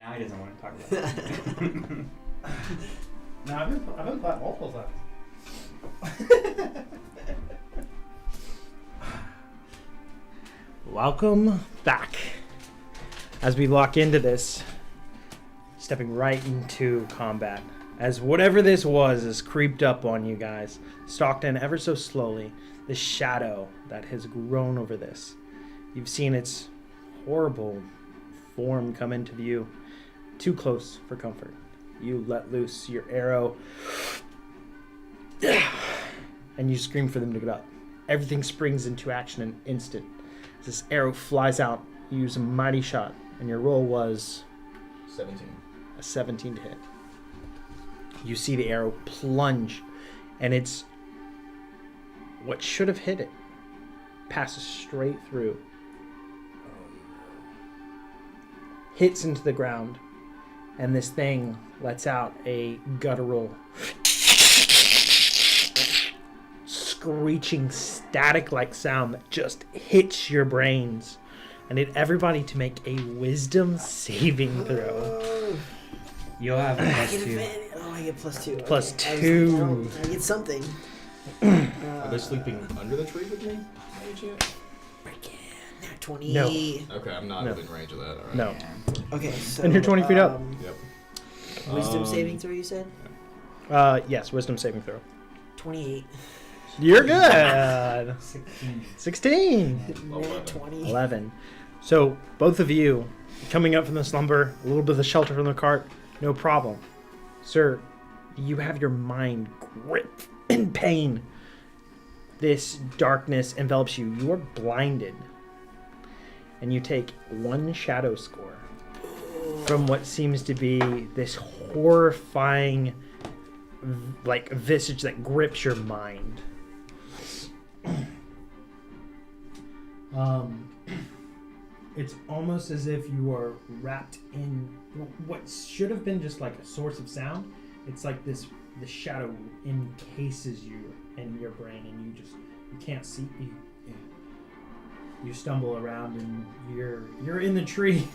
S2: Now he doesn't want to talk about it.
S1: No, I've been playing multiple times. Welcome back. As we lock into this, stepping right into combat. As whatever this was has creeped up on you guys, stalked in ever so slowly, this shadow that has grown over this. You've seen its horrible form come into view. Too close for comfort. You let loose your arrow and you scream for them to get up. Everything springs into action in an instant. As this arrow flies out, you use a mighty shot, and your roll was
S4: 17.
S1: a 17 to hit. You see the arrow plunge, and it's what should have hit it passes straight through, hits into the ground, and this thing lets out a guttural, screeching, static-like sound that just hits your brains. I need everybody to make a wisdom saving throw.
S2: You'll have a
S3: I
S2: plus
S3: get
S2: 2.
S3: advantage. Oh, I get plus 2.
S1: Plus
S3: Okay.
S1: 2.
S3: I get something.
S4: Are they sleeping under the tree with me? Any chance?
S3: Nat 20.
S1: No.
S4: Okay, I'm not
S1: No.
S4: within range of that. All right.
S1: No.
S3: Okay, so.
S1: And you're 20 feet up.
S4: Yep.
S3: Wisdom saving throw, you said?
S1: Yes, wisdom saving throw.
S3: 28.
S1: You're good.
S2: 16.
S1: 16.
S3: Nat 20.
S1: 11. So, both of you, coming up from the slumber, a little bit of the shelter from the cart, no problem. Sir, you have your mind gripped in pain. This darkness envelops you. You are blinded. And you take 1 shadow score from what seems to be this horrifying, like, visage that grips your mind. It's almost as if you are wrapped in what should have been just like a source of sound. It's like the shadow encases you in your brain, and you can't see. You stumble around, and you're in the tree.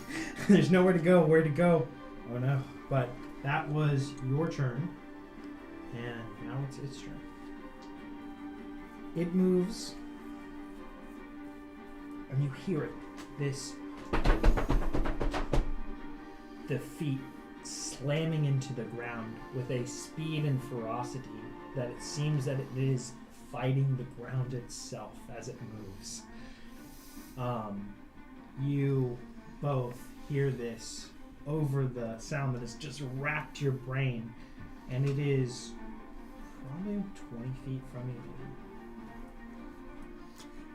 S1: There's nowhere to go. Where to go? Oh no! But that was your turn, and now it's its turn. It moves, and you hear it. The feet slamming into the ground with a speed and ferocity that it seems that it is fighting the ground itself as it moves. You both hear this over the sound that has just wrapped your brain, and it is probably 20 feet from you.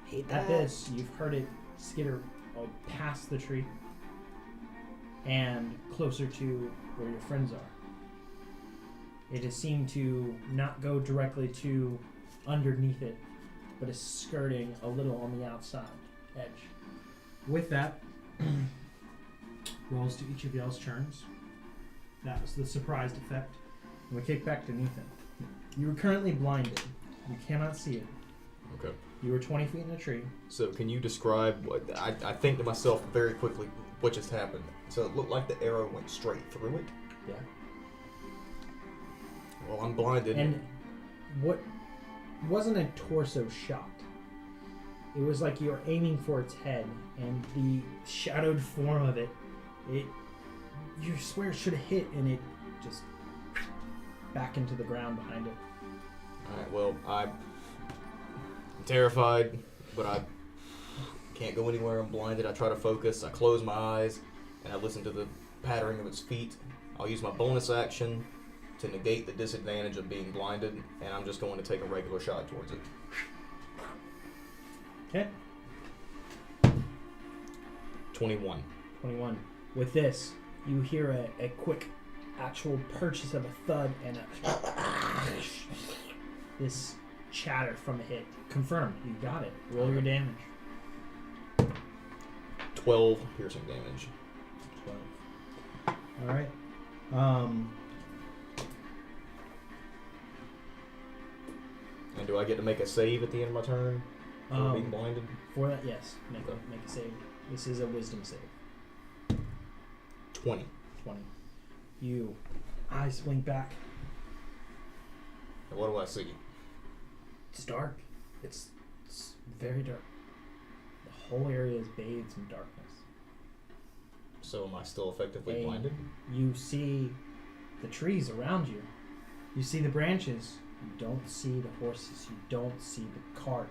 S3: Hate that.
S1: At this, you've heard it skitter past the tree and closer to where your friends are. It has seemed to not go directly to underneath it, but is skirting a little on the outside edge. With that, rolls to each of y'all's turns. That was the surprised effect. And we kick back to Nathan. You are currently blinded. You cannot see it.
S4: Okay.
S1: You were 20 feet in a tree.
S4: So can you describe what I think to myself very quickly what just happened? So it looked like the arrow went straight through it.
S1: Yeah.
S4: Well, I'm blinded.
S1: And what wasn't a torso shot. It was like you were aiming for its head, and the shadowed form of it, you swear should have hit, and it just back into the ground behind it.
S4: Alright, well, I'm terrified, but I can't go anywhere. I'm blinded. I try to focus. I close my eyes, and I listen to the pattering of its feet. I'll use my bonus action to negate the disadvantage of being blinded, and I'm just going to take a regular shot towards it.
S1: Okay.
S4: 21.
S1: 21. With this, you hear a quick actual purchase of a thud and this chatter from a hit. Confirmed. You got it. Roll your damage.
S4: 12 piercing damage.
S1: 12. All right.
S4: And do I get to make a save at the end of my turn for being blinded?
S1: For that, yes. Make
S4: Okay.
S1: a save. This is a wisdom save.
S4: 20.
S1: 20. You eyes blink back.
S4: And what do I see?
S1: It's dark. It's very dark. The whole area is bathed in darkness.
S4: So am I still effectively
S1: Hey.
S4: blinded?
S1: You see the trees around you. You see the branches. You don't see the horses. You don't see the cart.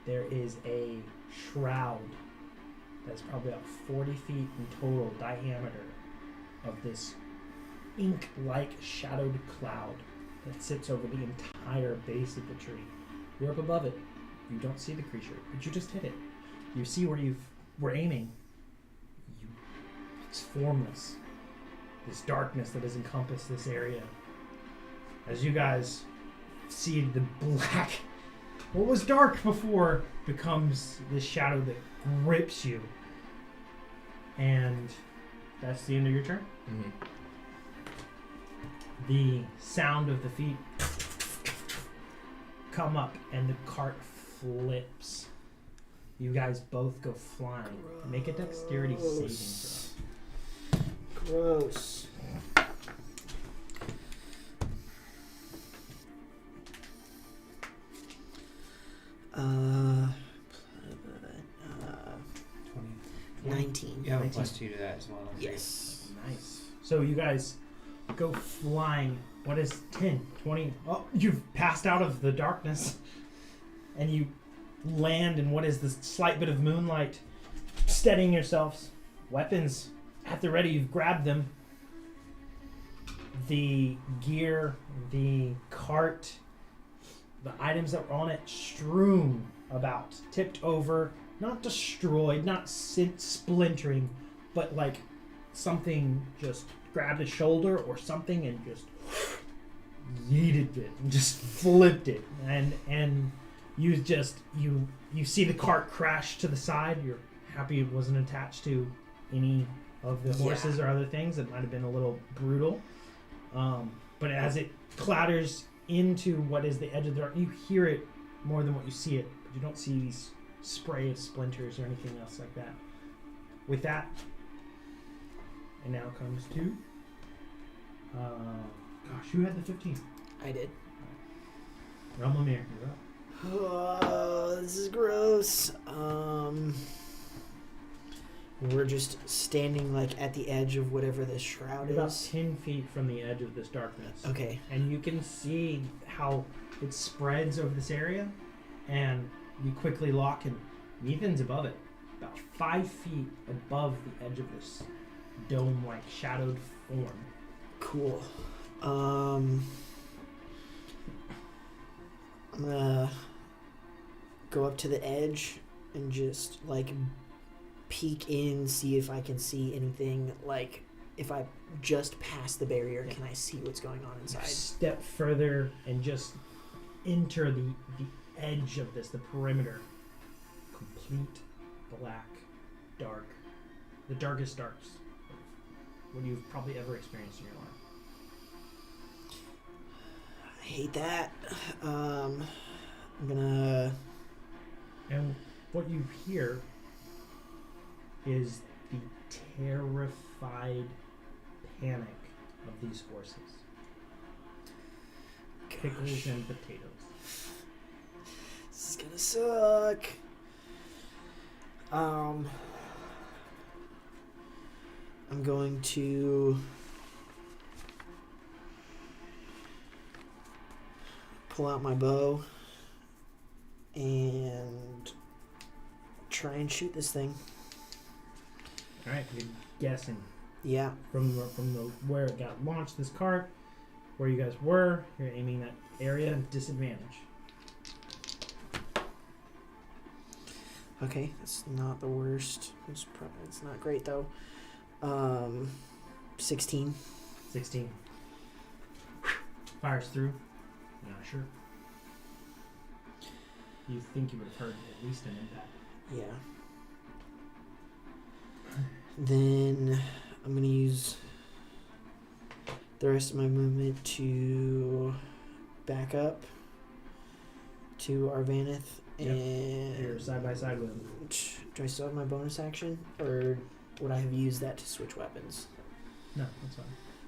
S1: There is a shroud that's probably about 40 feet in total diameter of this ink-like shadowed cloud that sits over the entire base of the tree. You're up above it. You don't see the creature, but you just hit it. You see where you were aiming. It's formless. This darkness that has encompassed this area. As you guys see the black, what was dark before becomes this shadow that grips you. And that's the end of your turn.
S4: Mm-hmm.
S1: The sound of the feet come up and the cart flips. You guys both go flying. Make a dexterity saving throw.
S3: Gross. Uh, 19.
S2: You have a
S1: 19.
S2: +2 to that as well.
S3: Yes.
S1: Nice. So you guys go flying. What is 10, 20? Oh, you've passed out of the darkness. And you land in what is the slight bit of moonlight, steadying yourselves. Weapons at the ready. You've grabbed them. The gear, the cart, the items that were on it strewn about, tipped over, not destroyed, not splintering, but like something just grabbed a shoulder or something and just yeeted it and just flipped it. And you just you see the cart crash to the side. You're happy it wasn't attached to any of the horses or other things. It might have been a little brutal. But as it clatters into what is the edge of the dark, you hear it more than what you see it, but you don't see these spray of splinters or anything else like that. With that, it now comes to gosh, who had the 15?
S3: I did.
S1: Realmamir, you're up.
S3: Oh, this is gross. We're just standing like at the edge of whatever this shroud
S1: You're about
S3: is.
S1: 10 feet from the edge of this darkness.
S3: Okay.
S1: And you can see how it spreads over this area, and you quickly lock, and Ethan's above it, about 5 feet above the edge of this dome-like shadowed form.
S3: Cool. I'm gonna go up to the edge and just like peek in, see if I can see anything. Like if I just pass the barrier, can I see what's going on inside?
S1: Step further and just enter the edge of this, the perimeter. Complete black, dark, the darkest darks of what you've probably ever experienced in your life.
S3: I hate that. I'm gonna.
S1: And what you hear is the terrified panic of these horses. Pickles and potatoes.
S3: This is gonna suck. I'm going to pull out my bow and try and shoot this thing.
S1: All right, you're guessing
S3: Yeah.
S1: from the where it got launched. This cart, where you guys were, you're aiming that area. Disadvantage.
S3: Okay, that's not the worst. It's not great though. 16.
S1: 16. Fires through. Not sure. You think you would have heard at least an impact.
S3: Yeah. Then I'm gonna use the rest of my movement to back up to Arvanith
S1: Yep.
S3: and
S1: You're side by side with him.
S3: do I still have my bonus action or would I have used that to switch weapons?
S1: No, that's fine.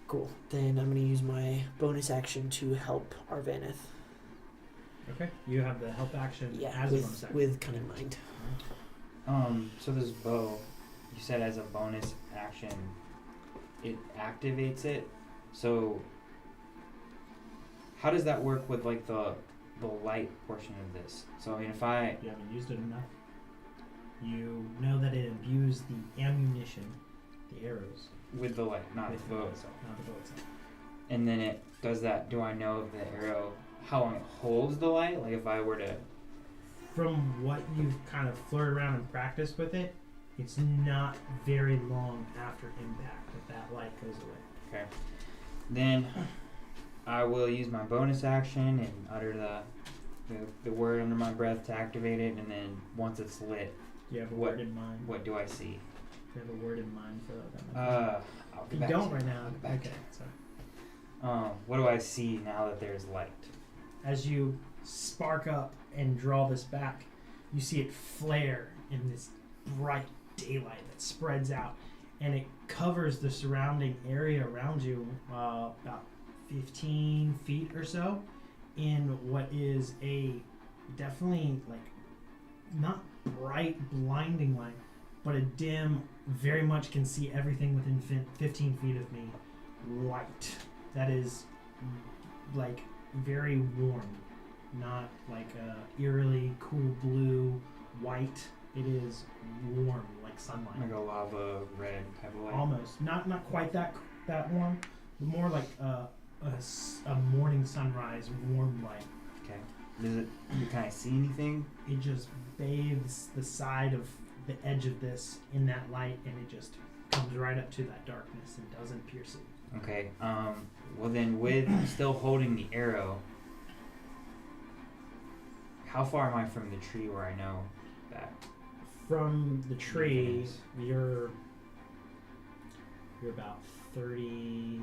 S3: Cool. Then I'm going to use my bonus action to help Arvanith.
S1: Okay. You have the help action
S3: Yeah,
S1: as a bonus action.
S3: with Cunning Mind.
S2: So this bow, you said as a bonus action, it activates it. So how does that work with like the light portion of this? So I mean, if I
S1: You haven't used it enough. You know that it imbues the ammunition, the arrows,
S2: with the light, not
S1: with
S2: the bow
S1: the
S2: itself,
S1: not the bow itself.
S2: and then it does that. Do I know if the arrow how long it holds the light? Like if I were to
S1: From what you've kind of flirted around and practiced with it, it's not very long after impact that light goes away.
S2: then I will use my bonus action and utter the word under my breath to activate it, and then once it's lit,
S1: Do you have a
S2: What-
S1: word in mind?
S2: what do I see?
S1: Do you have a word in mind for that?
S2: I'll
S1: If
S2: get
S1: you
S2: back
S1: don't
S2: to
S1: right
S2: it.
S1: now,
S2: I'll get back to
S1: okay.
S2: it.
S1: So
S2: What do I see now that there's light?
S1: as you spark up and draw this back, you see it flare in this bright daylight that spreads out, and it covers the surrounding area around you about 15 feet or so in what is a definitely like not bright blinding light, but a dim, very much can see everything within 15 feet of me light that is like very warm, not like eerily cool blue white. It is warm like sunlight.
S2: Like a lava red type of light.
S1: Almost not quite that warm, but more like a morning sunrise warm light.
S2: Okay. Can I see anything?
S1: It just bathes the side of the edge of this in that light, and it just comes right up to that darkness and doesn't pierce it.
S2: Okay. Well then, with still holding the arrow, how far am I from the tree where I know that?
S1: From the tree,
S2: Yes.
S1: you're about 30.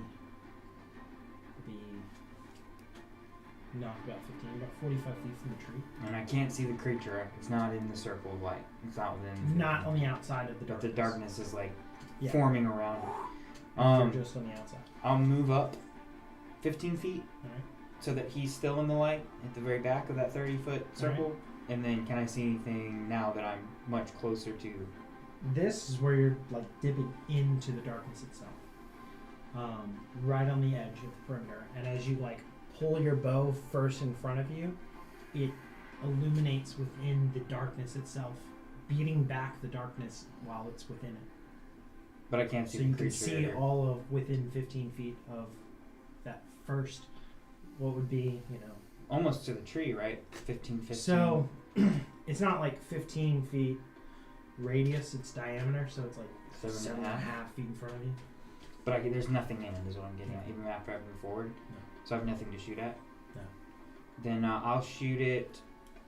S1: Not about 15, about 45 feet from the tree.
S2: And I can't see the creature. It's not in the circle of light. It's not within.
S1: Not on the outside of the
S2: But
S1: darkness.
S2: the darkness is like
S1: Yeah.
S2: forming around it.
S1: You're just on the outside.
S2: I'll move up 15 feet
S1: Alright.
S2: so that he's still in the light at the very back of that 30-foot circle. And then can I see anything now that I'm much closer to?
S1: This is where you're like dipping into the darkness itself. Right on the edge of the perimeter. And as you like pull your bow first in front of you, it illuminates within the darkness itself, beating back the darkness while it's within it.
S2: But I can't see
S1: So
S2: the
S1: you
S2: creature.
S1: can see
S2: there.
S1: all of within 15 feet of that first, what would be,
S2: Almost to the tree, right? 15.
S1: So it's not like 15 feet radius, it's diameter, so it's like 7.5 feet in front of you.
S2: But there's nothing in it, is what I'm getting at, even after I move forward.
S1: No.
S2: So I have nothing to shoot at?
S1: No.
S2: Then I'll shoot it.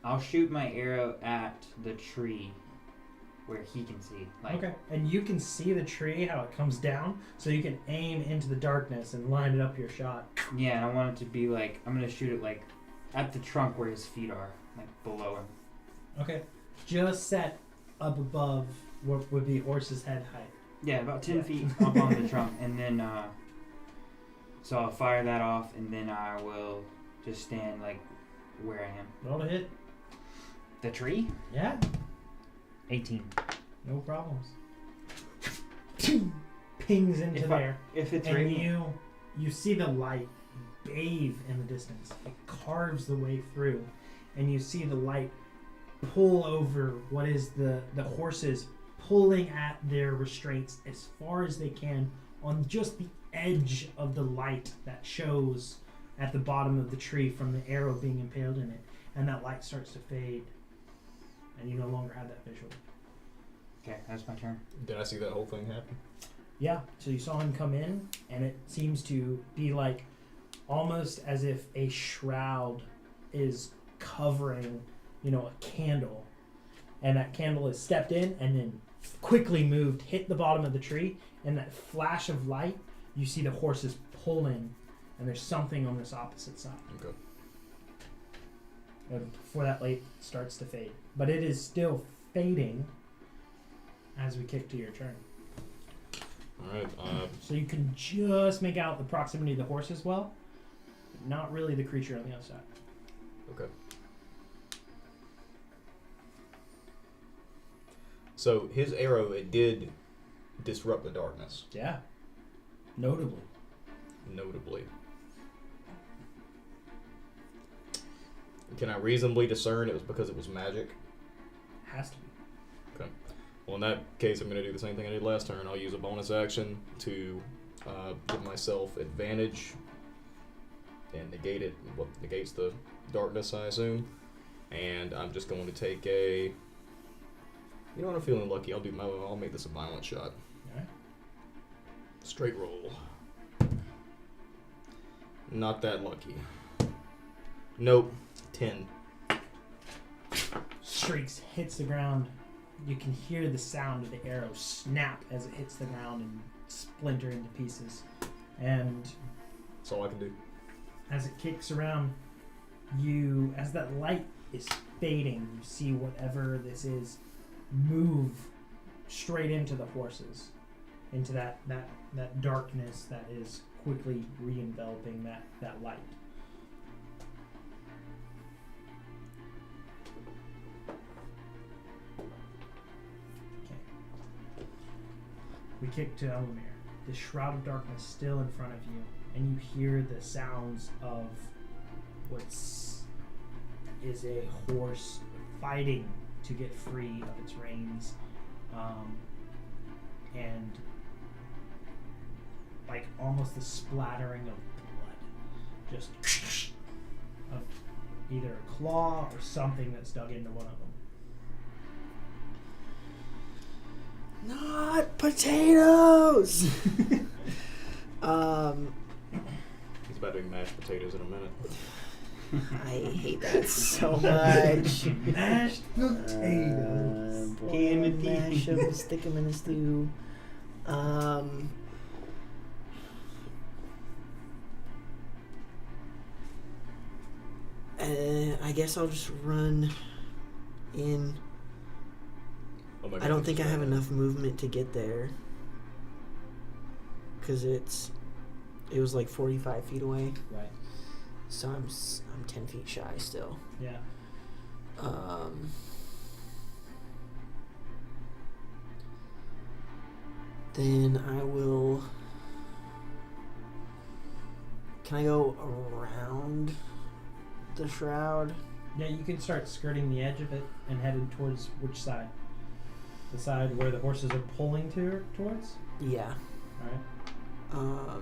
S2: I'll shoot my arrow at the tree where he can see. Like,
S1: Okay, and you can see the tree, how it comes down, so you can aim into the darkness and line it up your shot.
S2: yeah, and I want it to be like, I'm going to shoot it like at the trunk where his feet are, like below him.
S1: Okay. Just set up above what would be horse's head height.
S2: Yeah, about 10
S1: Yeah.
S2: feet up on the trunk. And then, so I'll fire that off, and then I will just stand like where I am.
S1: Roll to hit.
S2: The tree?
S1: Yeah,
S2: 18.
S1: no problems. Pings into there.
S2: If it's
S1: And
S2: raining.
S1: you see the light bathe in the distance. It carves the way through, and you see the light pull over what is the horses, pulling at their restraints as far as they can on just the edge of the light that shows at the bottom of the tree from the arrow being impaled in it, and that light starts to fade, and you no longer have that visual.
S2: Okay, that's my turn.
S4: Did I see that whole thing happen?
S1: Yeah, so you saw him come in, and it seems to be like almost as if a shroud is covering, a candle, and that candle is stepped in and then quickly moved, hit the bottom of the tree, and that flash of light, you see the horses pulling, and there's something on this opposite side.
S4: Okay.
S1: Before that light starts to fade, but it is still fading as we kick to your turn.
S4: Alright,
S1: So you can just make out the proximity of the horse as well, but not really the creature on the other side.
S4: okay. So his arrow, it did disrupt the darkness,
S1: Yeah. Notably.
S4: notably. Can I reasonably discern it was because it was magic?
S1: Has to be.
S4: Well, in that case, I'm going to do the same thing I did last turn. I'll use a bonus action to give myself advantage and negate it. What negates the darkness, I assume. And I'm just going to take a. You know what? I'm feeling lucky. I'll make this a violent shot.
S1: Alright.
S4: Straight roll. Not that lucky. Nope. 10.
S1: Shrieks, hits the ground. You can hear the sound of the arrow snap as it hits the ground and splinter into pieces. And
S4: That's all I can do.
S1: as it kicks around, as that light is fading, you see whatever this is move straight into the horses, into that darkness that is quickly re-enveloping that light. We kick to Elamir. The shroud of darkness still in front of you, and you hear the sounds of what is a horse fighting to get free of its reins, and like almost the splattering of blood, just of either a claw or something that's dug into one of them.
S3: Not potatoes.
S4: He's about to make mashed potatoes in a minute.
S3: I hate that so much.
S1: Mashed potatoes.
S3: Mash them, stick them in a stew. I guess I'll just run in.
S4: Oh my
S3: I don't
S4: goodness,
S3: think I
S4: right
S3: have
S4: now.
S3: enough movement to get there. Because it was like 45 feet away.
S1: Right.
S3: So I'm 10 feet shy still.
S1: Yeah.
S3: Then I will. Can I go around the shroud?
S1: Yeah, you can start skirting the edge of it and heading towards which side? The side where the horses are pulling towards?
S3: Yeah.
S1: Alright.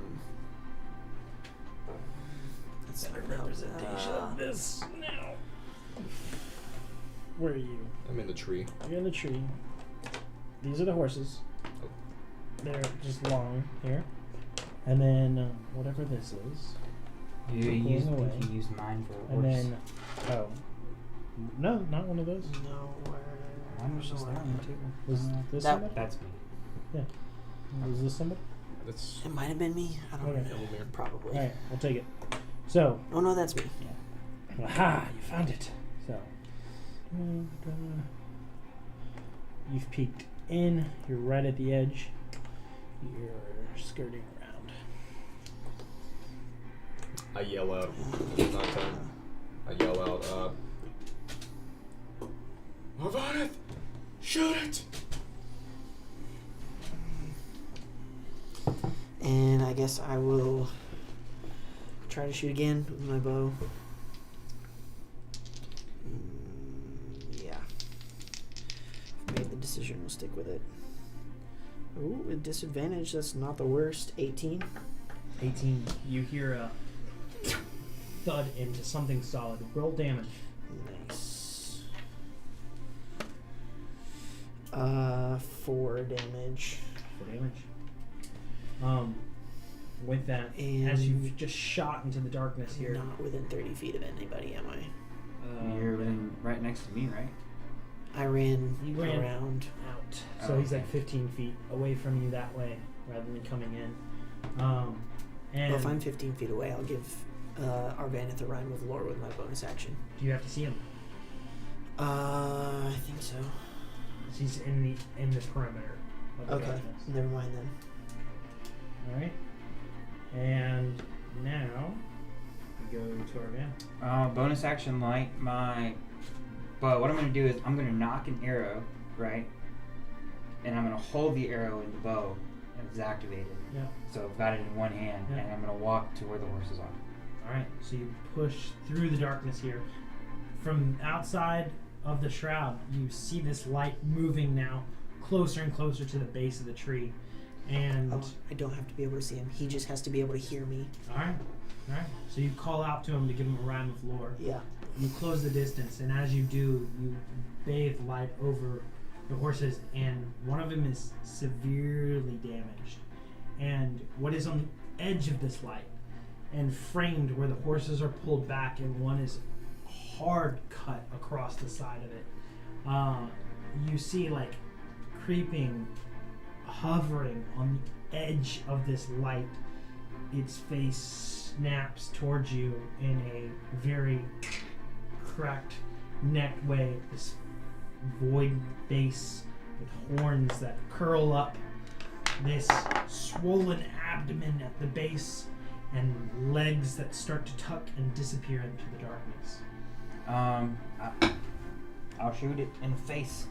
S3: That's
S1: Better representation of this now. Where are you?
S4: I'm in the tree.
S1: You're in the tree. These are the horses. They're just long here. And then whatever this is.
S2: You
S1: Pulling
S2: used
S1: away.
S2: mine for a
S1: And
S2: horse.
S1: then no, not one of those.
S3: No, where?
S2: Mine was just
S3: where-
S2: lying too.
S1: Was this
S3: that-
S1: somebody?
S2: That's me.
S1: Was this somebody?
S4: That's
S3: It might have been me. I don't
S1: Okay.
S3: know.
S4: Elamir.
S3: Probably.
S1: Alright, we'll take it. So,
S3: Oh no, that's me.
S1: aha, you found it. So, and, you've peeked in. You're right at the edge. You're skirting around.
S4: I yell out. Not time. I yell out. Marvaneth, shoot it!
S3: And I guess I will try to shoot again with my bow. Yeah. Made the decision. We'll stick with it. Ooh, with disadvantage. That's not the worst. 18.
S1: 18. You hear a thud into something solid. Roll damage.
S3: Nice. 4 damage.
S1: For damage. With that,
S3: And
S1: as you've just shot into the darkness here,
S3: Not within 30 feet of anybody, am I?
S2: You're right next to me, right?
S3: I ran,
S1: You ran
S3: around.
S1: out. So
S2: Oh,
S1: he's like
S2: okay.
S1: 15 feet away from you that way, rather than coming in. And
S3: Well, if I'm 15 feet away, I'll give Arvanith a rhyme with lore with my bonus action.
S1: do you have to see him?
S3: I think so.
S1: He's in the perimeter of the
S3: Okay,
S1: darkness.
S3: never mind then.
S1: All right. And now we go to our van.
S2: Bonus action light my. But what I'm gonna do is I'm gonna knock an arrow, right? And I'm gonna hold the arrow in the bow, and it's activated.
S1: Yeah.
S2: So I've got it in one hand,
S1: Yeah.
S2: and I'm gonna walk to where the horses are.
S1: All right. So you push through the darkness here. From outside of the shroud, you see this light moving now closer and closer to the base of the tree. And
S3: I don't have to be able to see him. He just has to be able to hear me.
S1: all right. So you call out to him to give him a rhyme of lore.
S3: Yeah.
S1: You close the distance, and as you do, you bathe light over the horses, and one of them is severely damaged. And what is on the edge of this light, and framed where the horses are pulled back, and one is hard cut across the side of it. You see, like, creeping, hovering on the edge of this light, its face snaps towards you in a very cracked neck way, this void base with horns that curl up, this swollen abdomen at the base, and legs that start to tuck and disappear into the darkness.
S2: I'll shoot it in the face.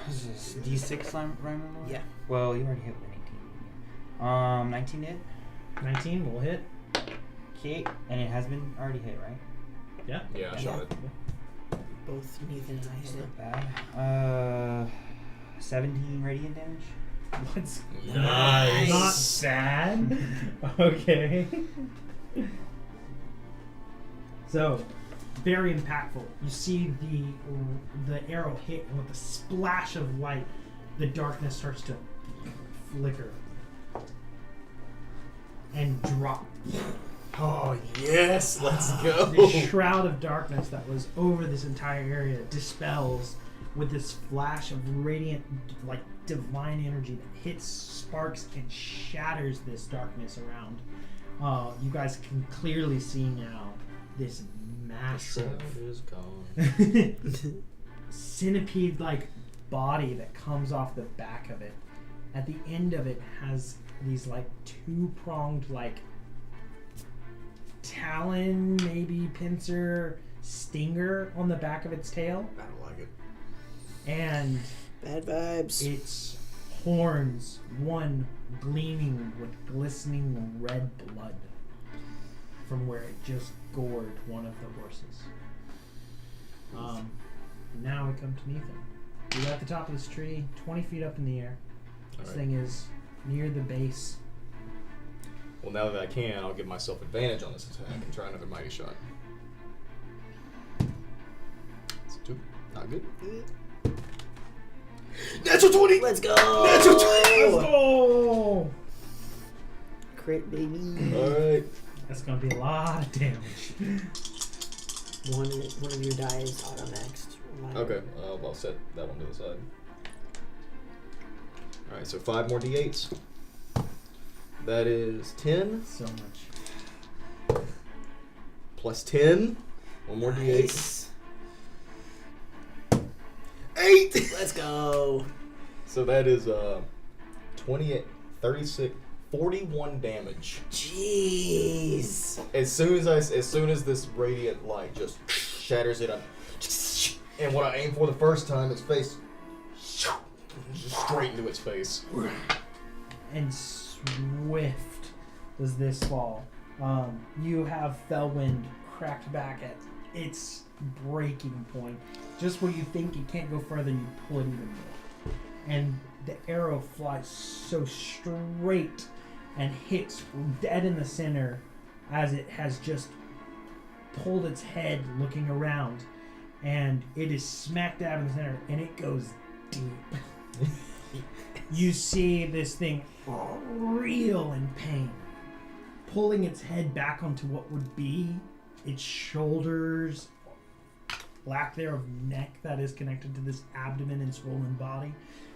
S2: This is D6 rhyme roll?
S3: Yeah.
S2: Well, you already hit with an 18. 19 hit.
S1: 19 will hit.
S2: Okay, and it has been already hit, right?
S1: Yeah.
S4: Yeah, I shot it.
S3: Both Nathan and I hit it.
S2: Not bad. 17 radiant damage.
S1: What's
S4: Nice.
S1: not sad? Okay. So, very impactful. You see the arrow hit, and with a splash of light, the darkness starts to flicker and drop.
S4: Oh yes, let's go.
S1: The shroud of darkness that was over this entire area dispels with this flash of radiant, like, divine energy that hits, sparks, and shatters this darkness around. You guys can clearly see now this massive
S4: is gone.
S1: centipede-like body that comes off the back of it. At the end of it has these, like, two-pronged, like, talon, maybe pincer, stinger on the back of its tail.
S4: I don't like it.
S1: And
S3: Bad vibes.
S1: its horns, one gleaming with glistening red blood from where it just gored one of the horses. Now we come to Nathan. You're at the top of this tree, 20 feet up in the air. This
S4: Alright.
S1: thing is near the base.
S4: Well, now that I can, I'll give myself advantage on this attack and try another mighty shot. It's 2. Not good. Natural 20!
S3: Let's go!
S4: Natural 20!
S1: Let's go!
S3: Crit, baby.
S4: Alright.
S1: That's gonna be a lot of damage.
S3: One of your die is auto-maxed. Mine-
S4: Okay, I'll set that one to the side. Alright, so 5 more d8s. That is 10
S1: So much.
S4: plus 10. One more d8.
S3: Nice.
S4: 8!
S3: Let's go.
S4: So that is 28, 36, 41 damage.
S3: Jeez.
S4: As soon as this radiant light just shatters it up, and what I aim for the first time, its face just straight into its face.
S1: And swift does this fall. You have Felwind cracked back at its breaking point. Just where you think it can't go further, you pull it even more. And the arrow flies so straight and hits dead in the center as it has just pulled its head looking around. And it is smack dab in the center, and it goes deep. You see this thing reel in pain, pulling its head back onto what would be its shoulders, lack there of neck that is connected to this abdomen and swollen body.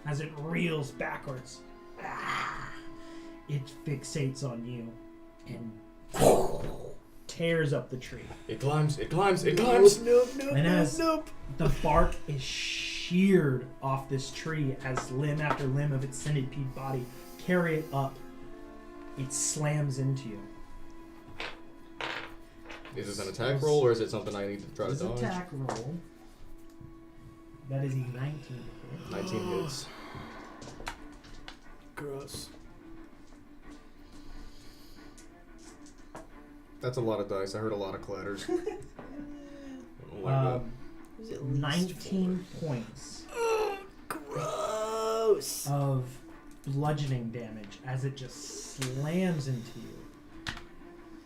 S1: As it reels backwards, it fixates on you and tears up the tree.
S4: It climbs, it climbs, it climbs.
S3: Nope.
S1: And as the bark is sheared off this tree as limb after limb of its centipede body carry it up. It slams into you.
S4: Is this an attack roll, or is it something I need to try to
S1: This
S4: dodge?
S1: attack roll. That is a 19.
S4: 19 hits.
S3: Gross.
S4: That's a lot of dice. I heard a lot of clatters. I don't like that.
S3: Is it at least
S1: 19 points
S3: Gross.
S1: of bludgeoning damage as it just slams into you.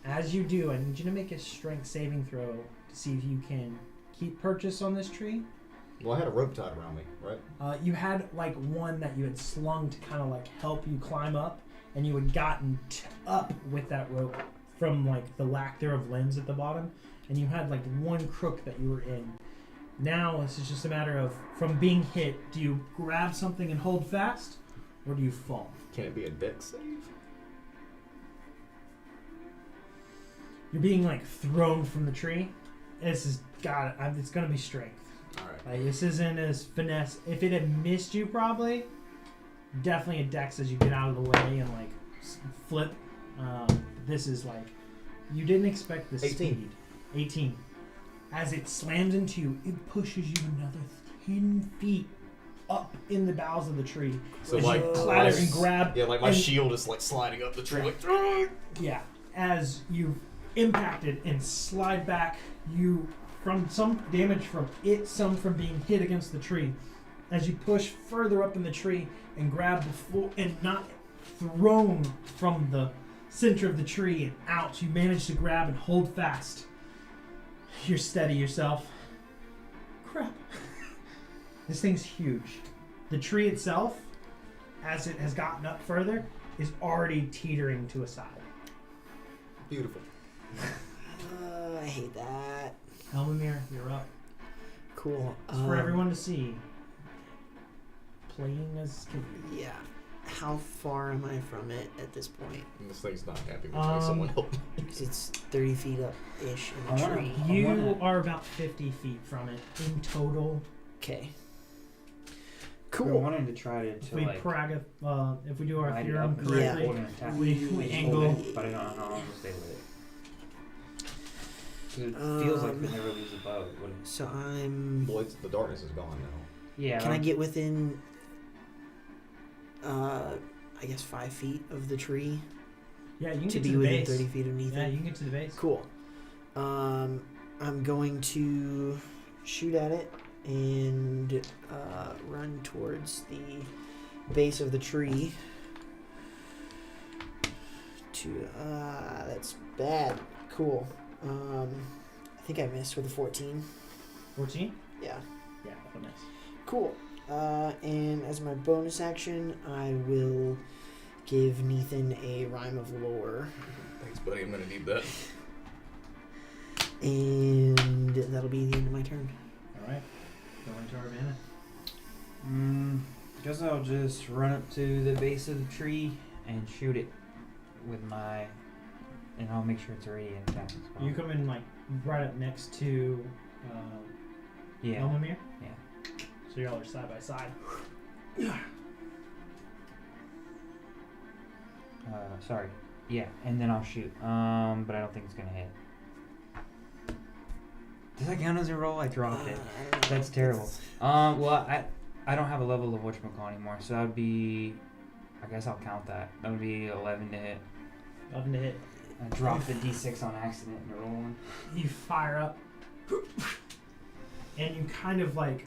S1: As you do, I need you to make a strength saving throw to see if you can keep purchase on this tree.
S4: Well, I had a rope tied around me, right?
S1: You had like one that you had slung to kind of like help you climb up, and you had gotten up with that rope from like the lack there of limbs at the bottom, and you had like one crook that you were in. Now this is just a matter of, from being hit, do you grab something and hold fast, or do you fall?
S4: Can it be a dex save?
S1: You're being like thrown from the tree. This is it's gonna be strength.
S4: Alright.
S1: Like, this isn't as finesse. If it had missed you, probably definitely a dex as you get out of the way and like flip. This is like, you didn't expect this
S4: 18.
S1: speed. 18. As it slams into you, it pushes you another 10 feet up in the boughs of the tree.
S4: So
S1: as
S4: like,
S1: you clatter and grab.
S4: yeah, like my
S1: and-
S4: shield is like sliding up the tree. Like,
S1: Yeah, as you impacted and slide back, you from some damage from it, some from being hit against the tree. As you push further up in the tree and grab before and not thrown from the center of the tree and out, you manage to grab and hold fast. You're steady yourself. Crap. This thing's huge. The tree itself, as it has gotten up further, is already teetering to a side.
S4: beautiful.
S3: I hate that.
S1: Elmamir, you're up.
S3: Cool.
S1: It's for everyone to see. Playing as Kid.
S3: Yeah. How far am I from it at this point?
S4: And this thing's not happy with me. Someone help me.
S3: 'Cause it's 30 feet up-ish in
S2: I
S3: the
S2: wanna-
S3: tree.
S1: You are about 50 feet from it in total.
S3: Okay.
S2: We're
S3: Cool.
S2: wanting to try to
S1: If we
S2: like
S1: if we do our
S2: ride it
S1: theorem
S2: up and
S3: Yeah.
S1: correctly,
S2: hold an attack.
S1: we angle.
S2: But I don't know how long we'll stay with it. 'Cause it feels like we never lose a bow. Wouldn't it?
S3: So I'm...
S4: Well, the darkness is gone now.
S2: Yeah.
S3: Can I get within, I guess 5 feet of the tree
S1: Yeah, you can
S3: to
S1: get
S3: be
S1: to the
S3: within
S1: base.
S3: 30 feet of
S1: Yeah,
S3: Ethan?
S1: you can get to the base.
S3: Cool. I'm going to shoot at it and run towards the base of the tree. That's bad. Cool. I think I missed with a 14.
S1: 14?
S3: Yeah.
S1: Yeah, that miss.
S3: Cool. And as my bonus action, I will give Nathan a Rhyme of Lore.
S4: Thanks, buddy. I'm gonna need that.
S3: And that'll be the end of my turn.
S1: Alright. Going to Urbana.
S2: Guess I'll just run up to the base of the tree and shoot it with my, and I'll make sure it's already in attack as well.
S1: You come in like right up next to
S2: Yeah.
S1: Elmamir?
S2: Yeah.
S1: So y'all are side by side.
S2: Sorry. Yeah, and then I'll shoot. But I don't think it's gonna hit. Does that count as a roll? I dropped it.
S3: I don't know.
S2: That's terrible.
S3: It's-
S2: Well, I don't have a level of whatchamacallit anymore, so that would be, I guess I'll count that. That would be 11 to hit.
S1: 11 to hit.
S2: I dropped the d6 on accident and roll one.
S1: You fire up, and you kind of like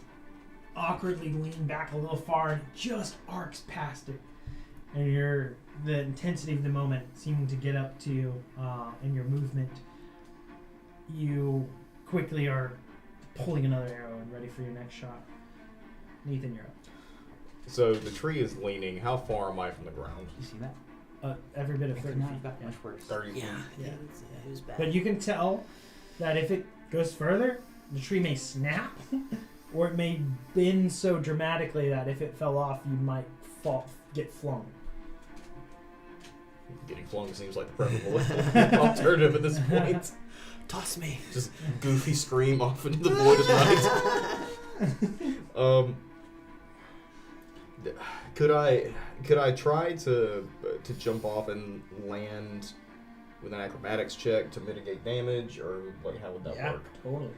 S1: awkwardly lean back a little far, and it just arcs past it. And the intensity of the moment seeming to get up to you in your movement. You quickly are pulling another arrow and ready for your next shot. Nathan, you're up.
S4: So the tree is leaning. How far am I from the ground?
S2: You see that?
S1: Every bit of
S2: I
S1: 30
S2: could not
S1: feet.
S2: have got
S1: Yeah.
S2: much worse.
S4: 30 feet.
S3: Yeah,
S1: Yeah.
S3: it was bad.
S1: But you can tell that if it goes further, the tree may snap, or it may bend so dramatically that if it fell off, you might get flung.
S4: Getting flung seems like the preferable alternative at this point.
S3: Toss me.
S4: Just goofy scream off into the void of night. Could I try to jump off and land with an acrobatics check to mitigate damage, or like how would that
S1: Yeah,
S4: work?
S1: totally.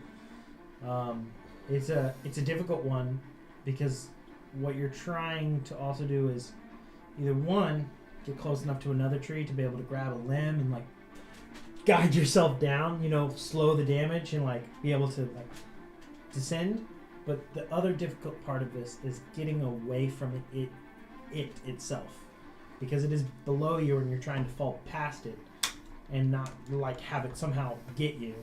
S1: It's a difficult one because what you're trying to also do is either one, get close enough to another tree to be able to grab a limb and like guide yourself down, slow the damage and like be able to like descend. But the other difficult part of this is getting away from it itself, because it is below you and you're trying to fall past it and not like have it somehow get you.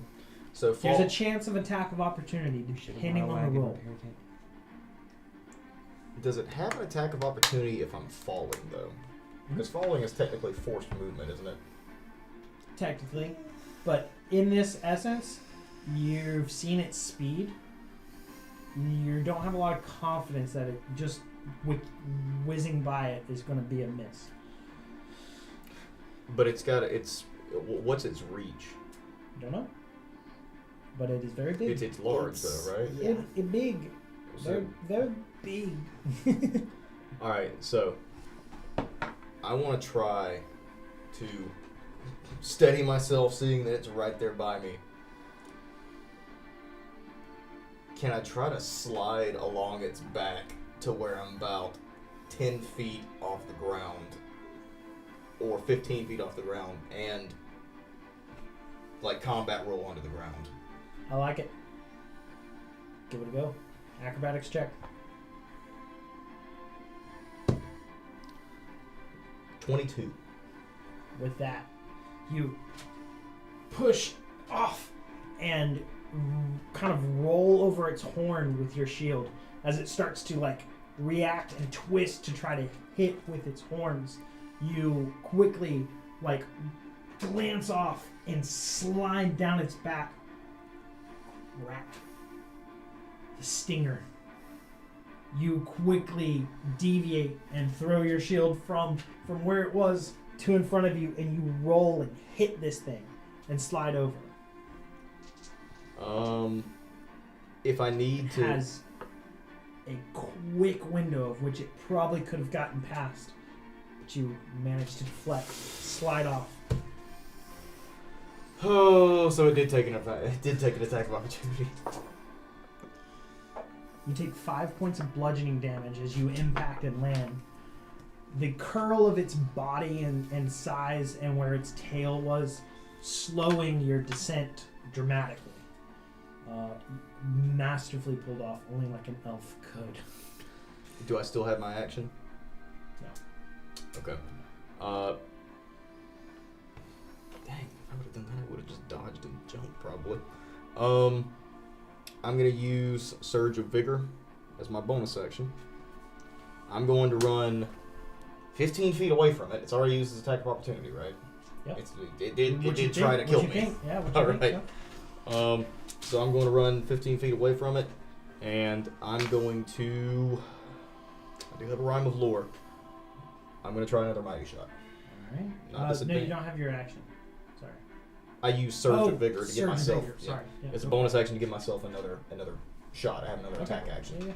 S4: So
S1: There's a chance of attack of opportunity depending on the roll.
S4: Does it have an attack of opportunity if I'm falling though? Because falling is technically forced movement, isn't it?
S1: Technically, but in this essence, you've seen its speed. You don't have a lot of confidence that it just whizzing by it is going to be a miss.
S4: But what's its reach?
S1: Don't know, but it is very big.
S4: It's large though, right?
S3: Yeah.
S1: It big.
S4: So,
S1: Very big.
S4: all right, so I want to try to steady myself, seeing that it's right there by me. Can I try to slide along its back to where I'm about 10 feet off the ground or 15 feet off the ground and like combat roll onto the ground?
S1: I like it. Give it a go. Acrobatics check.
S4: 22.
S1: With that, you push off and kind of roll over its horn with your shield as it starts to like react and twist to try to hit with its horns. You quickly like glance off and slide down its back. Crack. The stinger. You quickly deviate and throw your shield from where it was to in front of you, and you roll and hit this thing and slide over.
S4: If I need
S1: It
S4: to,
S1: has a quick window of which it probably could have gotten past, but you managed to deflect, slide off.
S4: oh, so it did take an attack of opportunity.
S1: You take 5 points of bludgeoning damage as you impact and land. The curl of its body and size and where its tail was, slowing your descent dramatically. Masterfully pulled off, only like an elf could.
S4: Do I still have my action?
S1: No.
S4: Okay. Dang, if I would have done that, I would have just dodged and jumped probably. I'm gonna use Surge of Vigor as my bonus action. I'm going to run 15 feet away from it. It's already used as attack of opportunity, right?
S1: Yep.
S4: It did try to kill me.
S1: Yeah, what
S4: All
S1: you
S4: right.
S1: think? Yeah.
S4: So I'm going to run 15 feet away from it, and I'm going to. I do have a rhyme of lore. I'm going to try another mighty shot.
S1: All
S4: Not
S1: right. No,
S4: disadvantage.
S1: you don't have your action. Sorry.
S4: I use Surge of Vigor to
S1: Surge
S4: get
S1: of
S4: myself.
S1: Vigor.
S4: Yeah.
S1: Sorry. Yeah,
S4: It's a
S1: go
S4: bonus
S1: for it.
S4: action to give myself another shot. I have another attack action.
S1: Yeah, yeah.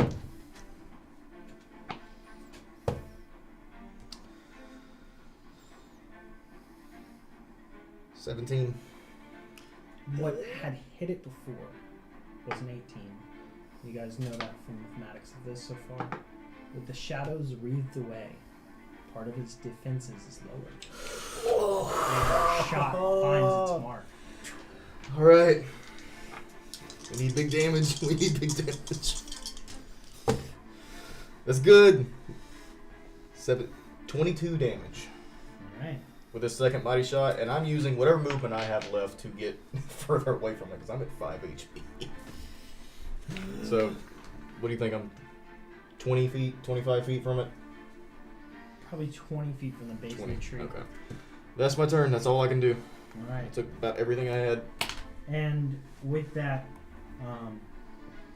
S4: Okay. 17.
S1: What had hit it before was an 18. You guys know that from mathematics of this so far. With the shadows wreathed away, part of its defenses is lowered. And the shot finds its mark.
S4: All right. We need big damage. We need big damage. That's good. 22 damage
S1: Alright.
S4: with this second mighty shot, and I'm using whatever movement I have left to get further away from it because I'm at 5 HP. So, what do you think? I'm 20 feet, 25 feet from it?
S1: Probably 20 feet from the base of
S4: 20.
S1: the tree.
S4: Okay. That's my turn. That's all I can do. I
S1: Alright.
S4: took about everything I had.
S1: And with that,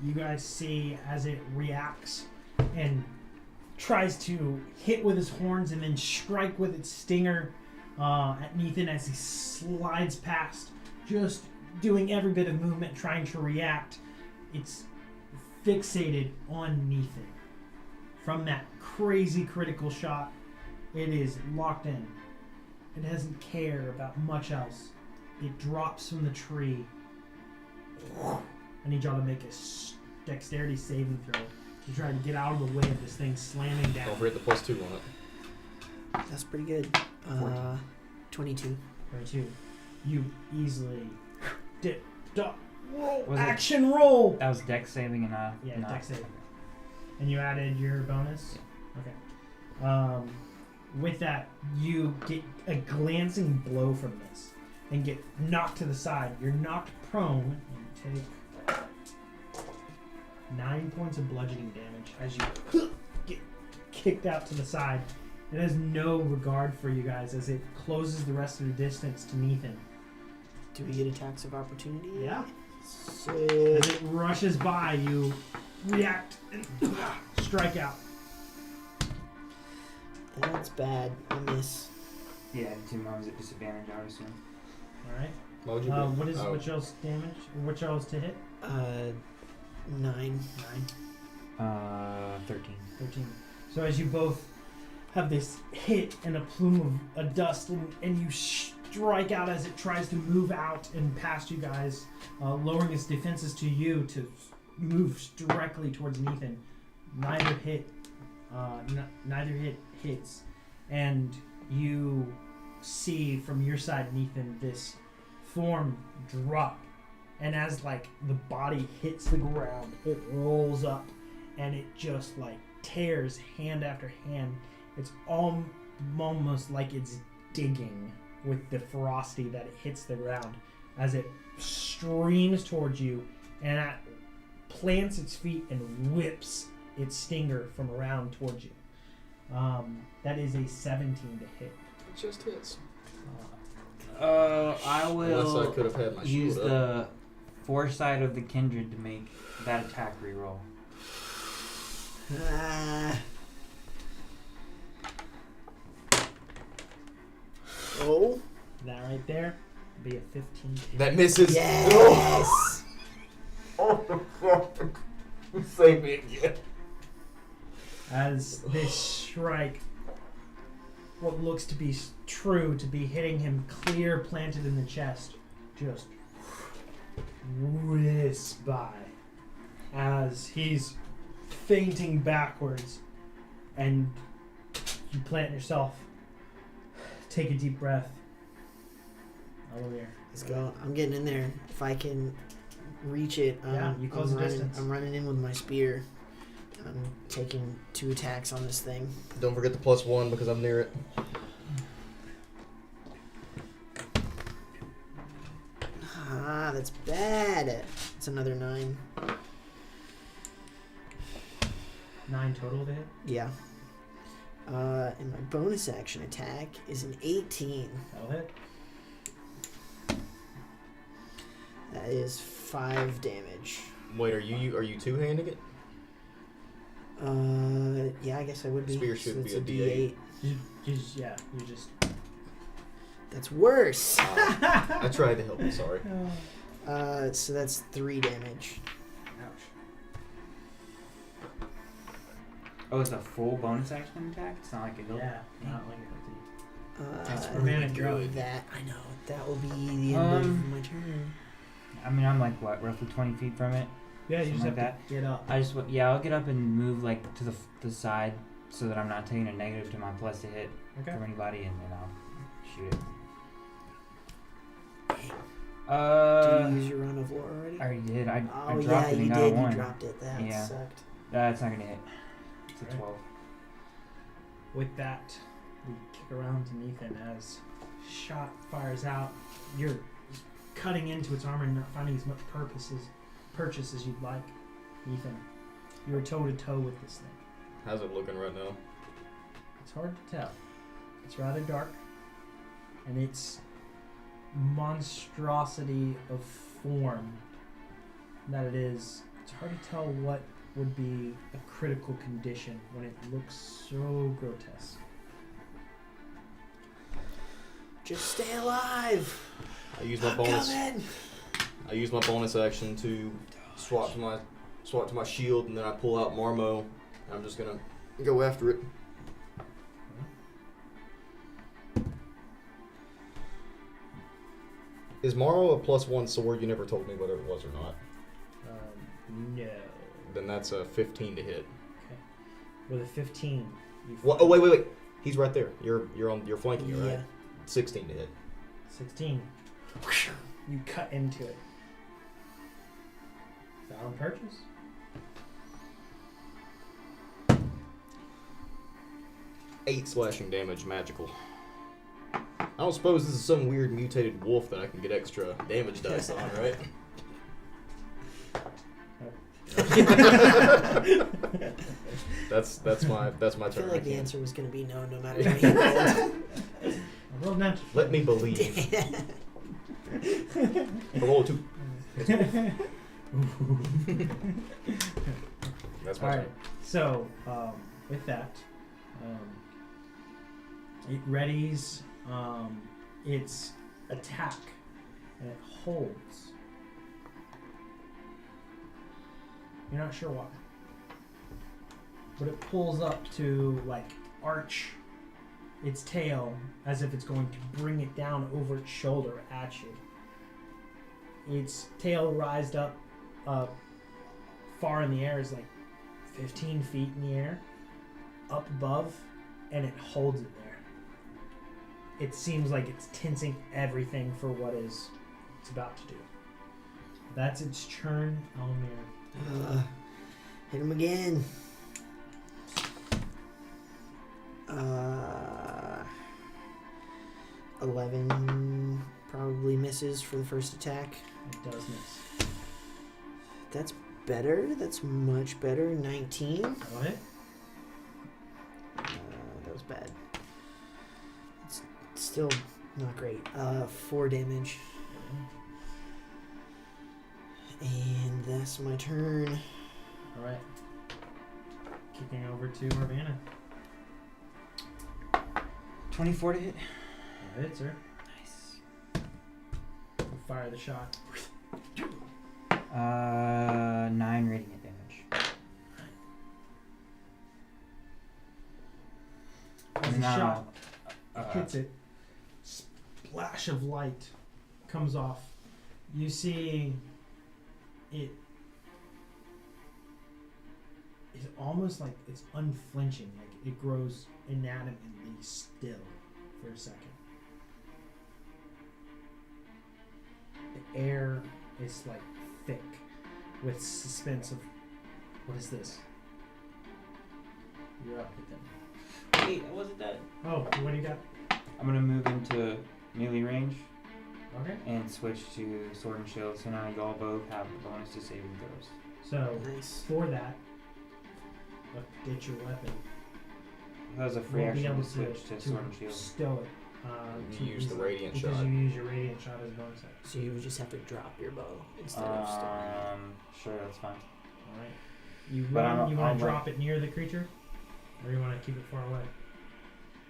S1: you guys see as it reacts and tries to hit with its horns and then strike with its stinger. at Nathan as he slides past, just doing every bit of movement, trying to react. It's fixated on Nathan. From that crazy critical shot, it is locked in. It doesn't care about much else. It drops from the tree. I need y'all to make a dexterity saving throw to try to get out of the way of this thing slamming down.
S4: Don't forget the +2 on it.
S3: That's pretty good. 22.
S1: 22. You easily did. Roll.
S2: Was it-
S1: Action roll.
S2: That was dex saving and
S1: Yeah,
S2: not-
S1: dex saving. And you added your bonus? Okay. With that, you get a glancing blow from this and get knocked to the side. You're knocked prone and you take 9 points of bludgeoning damage as you get kicked out to the side. It has no regard for you guys as it closes the rest of the distance to Nathan.
S3: Do we get attacks of opportunity?
S1: Yeah.
S3: Sick.
S1: As it rushes by, you react and strike out.
S3: That's bad. I miss.
S2: Yeah, 2 moves at disadvantage, I would assume.
S1: Alright.
S4: What would you do?
S1: What is what y'all's damage? What y'all's to hit?
S3: 9.
S2: 13.
S1: 13. So as you both have this hit and a plume of dust, and you strike out as it tries to move out and past you guys, lowering its defenses to you to move directly towards Nathan. Neither hit hits, and you see from your side, Nathan, this form drop, and as like the body hits the ground, it rolls up, and it just like tears hand after hand. It's almost like it's digging with the ferocity that it hits the ground as it streams towards you, and it plants its feet and whips its stinger from around towards you. That is a 17 to hit.
S4: It just hits.
S2: I
S4: Unless
S2: will
S4: I could have had my
S2: use
S4: shield up.
S2: the foresight of the kindred to make that attack reroll.
S3: Oh.
S1: That right there would be a 15 to hit.
S4: That misses.
S3: Yes.
S4: Oh, God. Save me again.
S1: As this strike, what looks to be true to be hitting him clear planted in the chest, just whisks by as he's fainting backwards, and you plant yourself. Take a deep breath. Over here.
S3: Let's go. I'm getting in there. If I can reach it,
S1: Yeah, you close the distance.
S3: I'm running in with my spear. I'm taking 2 attacks on this thing.
S4: Don't forget the +1 because I'm near it.
S3: Ah, that's bad. It's another 9.
S1: 9 total to hit.
S3: Yeah. And my bonus action attack is an 18.
S1: That'll hit.
S3: That is 5 damage.
S4: Wait, are you two-handing it?
S3: Yeah, I guess I would be.
S4: Spear should
S3: so
S4: be
S3: it's
S4: a D8.
S1: You just.
S3: That's worse.
S4: I tried to help you, sorry.
S3: So that's 3 damage.
S1: Ouch.
S2: Oh, it's a full bonus action attack? It's not like a
S1: Yeah,
S2: heal?
S1: not like a
S3: That's
S1: advantage roll.
S3: That I know. That will be the end of my turn.
S2: I mean, I'm like, what, roughly 20 feet from it?
S1: Yeah, you
S2: Something
S1: just
S2: like
S1: have to get up.
S2: I'll get up and move like to the side so that I'm not taking a negative to my plus to hit
S1: Okay.
S2: from anybody, and then I'll shoot it.
S3: Did you use your run of lore already?
S2: I already did. I
S3: Oh
S2: dropped
S3: yeah,
S2: it and
S3: you
S2: got a
S3: did.
S2: 1.
S3: You dropped it. That
S2: Yeah.
S3: sucked.
S2: It's not gonna hit. It's a
S1: Right.
S2: 12.
S1: With that, we kick around to Nathan as shot fires out. You're cutting into its armor and not finding as much purchase as you'd like. Nathan, you are toe to toe with this thing.
S4: How's it looking right now?
S1: It's hard to tell. It's rather dark, and its monstrosity of form that it is, it's hard to tell what would be a critical condition when it looks so grotesque.
S3: Just stay alive.
S4: I use my
S3: I'm
S4: bonus.
S3: coming.
S4: I use my bonus action to swap to my shield, and then I pull out Marmo. And I'm just gonna go after it. Is Marmo a +1 sword? You never told me whether it was or not.
S1: No.
S4: Then that's a 15 to hit.
S1: Okay. With a 15.
S4: What? Oh wait. He's right there. You're flanking,
S3: Yeah.
S4: right? 16 to hit.
S1: 16. You cut into it. Is that on purchase?
S4: Eight slashing damage, magical. I don't suppose this is some weird mutated wolf that I can get extra damage dice on, right? That's my
S3: I
S4: turn.
S3: feel like the
S4: can't-
S3: answer was going to be no matter what you rolled.
S1: I rolled natural.
S4: Let me believe. I roll a 2. That's my
S1: All
S4: turn.
S1: right. So, with that, it readies its attack, and it holds. You're not sure why, but it pulls up to like arch its tail as if it's going to bring it down over its shoulder at you. Its tail rised up far in the air, is like 15 feet in the air, up above, and it holds it there. It seems like it's tensing everything for what it's about to do. That's its turn, Elmir.
S3: Hit him again. 11 probably misses for the first attack.
S1: It does miss.
S3: That's better. That's much better. 19.
S1: Go ahead.
S3: That was bad. It's still not great. 4 damage. And that's my turn.
S1: All right. Kicking over to Urbana.
S2: 24 to hit.
S1: Go ahead, sir.
S3: Nice.
S1: Fire the shot.
S2: 9 radiant damage.
S1: As the
S2: No.
S1: shot hits it, splash of light comes off. You see it is almost like it's unflinching, like it grows inanimately still for a second. The air is like thick with suspense of what is this? You're up with them.
S2: Wait, I wasn't dead.
S1: Oh, what do you got?
S2: I'm gonna move into melee range
S1: Okay.
S2: and switch to sword and shield. So now y'all both have a bonus to saving throws.
S1: So
S3: Nice.
S1: for that, update your weapon.
S2: That was a free
S1: We'll be
S2: action
S1: able
S2: to switch to sword and shield.
S1: stow it.
S4: You use the radiant
S1: because
S4: shot.
S1: you use your radiant shot as a bonus action.
S3: So you would just have to drop your bow instead of storing.
S2: Sure, that's fine.
S1: All right. You
S2: But
S1: run. You
S2: I'll
S1: want to
S2: run.
S1: drop it near the creature, or you want to keep it far away?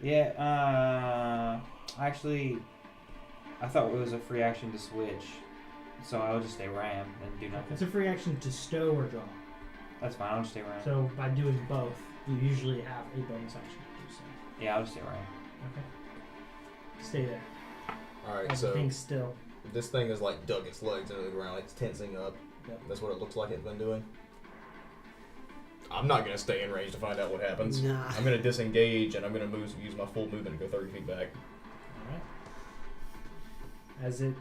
S2: Yeah, actually, I thought it was a free action to switch, so I'll just stay where I am and do nothing.
S1: It's a free action to stow or draw.
S2: That's fine, I'll just stay where I am.
S1: So by doing both, you usually have a bonus action to do so.
S2: Yeah, I'll just stay where I am.
S1: Okay. Stay there.
S4: Alright, so
S1: Everything's still.
S4: this thing is like dug its legs into the ground. It's tensing up.
S1: Yep.
S4: That's what it looks like it's been doing. I'm not going to stay in range to find out what happens.
S3: Nah.
S4: I'm going to disengage and I'm going to use my full movement to go 30 feet back.
S1: All right.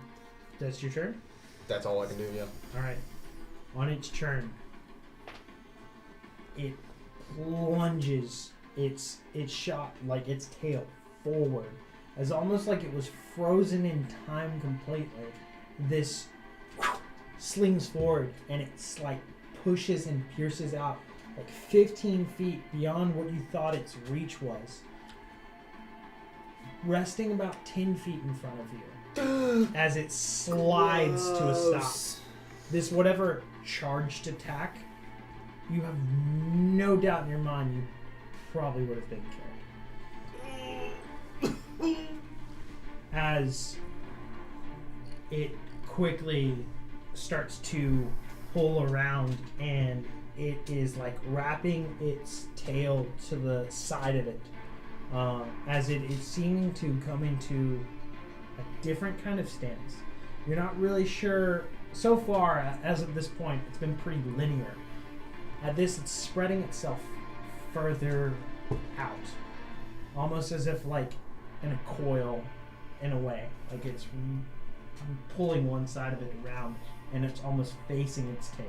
S1: That's your turn.
S4: That's all I can do, yeah.
S1: All right. On its turn, it plunges its shot, like its tail, forward, as almost like it was frozen in time completely. This slings forward, and it's like pushes and pierces out like 15 feet beyond what you thought its reach was, resting about 10 feet in front of you as it slides to a stop. This whatever charged attack, you have no doubt in your mind you probably would have been killed. as it quickly starts to pull around, and it is like wrapping its tail to the side of it, as it is seeming to come into a different kind of stance. You're not really sure. So far, as of this point, it's been pretty linear. At this, it's spreading itself further out, almost as if like in a coil, in a way. Like it's pulling one side of it around, and it's almost facing its tail.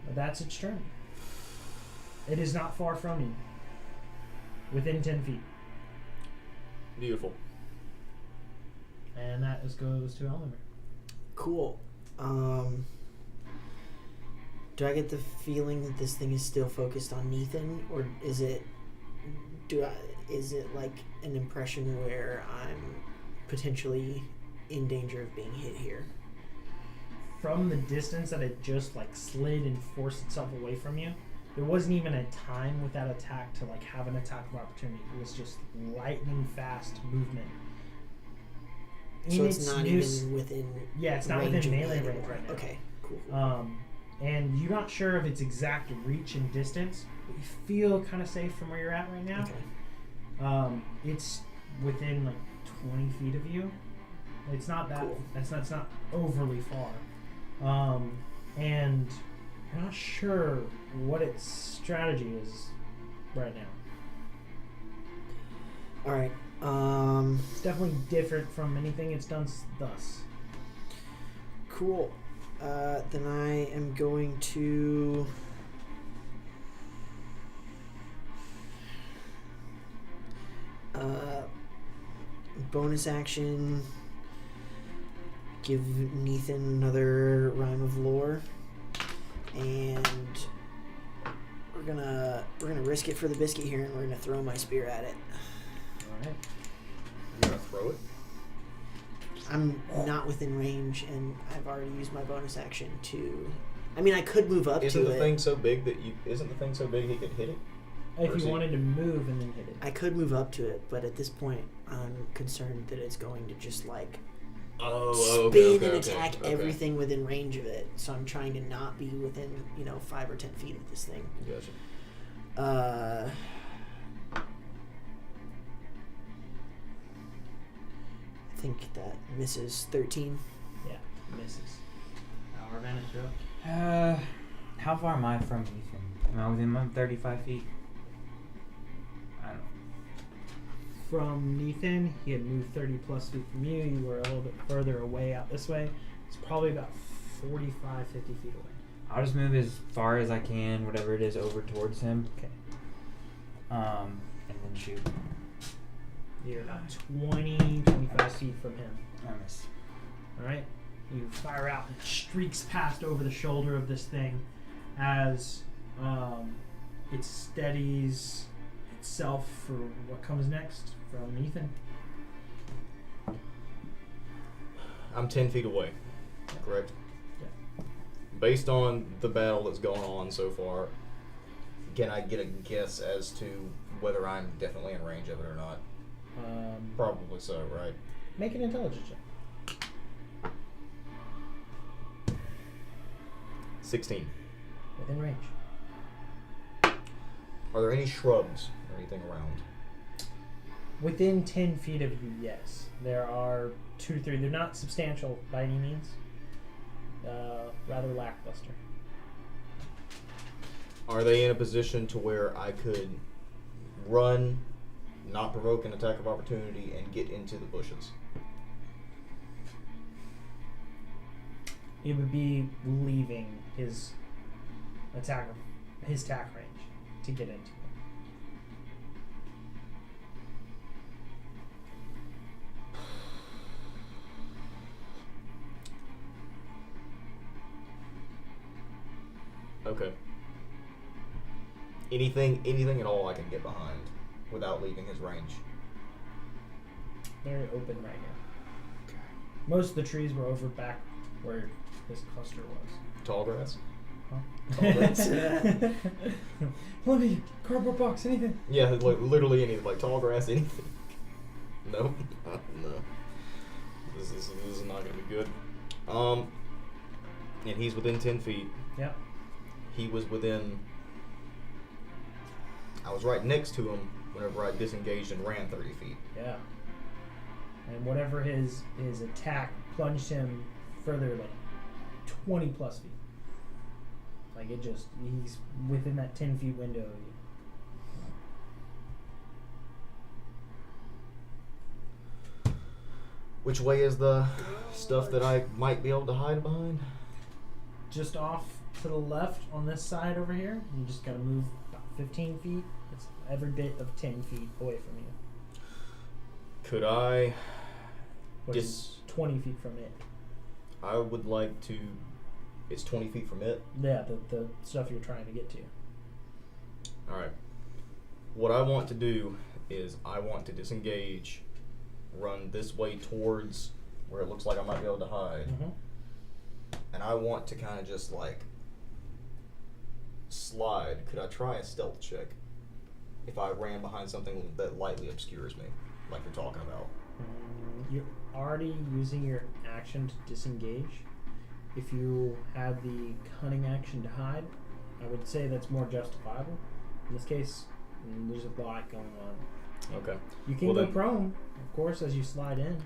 S1: But that's its turn. It is not far from you. Within 10 feet.
S4: Beautiful.
S1: And that goes to Elmer.
S3: Cool. Do I get the feeling that this thing is still focused on Nathan, or is it like an impression where I'm potentially in danger of being hit here?
S1: From the distance that it just like slid and forced itself away from you, there wasn't even a time with that attack to like have an attack of opportunity. It was just lightning fast movement.
S3: So it's not even within.
S1: Yeah, it's not within melee range right now.
S3: Okay, cool.
S1: And you're not sure of its exact reach and distance, but you feel kind of safe from where you're at right now.
S3: Okay.
S1: It's within like 20 feet of you. It's not that.
S3: Cool.
S1: It's not overly far. And you're not sure what its strategy is right now.
S3: All right.
S1: It's definitely different from anything it's done thus.
S3: Cool. Then I am going to bonus action, give Nathan another Rhyme of Lore, and we're gonna risk it for the biscuit here, and we're gonna throw my spear at it.
S1: Alright.
S4: You're gonna throw it?
S3: I'm not within range, and I've already used my bonus action to. I mean, I could move up
S4: Isn't
S3: to
S4: the
S3: it.
S4: thing so big that you? Isn't the thing so big he could hit it?
S1: If you wanted to move and then hit it.
S3: I could move up to it, but at this point, I'm concerned that it's going to just like spin and attack everything within range of it. So I'm trying to not be within 5 or 10 feet of this thing.
S4: Gotcha.
S3: I think that misses 13.
S1: Yeah, misses. Our advantage, Joe.
S2: How far am I from Ethan? Am I within 35 feet? I don't know.
S1: From Nathan, he had moved 30 plus feet from you. You were a little bit further away out this way. It's probably about 45, 50 feet away.
S2: I'll just move as far as I can, whatever it is, over towards him.
S1: Okay.
S2: And then shoot.
S1: You're about 20, 25 feet from him.
S2: I miss.
S1: Alright? You fire out and it streaks past over the shoulder of this thing as it steadies itself for what comes next from Ethan.
S4: I'm 10 feet away, correct?
S1: Yeah.
S4: Based on the battle that's going on so far, can I get a guess as to whether I'm definitely in range of it or not? Probably so, right?
S1: Make an intelligence check.
S4: 16.
S1: Within range.
S4: Are there any shrubs or anything around?
S1: Within 10 feet of you, yes. There are 2 to 3. They're not substantial by any means. Rather lackluster.
S4: Are they in a position to where I could run, not provoke an attack of opportunity, and get into the bushes?
S1: It would be leaving his attack range to get into it.
S4: Okay. Anything at all I can get behind without leaving his range.
S1: Very open right now. Okay. Most of the trees were over back where this cluster was.
S4: Tall grass?
S1: Huh?
S4: Tall grass?
S1: Let me cardboard box, anything.
S4: Yeah, like literally anything, like tall grass, anything. Nope. No. This is not gonna be good. And he's within 10 feet.
S1: Yep.
S4: He was within. I was right next to him whenever I disengaged and ran 30 feet.
S1: Yeah. And whatever his attack plunged him further, like 20 plus feet. Like he's within that 10 feet window.
S4: Which way is the stuff that I might be able to hide behind?
S1: Just off to the left on this side over here. You just gotta move about 15 feet. It's every bit of 10 feet away from you.
S4: Could I?
S1: Which is 20 feet from it.
S4: I would like to. It's 20 feet from it?
S1: Yeah, the stuff you're trying to get to.
S4: Alright. What I want to do is I want to disengage, run this way towards where it looks like I might be able to hide.
S1: Mm-hmm.
S4: And I want to kind of just like slide. Could I try a stealth check if I ran behind something that lightly obscures me, like you're talking about?
S1: You're already using your action to disengage. If you had the cunning action to hide, I would say that's more justifiable. In this case, there's a lot going on.
S4: Okay.
S1: You can go prone, of course, as you slide in.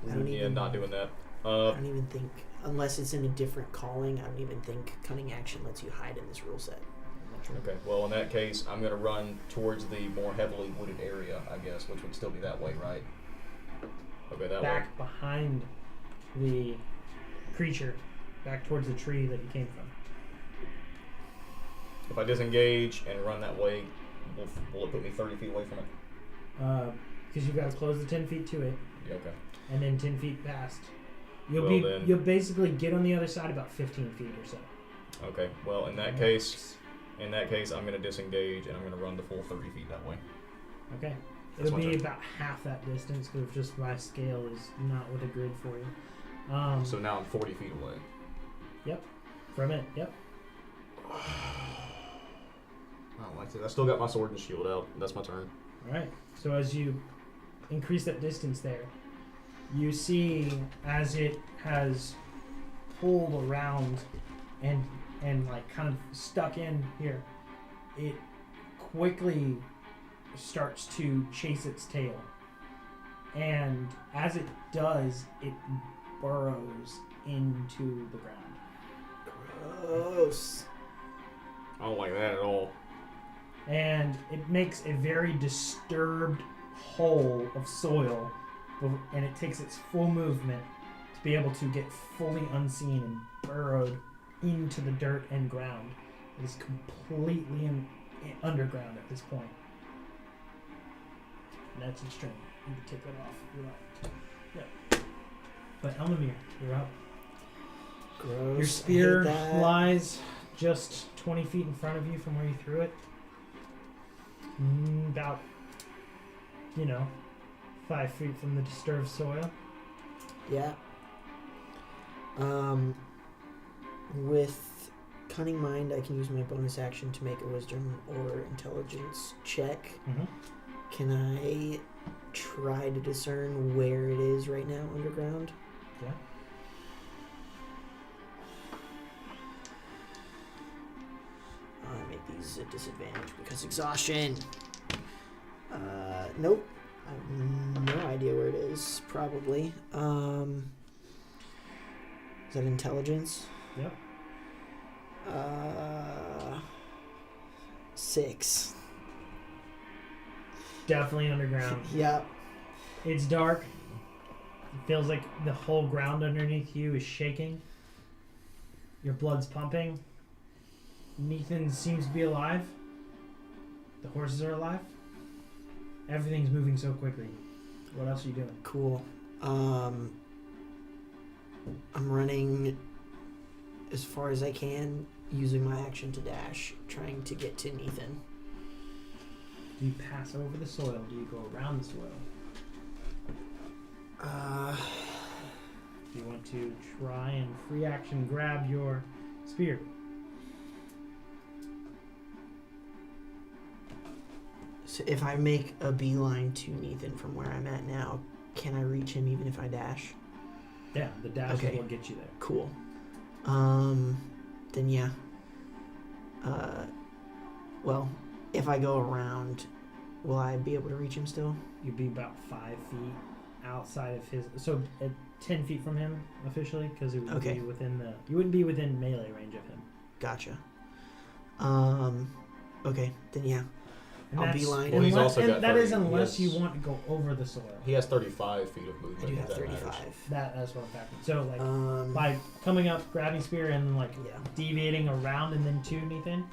S4: Not doing that.
S3: I don't even think, unless it's in a different calling, I don't even think cunning action lets you hide in this rule set. I'm not sure.
S4: Okay, well in that case, I'm going to run towards the more heavily wooded area, I guess, which would still be that way, right? Okay, that way.
S1: Back behind the creature, back towards the tree that you came from.
S4: If I disengage and run that way, will it put me 30 feet away from it?
S1: Because you've got to close the 10 feet to it.
S4: Yeah, okay.
S1: And then 10 feet past.
S4: Then-
S1: You'll basically get on the other side about 15 feet or so.
S4: Okay, well in that case, I'm going to disengage and I'm going to run the full 30 feet that way.
S1: Okay.
S4: That's
S1: It'll
S4: my
S1: be
S4: turn.
S1: about half that distance because just my scale is not with a grid for you.
S4: So now I'm 40 feet away.
S1: Yep. From it, yep.
S4: I don't like that. I still got my sword and shield out. That's my turn.
S1: Alright. So as you increase that distance there, you see as it has pulled around and like kind of stuck in here, it quickly starts to chase its tail. And as it does, it burrows into the ground.
S3: Gross.
S4: I don't like that at all.
S1: And it makes a very disturbed hole of soil, and it takes its full movement to be able to get fully unseen and burrowed into the dirt and ground. It is completely underground at this point. And that's its turn. You can take that off if you like. Yep. But Elmamir, you're up.
S3: Gross.
S1: Your spear lies just 20 feet in front of you from where you threw it. About, 5 feet from the disturbed soil.
S3: Yeah. With Cunning Mind, I can use my bonus action to make a Wisdom or Intelligence check.
S1: Mm-hmm.
S3: Can I try to discern where it is right now underground?
S1: Yeah.
S3: I make these a disadvantage because exhaustion. Nope. I have no idea where it is, probably. Is that intelligence?
S1: Yep.
S3: 6.
S1: Definitely underground.
S3: Yep.
S1: It's dark. It feels like the whole ground underneath you is shaking. Your blood's pumping. Neithan seems to be alive. The horses are alive. Everything's moving so quickly. What else are you doing?
S3: Cool. I'm running as far as I can, using my action to dash, trying to get to Neithan.
S1: Do you pass over the soil? Do you go around the soil? Do you want to try and free action grab your spear?
S3: So if I make a beeline to Nathan from where I'm at now, can I reach him even if I dash?
S1: Yeah, the dash
S3: Okay.
S1: will get you there.
S3: Cool. Then yeah. Well, if I go around, will I be able to reach him still?
S1: You'd be about 5 feet outside of his. So at 10 feet from him officially, because it would
S3: Okay.
S1: be within the. You wouldn't be within melee range of him.
S3: Gotcha. Okay, then yeah.
S1: And
S3: I'll
S1: that's-
S3: beeline.
S4: Well, he's
S1: unless-
S4: also
S1: and
S4: got
S1: that is
S4: 30,
S1: unless
S4: yes.
S1: you want to go over the soil.
S4: He has 35 feet of
S3: I
S4: movement.
S3: do
S4: if
S3: have
S4: that matters.
S3: 35.
S1: That's what I'm factoring. So like
S3: Um,
S1: by coming up, grabbing spear, and then like
S3: yeah.
S1: deviating around and then to Nathan,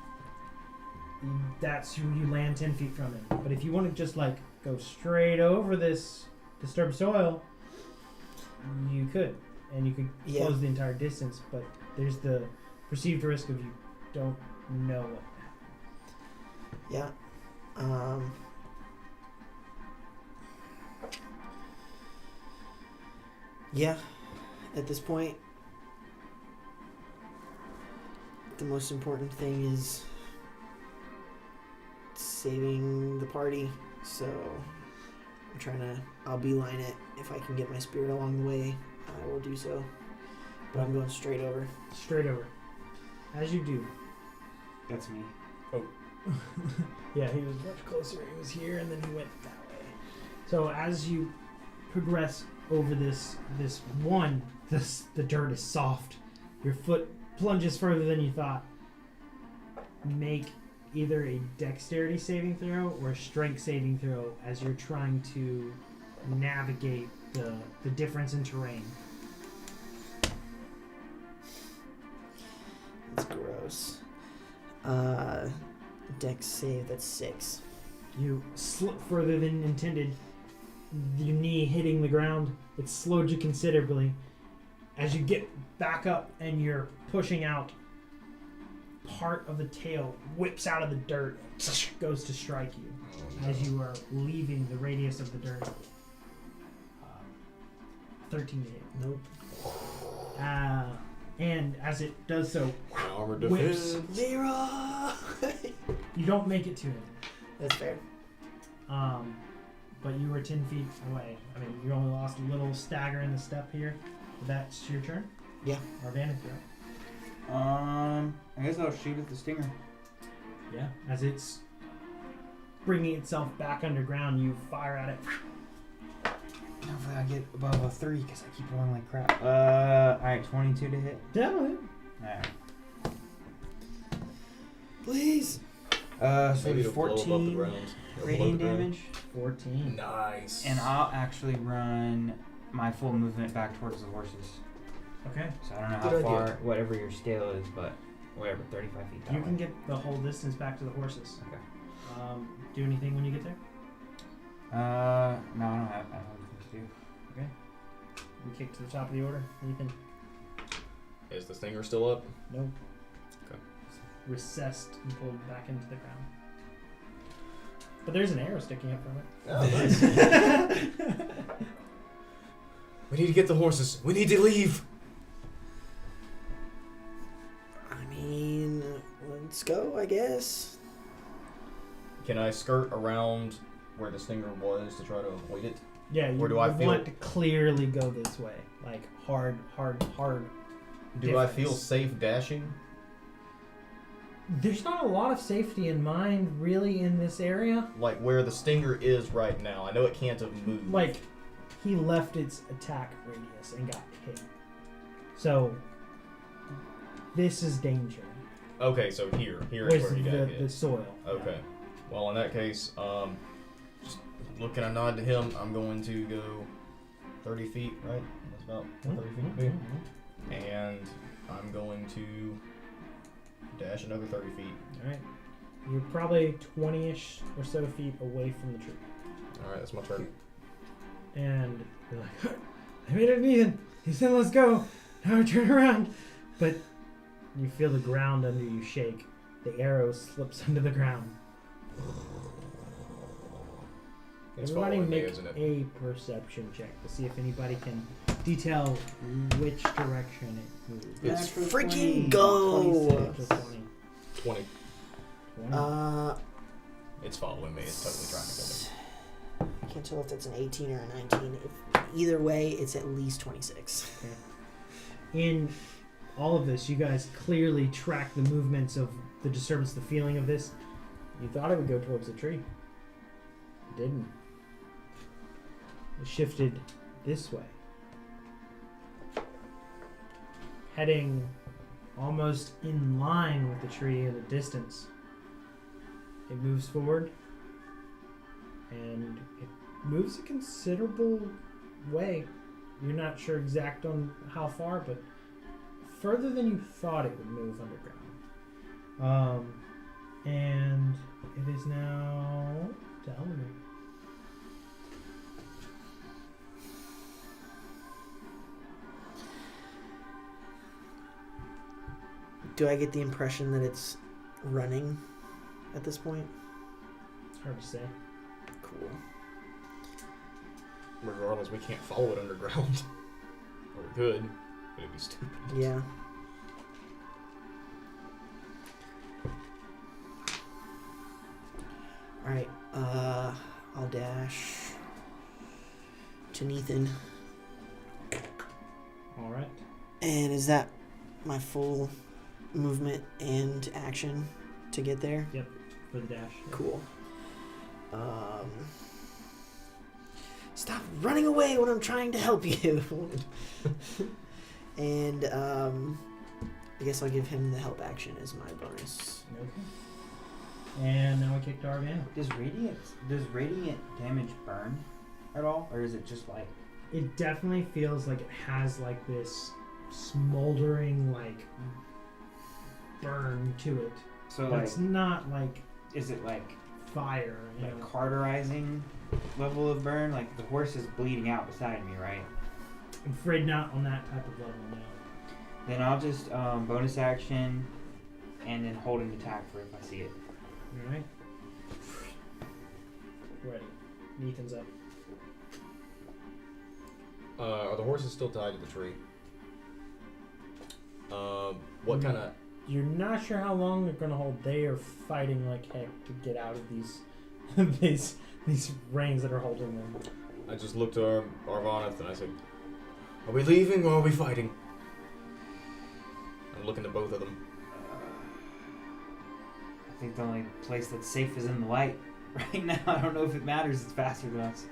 S1: that's who you land 10 feet from him. But if you want to just like go straight over this disturbed soil, you could, and you could
S3: Yeah.
S1: close the entire distance. But there's the perceived risk of you don't know what.
S3: Yeah. Yeah. At this point, the most important thing is saving the party. So I'm trying to. I'll beeline it. If I can get my spirit along the way, I will do so. But I'm going straight over.
S1: Straight over, as you do.
S2: That's me.
S1: Yeah, he was much closer. He was here, and then he went that way. So as you progress over the dirt is soft. Your foot plunges further than you thought. Make either a dexterity saving throw or a strength saving throw as you're trying to navigate the difference in terrain.
S3: That's gross. Dex save. That's 6.
S1: You slip further than intended. Your knee hitting the ground. It slowed you considerably. As you get back up and you're pushing out, part of the tail whips out of the dirt, goes to strike you as you are leaving the radius of the dirt. 13 to hit.
S3: Nope.
S1: And as it does so,
S4: Armor
S1: whips.
S4: defense.
S3: Leroy!
S1: You don't make it to him.
S3: That's fair.
S1: But you were 10 feet away. I mean, you only lost a little stagger in the step here. That's your turn?
S3: Yeah.
S1: Or advantage throw?
S2: I guess I'll shoot at the stinger.
S1: Yeah. As it's bringing itself back underground, you fire at it.
S2: Hopefully I get above a 3 because I keep rolling like crap. Alright, 22 to hit.
S1: Definitely.
S2: Alright.
S3: Please.
S2: So
S4: Maybe it'll blow above the
S2: 14
S4: ground. It'll blow
S2: radiant
S4: the ground.
S2: damage.
S1: 14.
S4: Nice.
S2: And I'll actually run my full movement back towards the horses.
S1: Okay.
S2: So I don't know
S3: Good
S2: how
S3: idea.
S2: far, whatever your scale is, but whatever, 35 feet that
S1: You
S2: way.
S1: can get the whole distance back to the horses.
S2: Okay.
S1: Do anything when you get there?
S2: No, I don't have anything to do.
S1: We kick to the top of the order. Anything?
S4: Is the stinger still up?
S1: Nope.
S4: Okay.
S1: Recessed and pulled back into the ground. But there's an arrow sticking up from it.
S4: Oh, nice. We need to get the horses. We need to leave.
S3: I mean, let's go, I guess.
S4: Can I skirt around where the stinger was to try to avoid it?
S1: Yeah, you
S4: Or do I
S1: would
S4: feel-
S1: want to clearly go this way. Like hard.
S4: Do I feel
S1: difference.
S4: safe dashing?
S1: There's not a lot of safety in mind, really, in this area.
S4: Like where the stinger is right now. I know it can't have moved.
S1: Like, he left its attack radius and got hit. So, this is danger.
S4: Okay, so here is
S1: With
S4: where he got
S1: the
S4: hit.
S1: soil.
S4: Okay. Well, in that case, just looking a nod to him, I'm going to go 30 feet, right? That's about
S1: Yeah.
S4: 30 feet would be. And I'm going to dash another 30 feet.
S1: Alright. You're probably 20-ish or so feet away from the tree.
S4: Alright, that's my turn.
S1: And you're like, I made it, Ethan. He said, let's go. Now I turn around. But you feel the ground under you shake. The arrow slips under the ground.
S4: It's
S1: Everybody
S4: following me,
S1: make
S4: isn't it?
S1: a perception check to see if anybody can detail which direction it moves.
S4: It's
S2: Natural
S3: freaking
S2: 20.
S3: go!
S1: 26 or 20.
S4: 20.
S1: 20.
S4: It's it's following me. It's totally trying to kill me.
S3: I can't tell if that's an 18 or a 19. If either way, it's at least 26.
S1: In all of this, you guys clearly track the movements of the disturbance, the feeling of this. You thought it would go towards the tree. It didn't. It shifted this way. Heading almost in line with the tree in the distance. It moves forward. And it moves a considerable way. You're not sure exact on how far, but further than you thought it would move underground. And it is now telling me.
S3: Do I get the impression that it's running at this point?
S1: It's hard to say.
S3: Cool.
S4: Regardless, we can't follow it underground. Or we could, but it'd be stupid.
S3: Yeah. Alright, I'll dash to Nathan.
S1: Alright.
S3: And is that my full movement and action to get there?
S1: Yep, for the dash.
S3: Cool. Stop running away when I'm trying to help you. And I guess I'll give him the help action as my bonus.
S1: Okay. And now we kick to Arvana.
S2: Does radiant damage burn at all, or is it just like?
S1: It definitely feels like it has like this smoldering like burn to it.
S2: So
S1: But
S2: like,
S1: it's not like
S2: is it like
S1: fire, you know.
S2: cauterizing level of burn? Like the horse is bleeding out beside me, right?
S1: I'm afraid not on that type of level now.
S2: Then I'll just bonus action, and then hold an attack for if I see it.
S1: Alright. Ready. Nathan's up.
S4: Are the horses still tied to the tree? What kind of...
S1: You're not sure how long they're gonna hold. They are fighting like heck to get out of these these rings that are holding them.
S4: I just looked at Arvaneth and I said, are we leaving or are we fighting? I'm looking at both of them.
S2: I think the only place that's safe is in the light right now. I don't know if it matters. It's faster than us.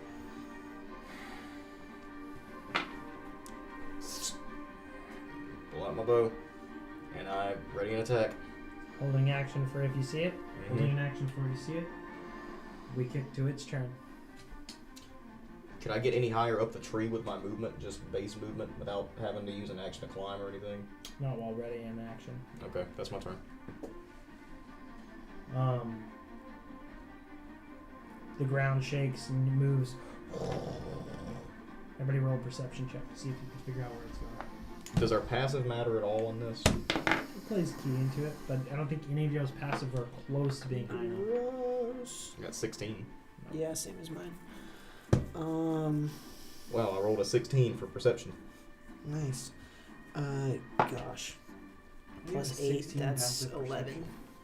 S4: Pull out my bow, and I ready an attack.
S1: Holding action for if you see it. Holding an action for if you see it. We kick to its turn.
S4: Can I get any higher up the tree with my movement, just base movement, without having to use an action to climb or anything?
S1: Not while ready in action.
S4: Okay, that's my turn.
S1: The ground shakes and moves. Everybody roll a perception check to see if you can figure out where it's going.
S4: Does our passive matter at all in this?
S1: It plays key into it, but I don't think any of y'all's passive are close to being high enough.
S3: Gross.
S4: I got 16.
S3: Yeah, same as mine.
S4: Well, I rolled a 16 for perception.
S3: Nice. Gosh. Plus 8, that's 11.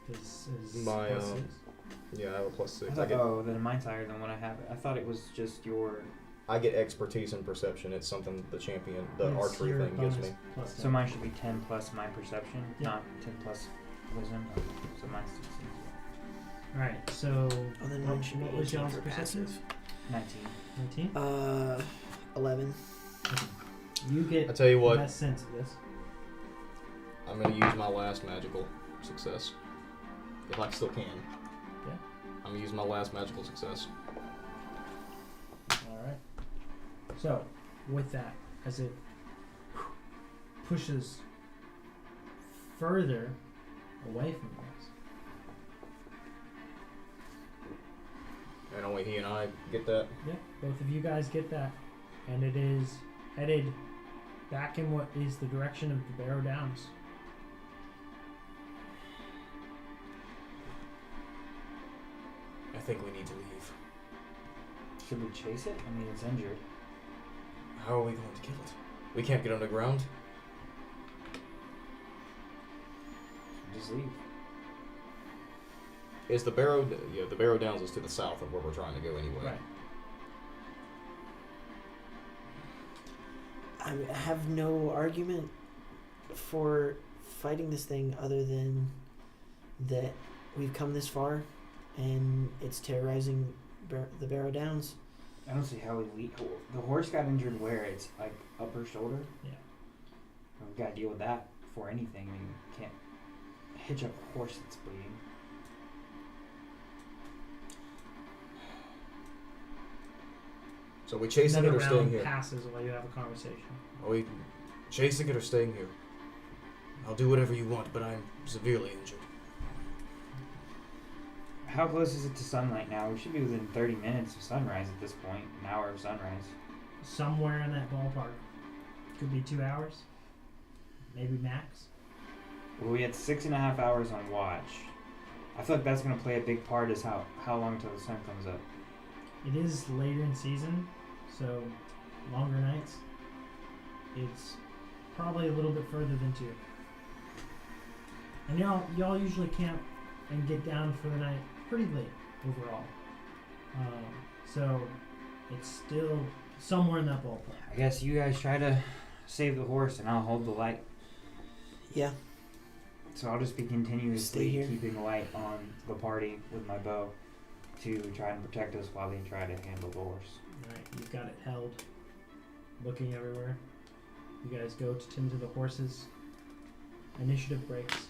S1: This is
S4: My,
S1: plus 6.
S4: Yeah, I have a plus 6.
S2: Oh, then mine's higher than what I have. I thought it was just your.
S4: I get expertise in perception. It's something the champion, the
S1: It's
S4: archery
S1: your
S4: thing gives
S1: bonus
S4: me.
S1: plus
S2: So
S1: 10.
S2: mine should be 10 plus my perception,
S1: Yeah.
S2: not 10 plus wisdom. Okay, so mine's 16.
S1: Alright, so
S3: Oh, then
S1: what,
S3: mine should be
S1: what was
S3: 18
S1: y'all's
S3: for
S1: perception?
S3: passive.
S2: 19.
S1: 19?
S3: 11.
S1: You get
S4: I tell you
S1: the
S4: what,
S1: best sense of this.
S4: I'm going to use my last magical success. If I still can.
S1: Yeah.
S4: I'm going to use my last magical success.
S1: Alright. So, with that, as it pushes further away from us,
S4: And only he and I get that.
S1: yeah, both of you guys get that. And it is headed back in what is the direction of the Barrow Downs.
S4: I think we need to leave.
S2: Should we chase it? I mean, it's injured.
S4: How are we going to kill it? We can't get underground.
S2: Just leave.
S4: Is the Barrow? Yeah, the Barrow Downs is to the south of where we're trying to go anyway.
S1: Right.
S3: I have no argument for fighting this thing other than that we've come this far and it's terrorizing the Barrow Downs.
S2: I don't see how we lead. The horse got injured where? It's like upper shoulder?
S1: Yeah.
S2: We've got to deal with that before anything. I mean, you can't hitch up a horse that's bleeding.
S4: So we chasing
S1: Another
S4: it or staying
S1: round
S4: here?
S1: passes while you have a conversation.
S4: Are we chasing it or staying here? I'll do whatever you want, but I'm severely injured.
S2: How close is it to sunlight now? We should be within 30 minutes of sunrise at this point. An hour of sunrise.
S1: Somewhere in that ballpark. Could be 2 hours. Maybe max.
S2: Well, we had 6.5 hours on watch. I feel like that's going to play a big part as how long until the sun comes up.
S1: It is later in season, so longer nights. It's probably a little bit further than 2. And y'all usually camp and get down for the night pretty late overall. So it's still somewhere in that ballpark.
S2: I guess you guys try to save the horse and I'll hold the light.
S3: Yeah.
S2: So I'll just be
S3: Stay
S2: continuously
S3: here.
S2: keeping a light on the party with my bow to try and protect us while they try to handle the horse.
S1: Alright, you've got it held, looking everywhere. You guys go to tend to the horses. Initiative breaks.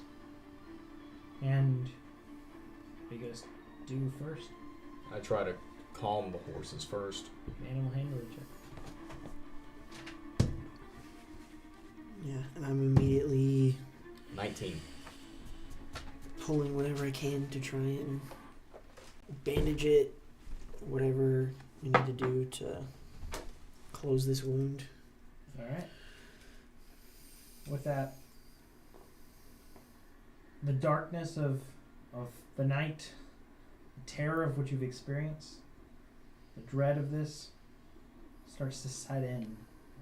S1: And what do you guys do first?
S4: I try to calm the horses first.
S1: Animal handling check.
S3: Yeah, and I'm immediately
S4: 19.
S3: pulling whatever I can to try and bandage it, whatever we need to do to close this wound.
S1: Alright. With that, the darkness of the night, the terror of what you've experienced, the dread of this starts to set in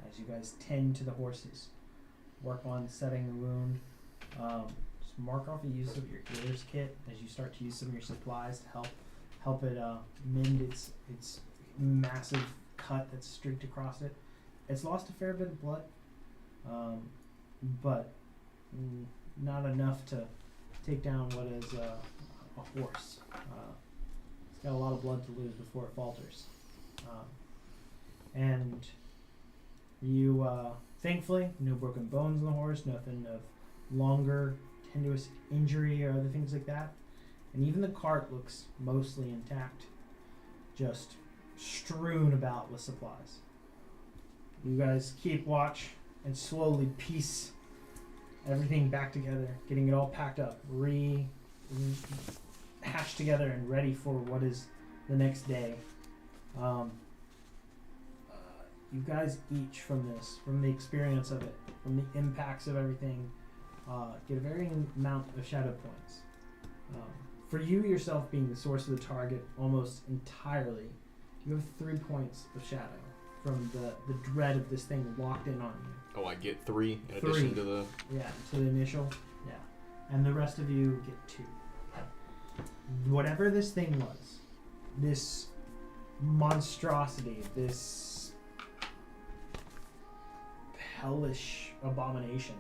S1: as you guys tend to the horses. Work on setting the wound. Just mark off the use of your healer's kit as you start to use some of your supplies to help it mend its massive cut that's streaked across it. It's lost a fair bit of blood, but not enough to take down what is a horse. It's got a lot of blood to lose before it falters. And you, thankfully, no broken bones in the horse, nothing of longer tenuous injury or other things like that. And even the cart looks mostly intact, just strewn about with supplies. You guys keep watch and slowly piece everything back together, getting it all packed up, hashed together and ready for what is the next day. You guys each from this, from the experience of it, from the impacts of everything, get a varying amount of shadow points. For you yourself being the source of the target almost entirely, you have 3 points of shadow from the dread of this thing locked in on you.
S4: Oh, I get 3 in addition to the...
S1: Yeah, to the initial. Yeah. And the rest of you get 2. Whatever this thing was, this monstrosity, this hellish abomination,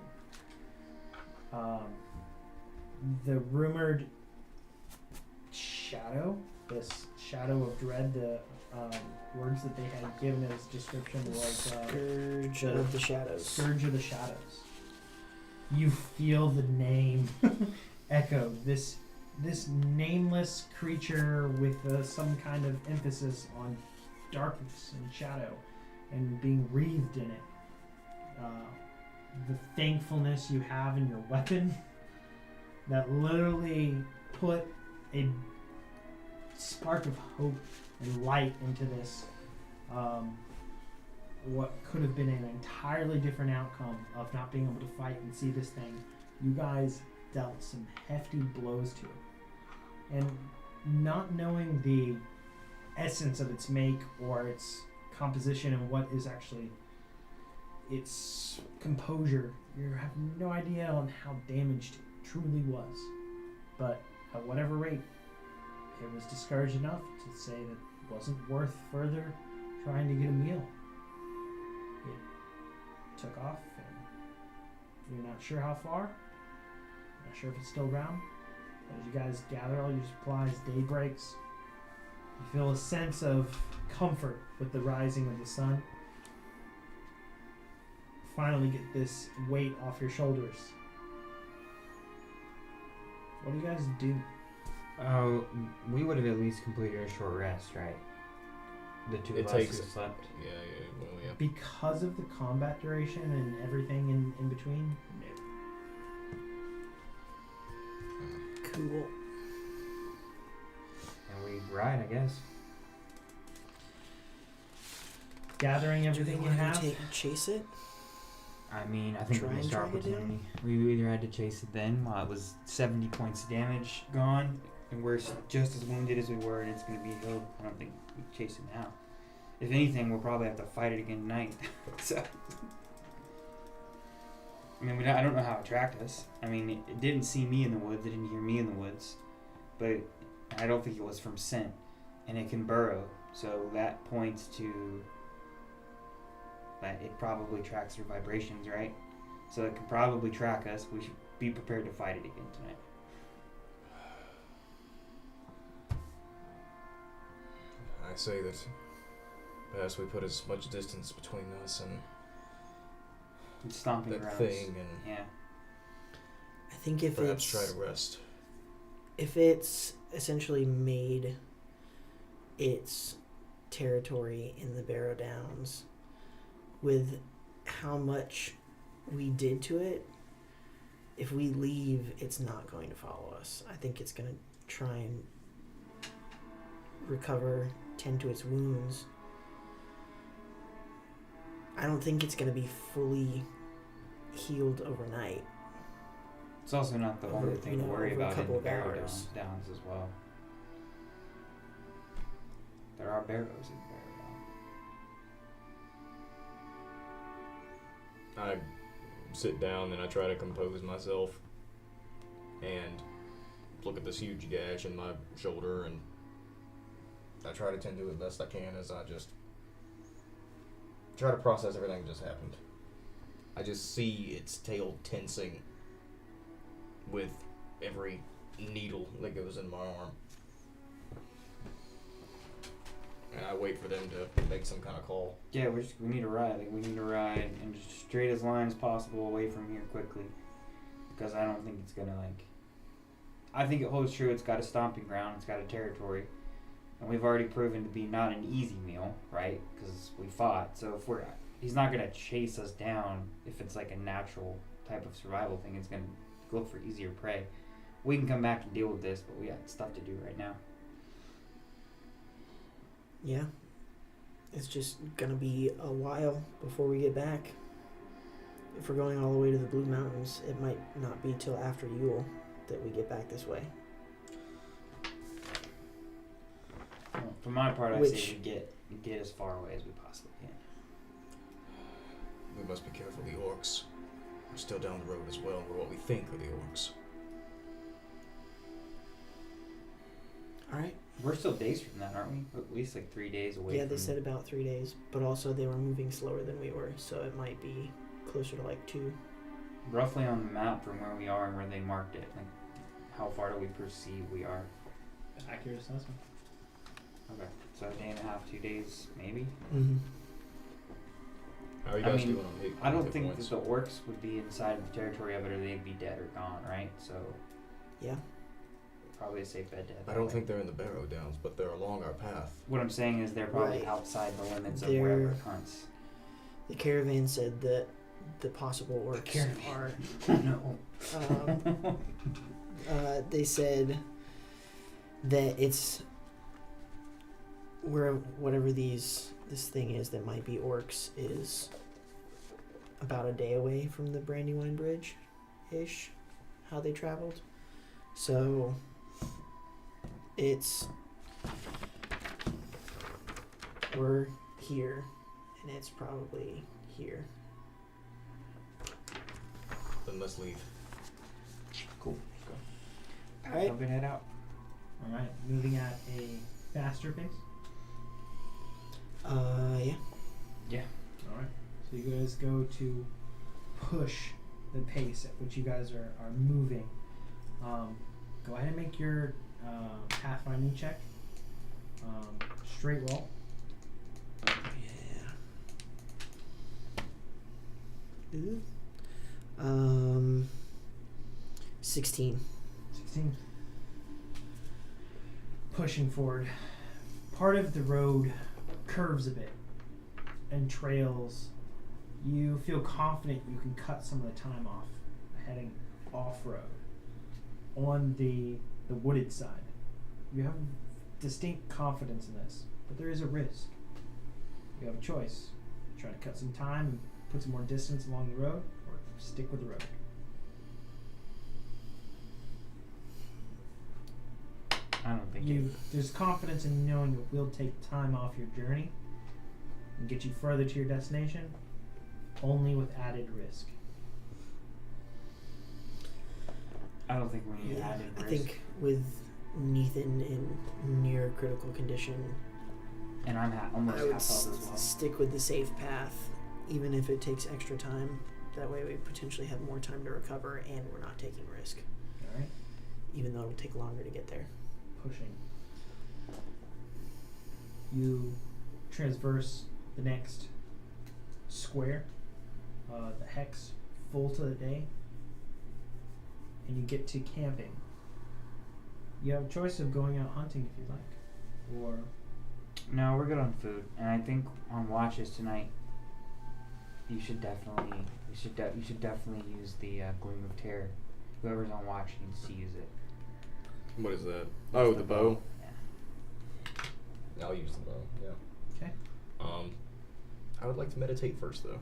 S1: the rumored shadow, this shadow of dread, the words that they had given as description was
S3: Scourge of the Shadows.
S1: Scourge of the Shadows. You feel the name echoed. This nameless creature with some kind of emphasis on darkness and shadow and being wreathed in it. The thankfulness you have in your weapon that literally put a spark of hope and light into this, what could have been an entirely different outcome of not being able to fight and see this thing. You guys dealt some hefty blows to it. And not knowing the essence of its make or its composition and what is actually its composure, you have no idea on how damaged it truly was. But at whatever rate, it was discouraged enough to say that it wasn't worth further trying to get a meal. It took off, and we're not sure how far. Not sure if it's still around. But as you guys gather all your supplies, day breaks. You feel a sense of comfort with the rising of the sun. Finally get this weight off your shoulders. What do you guys do?
S2: Oh, we would have at least completed a short rest, right? The two
S4: It
S2: of us
S4: takes-
S2: who slept.
S4: Yeah, well, yeah.
S1: Because of the combat duration and everything in between,
S3: Cool.
S2: And we ride, I guess.
S1: gathering
S3: Do you
S1: everything
S3: think
S1: you
S3: we're
S1: have.
S3: gonna chase it?
S2: I mean, I think
S3: Try
S2: we
S3: and
S2: missed our
S3: drag it down?
S2: opportunity. We either had to chase it then while it was 70 points of damage gone, and we're just as wounded as we were, and it's going to be healed. I don't think we chase it now. If anything, we'll probably have to fight it again tonight. So, I mean, I don't know how it tracked us. I mean, it didn't see me in the woods. It didn't hear me in the woods. But I don't think it was from scent. And it can burrow. So that points to that it probably tracks through vibrations, right? So it can probably track us. We should be prepared to fight it again tonight.
S4: I say that perhaps we put as much distance between us and
S2: It's stomping
S4: that
S2: grounds.
S4: thing, and
S2: Yeah.
S3: I think if
S4: perhaps
S3: it's
S4: try to rest.
S3: if it's essentially made its territory in the Barrow Downs with how much we did to it, if we leave, it's not going to follow us. I think it's going to try and recover, tend to its wounds. I don't think it's going to be fully healed overnight.
S2: It's also not the
S3: Over,
S2: only thing
S3: you
S2: to
S3: know,
S2: worry
S3: over a
S2: about in
S3: couple
S2: the
S3: of
S2: barrow
S3: hours.
S2: downs as well. There are barrows in the barrow down.
S4: I sit down and I try to compose myself and look at this huge gash in my shoulder, and I try to tend to it best I can as I just try to process everything that just happened. I just see its tail tensing with every needle that goes in my arm. And I wait for them to make some kind of call.
S2: Yeah, we need to ride. Like, we need to ride and just straight as line as possible away from here quickly, because I don't think it's gonna I think it holds true. It's got a stomping ground. It's got a territory, and we've already proven to be not an easy meal, right? Because we fought. So if he's not gonna chase us down if it's like a natural type of survival thing. It's gonna look for easier prey. We can come back and deal with this, but we got stuff to do right now.
S3: Yeah. It's just gonna be a while before we get back. If we're going all the way to the Blue Mountains, it might not be till after Yule that we get back this way.
S2: Well, for my part, I
S3: Which-
S2: say we get as far away as we possibly can.
S4: We must be careful. The orcs are still down the road as well, or what we think are the orcs.
S3: Alright.
S2: We're still days from that, aren't we? At least like 3 days away.
S3: Yeah,
S2: from
S3: they said about 3 days, but also they were moving slower than we were, so it might be closer to like 2.
S2: roughly on the map from where we are and where they marked it. Like, how far do we perceive we are?
S1: Accurate assessment.
S2: Okay, so a day and a half, 2 days, maybe.
S3: Mm-hmm.
S4: How are you
S2: I
S4: guys
S2: mean,
S4: doing on hit?
S2: I don't
S4: hit
S2: think
S4: points?
S2: that the orcs would be inside of the territory of it, or they'd be dead or gone, right? So
S3: Yeah.
S2: probably a safe bet to head
S4: I
S2: that
S4: don't
S2: way.
S4: think they're in the Barrow Downs, but they're along our path.
S2: What I'm saying is they're probably
S3: Right.
S2: outside the limits of
S3: They're-
S2: wherever it hunts.
S3: The caravan said that the possible orcs
S2: caravan.
S3: are.
S2: No.
S3: They said that it's where whatever this thing is that might be orcs is about a day away from the Brandywine Bridge, ish. How they traveled, so we're here, and it's probably here.
S4: Then let's leave.
S2: Cool.
S3: Alright.
S2: So good head out.
S1: All right, moving at a faster pace.
S3: Yeah.
S2: Yeah.
S1: All right. So you guys go to push the pace at which you guys are moving. Go ahead and make your pathfinding check. Straight roll.
S3: Yeah. 16.
S1: 16. Pushing forward. Part of the road curves a bit and trails. You feel confident you can cut some of the time off heading off-road on the wooded side. You have distinct confidence in this, but there is a risk. You have a choice. Try to cut some time and put some more distance along the road, or stick with the road.
S2: I don't think
S1: There's confidence in knowing it will take time off your journey and get you further to your destination, only with added risk.
S2: I don't think we need added risk.
S3: I think with Nathan in near critical condition,
S2: And I'm almost
S3: I would
S2: half health as well.
S3: stick with the safe path, even if it takes extra time. That way we potentially have more time to recover and we're not taking risk.
S1: All right,
S3: Even though it'll take longer to get there.
S1: pushing. You traverse the next square, the hex, full to the day, and you get to camping. You have a choice of going out hunting if you'd like, or
S2: No, we're good on food, and I think on watches tonight, you should definitely use the Gloom of Terror. Whoever's on watch needs to use it.
S4: What is that? Oh, the bow.
S2: Yeah.
S4: I'll use the bow. Yeah.
S1: okay.
S4: I would like to meditate first, though.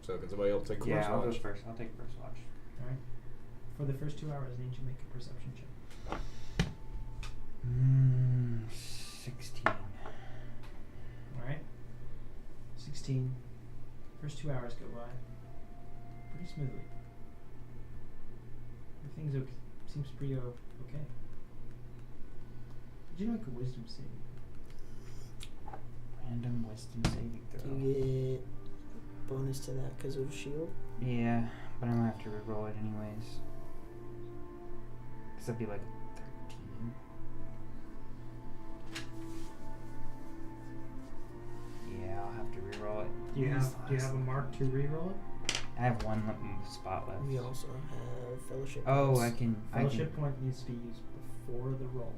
S4: So can somebody else take the first
S2: Yeah, I'll go
S4: watch?
S2: first. I'll take first watch.
S1: All right. For the first 2 hours, I need you to make a perception check.
S2: 16.
S1: All right. 16. First 2 hours go by pretty smoothly. Everything's okay. Seems pretty okay. Did you make a wisdom saving?
S2: Random wisdom saving
S3: Do
S2: throw.
S3: you get bonus to that because of shield?
S2: Yeah, but I'm gonna have to reroll it anyways. Cause it'd be like 13. Yeah, I'll have to reroll it.
S1: Do you have a mark to reroll it?
S2: I have one spot left.
S3: We also have fellowship.
S2: Oh,
S3: points.
S2: I can.
S1: Fellowship point needs to be used before the roll.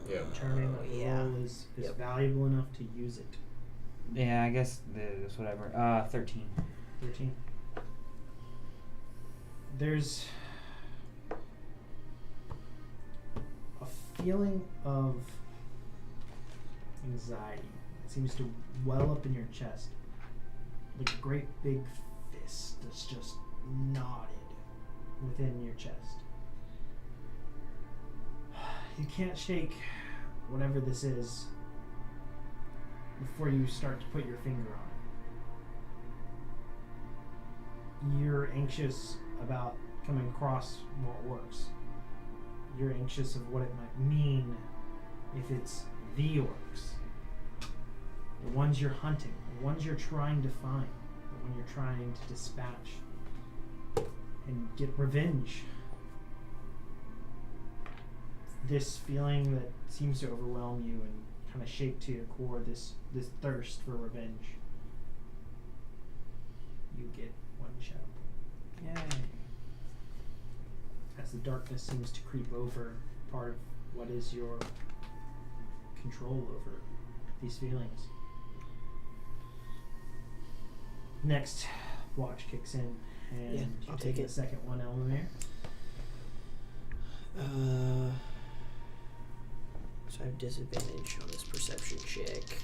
S4: Yeah.
S1: Determining that the roll is
S3: Yep.
S1: valuable enough to use it.
S2: Yeah, I guess this whatever. 13.
S1: 13. There's a feeling of anxiety. It seems to well up in your chest. Like a great big fist that's just knotted within your chest. You can't shake whatever this is before you start to put your finger on it. You're anxious about coming across what works. You're anxious of what it might mean if it's the orcs. The ones you're hunting, the ones you're trying to find, the one you're trying to dispatch and get revenge. This feeling that seems to overwhelm you and kind of shake to your core, this thirst for revenge. You get one shadow point.
S2: Yay.
S1: As the darkness seems to creep over part of what is your control over these feelings. Next watch kicks in, and
S3: Yeah,
S1: you
S3: I'll
S1: take
S3: take
S1: the
S3: it.
S1: second one, Elmamere.
S3: So I have disadvantage on this perception check.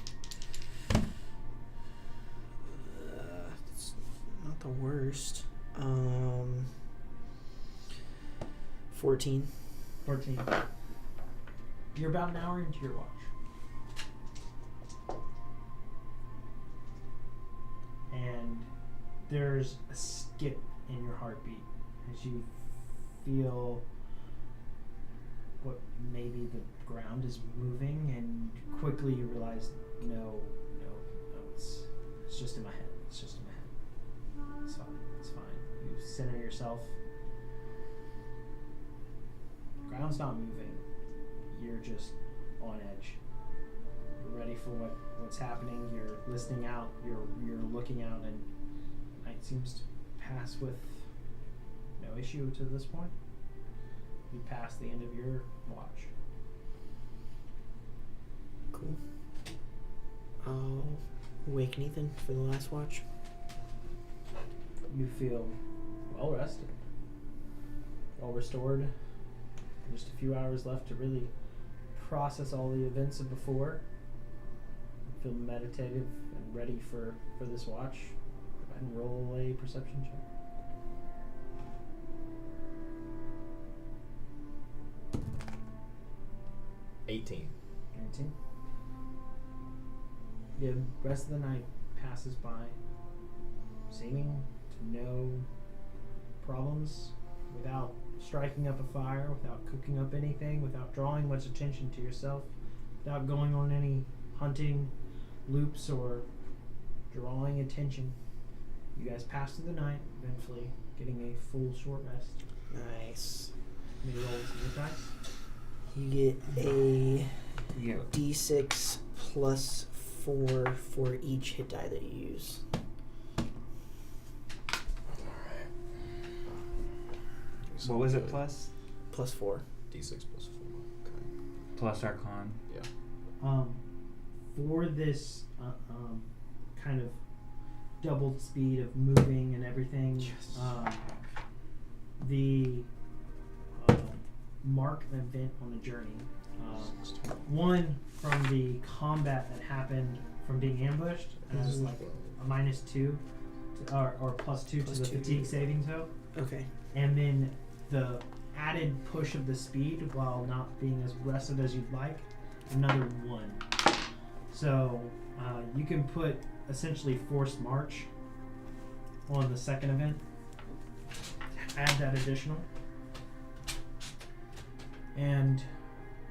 S3: It's not the worst. 14.
S1: 14. You're about an hour into your watch. And there's a skip in your heartbeat as you feel what maybe the ground is moving, and quickly you realize, no, it's just in my head. It's just in my head. It's fine. It's fine. You center yourself. The ground's not moving. You're just on edge. You're ready for what's happening. You're listening out. You're looking out, and night seems to pass with no issue to this point. You pass the end of your watch.
S3: Cool. I'll wake Nathan for the last watch.
S1: You feel well rested, well restored. Just a few hours left to really process all the events of before. You feel meditative and ready for this watch. Go ahead and roll a perception check.
S4: 18.
S1: 19. The rest of the night passes by, seeming to no problems, without striking up a fire, without cooking up anything, without drawing much attention to yourself, without going on any hunting loops or drawing attention. You guys pass through the night, eventually getting a full short rest.
S3: Nice.
S1: Let me roll some dice.
S3: You get a
S2: Yeah.
S3: D6 plus 4 for each hit die that you use.
S2: What was it plus?
S3: Plus 4.
S4: D6 plus 4. Okay.
S2: Plus Archon.
S4: Yeah.
S1: For this kind of doubled speed of moving and everything,
S4: Yes.
S1: the mark an event on the journey. One from the combat that happened from being ambushed as like a -2 or +2
S3: Plus
S1: to the
S3: 2.
S1: fatigue saving throw,
S3: Okay.
S1: and then the added push of the speed while not being as rested as you'd like, another 1. So you can put essentially forced march on the second event. Add that additional. And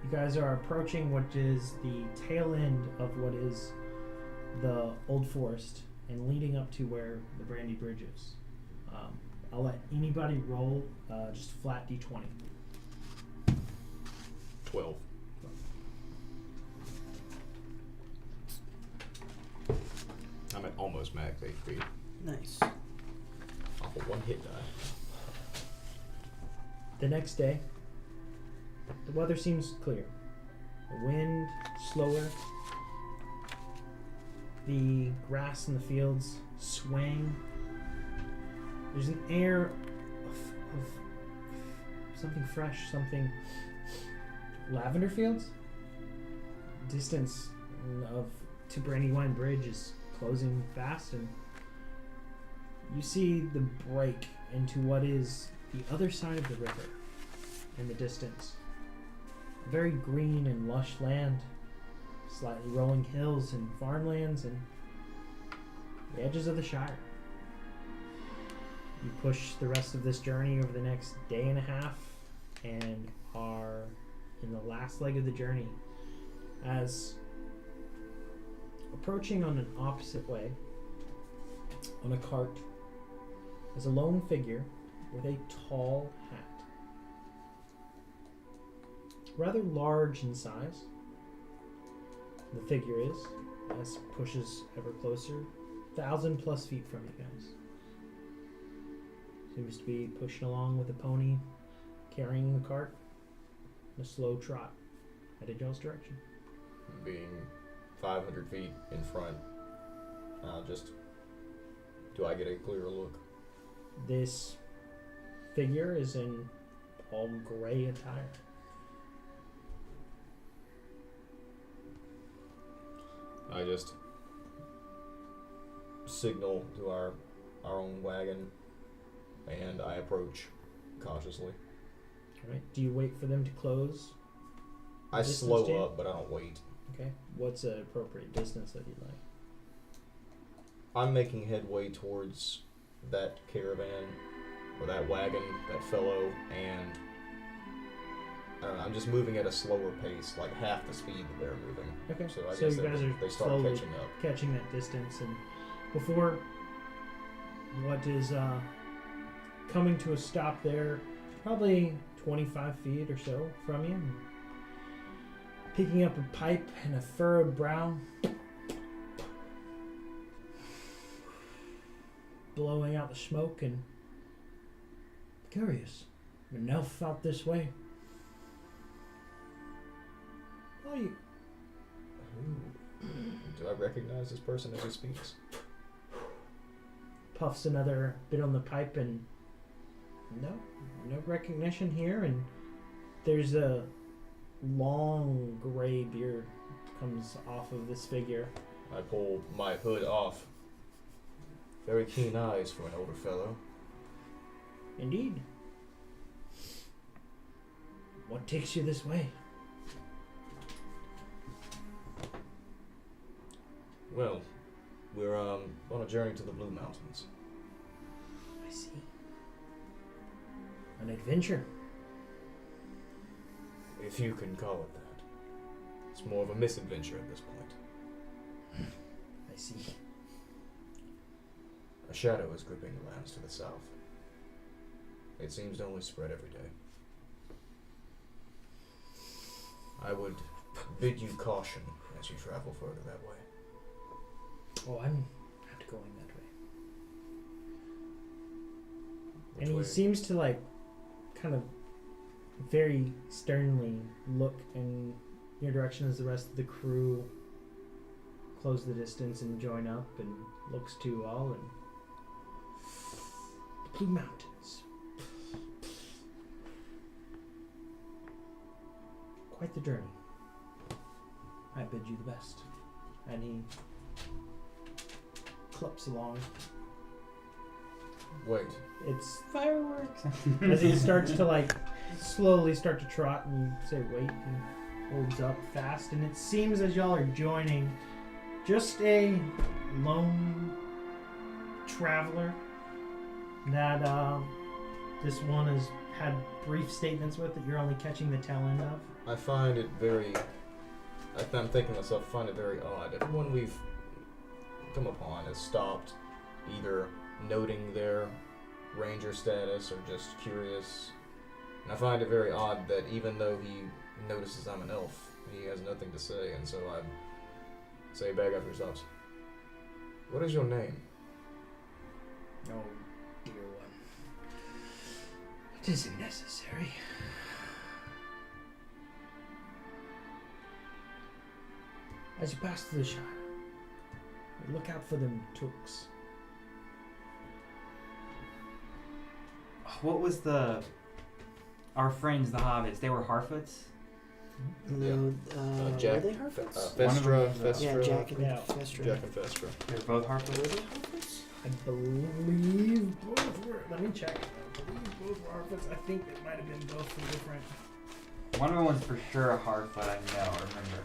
S1: you guys are approaching what is the tail end of what is the Old Forest and leading up to where the Brandy Bridge is. I'll let anybody roll just flat D20.
S4: 12. I'm at almost max HP.
S3: Nice.
S4: Off of one hit die.
S1: The next day, the weather seems clear. The wind slower. The grass in the fields swaying. There's an air of something fresh, something lavender fields. Distance to Brandywine Bridge is closing fast, and you see the break into what is the other side of the river in the distance. A very green and lush land, slightly rolling hills and farmlands, and the edges of the Shire. You push the rest of this journey over the next day and a half and are in the last leg of the journey, as approaching on an opposite way on a cart is a lone figure with a tall hat. Rather large in size, the figure is, as pushes ever closer, 1,000+ feet from you guys. Seems to be pushing along with a pony, carrying the cart in a slow trot, headed y'all's direction.
S4: Being 500 feet in front, do I get a clearer look?
S1: This figure is in all gray attire.
S4: I just signal to our own wagon, and I approach cautiously.
S1: Alright, do you wait for them to close?
S4: I
S1: Distance
S4: slow
S1: to you?
S4: up, but I don't wait.
S1: Okay, what's an appropriate distance that you'd like?
S4: I'm making headway towards that caravan, or that wagon, that fellow, and I'm just moving at a slower pace, like half the speed that they're moving.
S1: Okay.
S4: So I
S1: So
S4: guess
S1: you guys are
S4: they start
S1: slowly
S4: catching up.
S1: catching that distance, and before what is coming to a stop there, probably 25 feet or so from you, and picking up a pipe and a furrowed brow, blowing out the smoke, and curious. I've never felt this way. Oh, you.
S4: Do I recognize this person as he speaks?
S1: Puffs another bit on the pipe, and no recognition here. And there's a long gray beard comes off of this figure.
S4: I pull my hood off. Very keen eyes for an older fellow.
S1: Indeed. What takes you this way?
S4: Well, we're on a journey to the Blue Mountains.
S1: I see. An adventure.
S4: If you can call it that. It's more of a misadventure at this point.
S1: I see.
S4: A shadow is gripping the lands to the south. It seems to only spread every day. I would bid you caution as you travel further that way.
S1: Oh, I'm not going that way.
S4: Which
S1: And
S4: way?
S1: he seems to kind of very sternly look in your direction as the rest of the crew close the distance and join up, and looks to you all, and the Blue Mountains. Quite the journey. I bid you the best. And he clips along.
S4: Wait.
S1: It's
S2: Fireworks.
S1: as he starts to slowly start to trot, and you say wait, and holds up fast, and it seems as y'all are joining just a lone traveler that this one has had brief statements with that you're only catching the tail end of.
S4: I find it very... I'm thinking to myself, I find it very odd. Everyone we've come upon has stopped either noting their ranger status or just curious. And I find it very odd that even though he notices I'm an elf, he has nothing to say, and so I say back after he stops. What is your name?
S1: Oh, dear one. It isn't necessary. As you pass through the Shire, look out for them tooks.
S2: What was our friends, the hobbits? They were Harfoots?
S3: No,
S4: Jack,
S3: were they Harfoots?
S2: One of
S4: Festra,
S2: them was,
S3: Yeah,
S4: Festra,
S3: Jack and
S1: Yeah.
S3: Festra.
S4: Jack and Festra.
S2: They were both
S3: Were
S2: Harfoots?
S3: they Harfoots?
S1: I believe both were. Let me check. I believe both were Harfoots. I think it might have been both from different.
S2: One of them was for sure a Harfoot, I remember.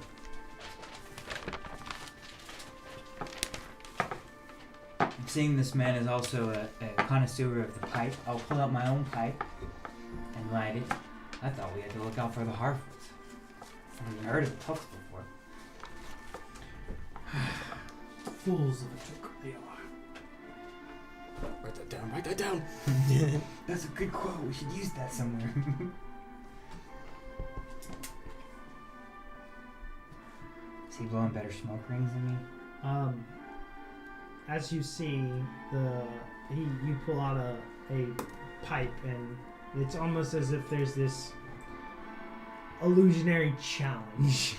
S2: Seeing this man is also a connoisseur of the pipe, I'll pull out my own pipe and light it. I thought we had to look out for the Harfoots. I haven't heard of the Tufts before.
S1: Fools of a took they are.
S4: Write that down, write that down!
S2: That's a good quote. We should use that somewhere. Is he blowing better smoke rings than me?
S1: As you see, you pull out a pipe, and it's almost as if there's this illusionary challenge.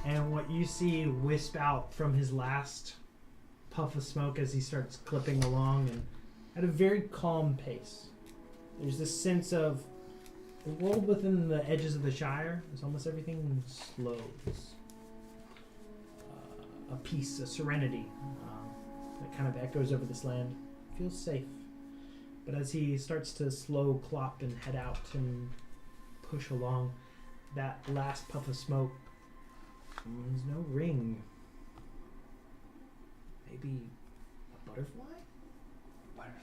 S1: And what you see wisp out from his last puff of smoke as he starts clipping along, and at a very calm pace. There's this sense of the world within the edges of the Shire is almost everything slows. A peace, a serenity that kind of echoes over this land. Feels safe. But as he starts to slow clop and head out and push along, that last puff of smoke, there's no ring. Maybe a butterfly?
S2: Butterfly.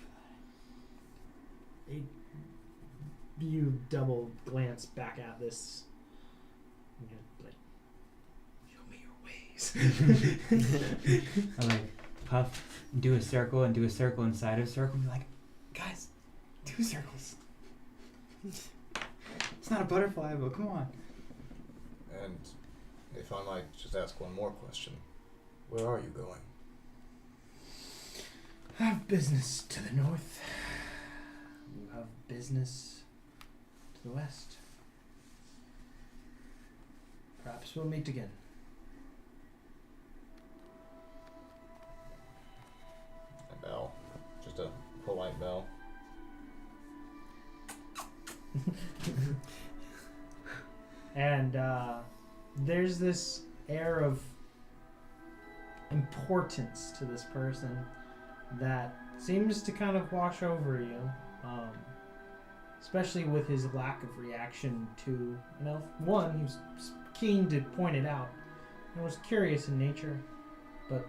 S1: you double glance back at this. And you're like, show me your ways.
S2: I like puff, do a circle, and do a circle inside of a circle. And be like, guys, 2 circles. It's not a butterfly, but come on.
S4: And if I might just ask one more question, where are you going?
S1: I have business to the north. You have business to the west. Perhaps we'll meet again.
S4: A bell. Just a polite bell.
S1: And there's this air of importance to this person that seems to kind of wash over you, especially with his lack of reaction to an elf. One, he was keen to point it out and was curious in nature, but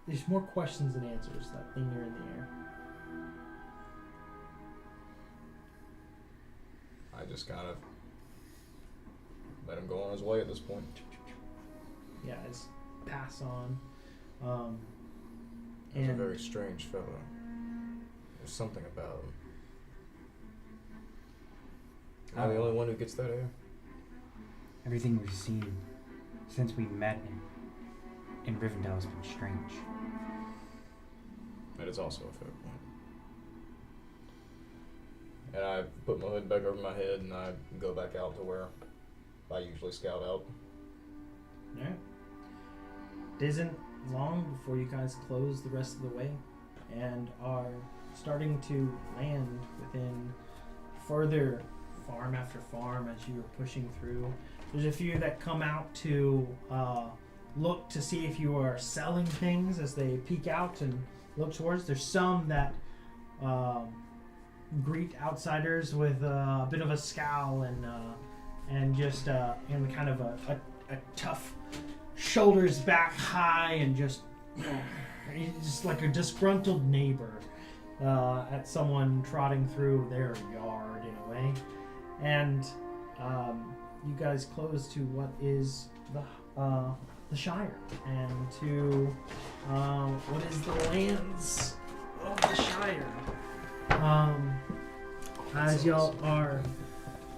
S1: there's more questions than answers that linger in the air.
S4: I just kind of let him go on his way at this point.
S1: Yeah, it's pass on.
S4: He's a
S1: And
S4: very strange fellow. There's something about him. Am I the only one who gets that air?
S2: Everything we've seen since we met in Rivendell has been strange.
S4: That is also a fair point. And I put my hood back over my head and I go back out to where I usually scout out.
S1: Alright. It isn't long before you guys close the rest of the way and are starting to land within further farm after farm as you are pushing through. There's a few that come out to look to see if you are selling things as they peek out and look towards. There's some that greet outsiders with a bit of a scowl and just in kind of a tough shoulders back high and just like a disgruntled neighbor at someone trotting through their yard in a way. And you guys close to what is the Shire and to what is the lands of the Shire. As y'all are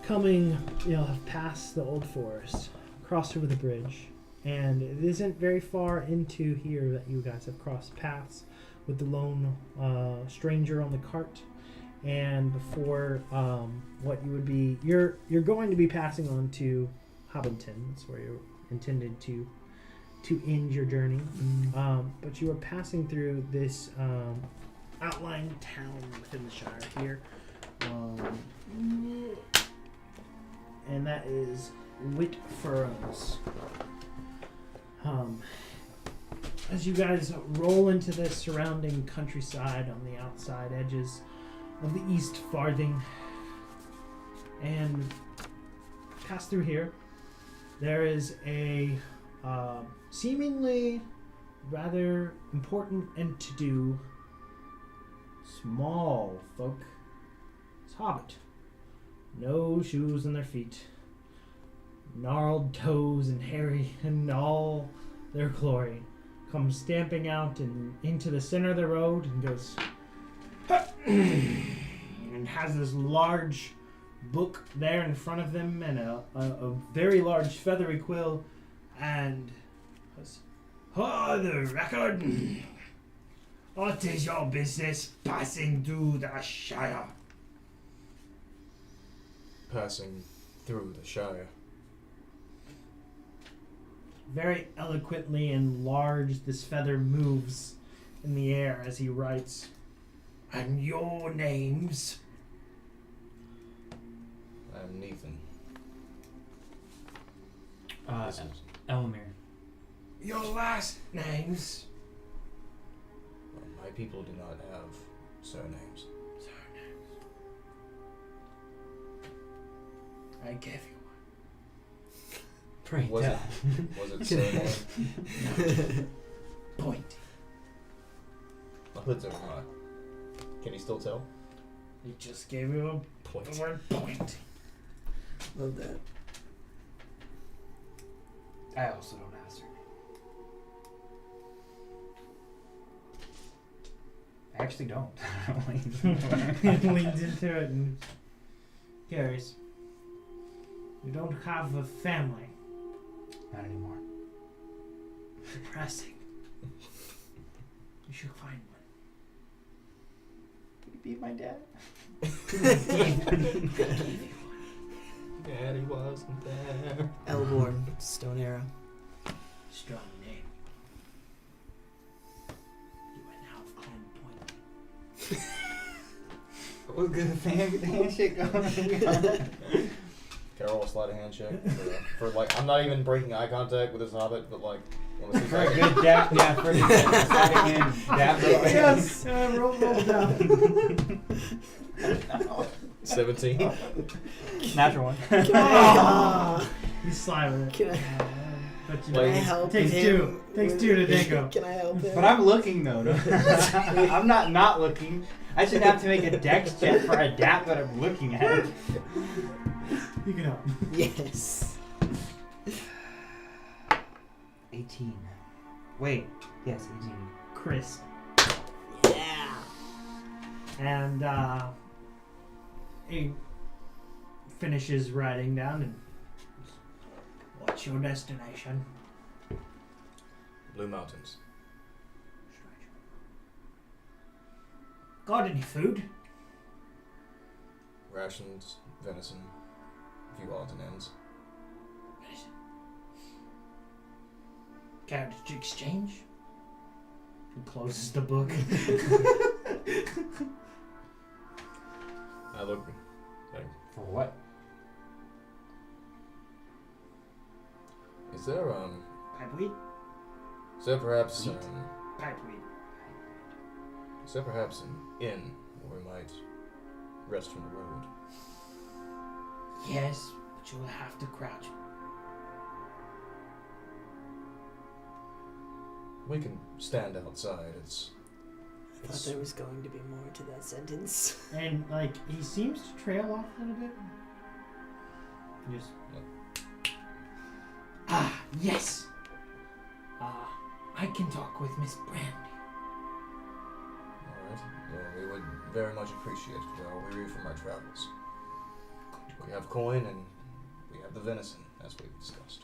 S1: coming, y'all have passed the Old Forest, crossed over the bridge, and it isn't very far into here that you guys have crossed paths with the lone stranger on the cart. And before what you would be, you're going to be passing on to Hobbiton. That's where you're intended to end your journey. But you are passing through this outlying town within the Shire here. And that is Whitfurrows. As you guys roll into the surrounding countryside on the outside edges of the East Farthing and pass through here, there is a seemingly rather important and to-do small folk. It's hobbit. No shoes on their feet, gnarled toes and hairy in all their glory, comes stamping out and into the center of the road and goes and has this large book there in front of them and a very large feathery quill and goes, "Oh, the record! What is your business passing through the Shire?"
S4: Passing through the Shire.
S1: Very eloquently and large, this feather moves in the air as he writes, "And your names?"
S4: I'm Nathan. This is
S2: Elmir.
S1: "Your last names?"
S4: my people do not have surnames.
S1: I gave you one.
S2: Pray
S4: Was
S2: tell.
S4: it surname?
S1: Point.
S4: My hood's over my. Can you still tell?
S1: He just gave you a
S4: Point.
S1: word point.
S3: Love that.
S2: I also don't answer. I actually don't.
S1: He leans into it and carries. You don't have a family.
S2: Not anymore.
S1: Depressing. You should find one.
S2: Could you be my dad?
S4: Daddy wasn't there.
S3: Elborn, Stone Arrow.
S1: Strong name. You are now of Clan Point.
S2: What was good? Get the handshake going.
S4: Can I roll a sleight of hand check? For like, I'm not even breaking eye contact with this hobbit, but like, want to see
S2: For a good dab, yeah, for a good hand dab.
S1: Yes! Roll down.
S4: 17.
S2: Natural one.
S3: Ah,
S1: You slide with it.
S3: can I,
S1: But you
S3: can I
S4: Like,
S3: help
S1: takes
S3: him?
S1: two. Takes two to Dingo.
S3: Can I help him?
S2: But I'm looking though. No? I'm not looking. I should have to make a dex check for a dap that I'm looking at.
S1: You can help.
S3: Yes.
S2: 18. Wait. Yes, 18.
S1: Crisp.
S3: Yeah.
S1: And he finishes writing down and what's your destination?
S4: Blue Mountains.
S1: Got any food?
S4: Rations, venison, a few odds and ends.
S1: Care to exchange? He closes the book.
S4: I look like,
S2: For what?
S4: is there
S1: Pipeweed?
S4: perhaps
S1: Wheat. Pipeweed.
S4: is there perhaps an inn where we might rest from the road?
S1: Yes, but you'll have to crouch.
S4: We can stand outside. It's
S3: I thought there was going to be more to that sentence.
S1: And like he seems to trail off a little bit. Just yes. I can talk with Miss Brandy.
S4: all right. Well, we would very much appreciate it. We are weary from our travels. We have coin and we have the venison, as we've discussed.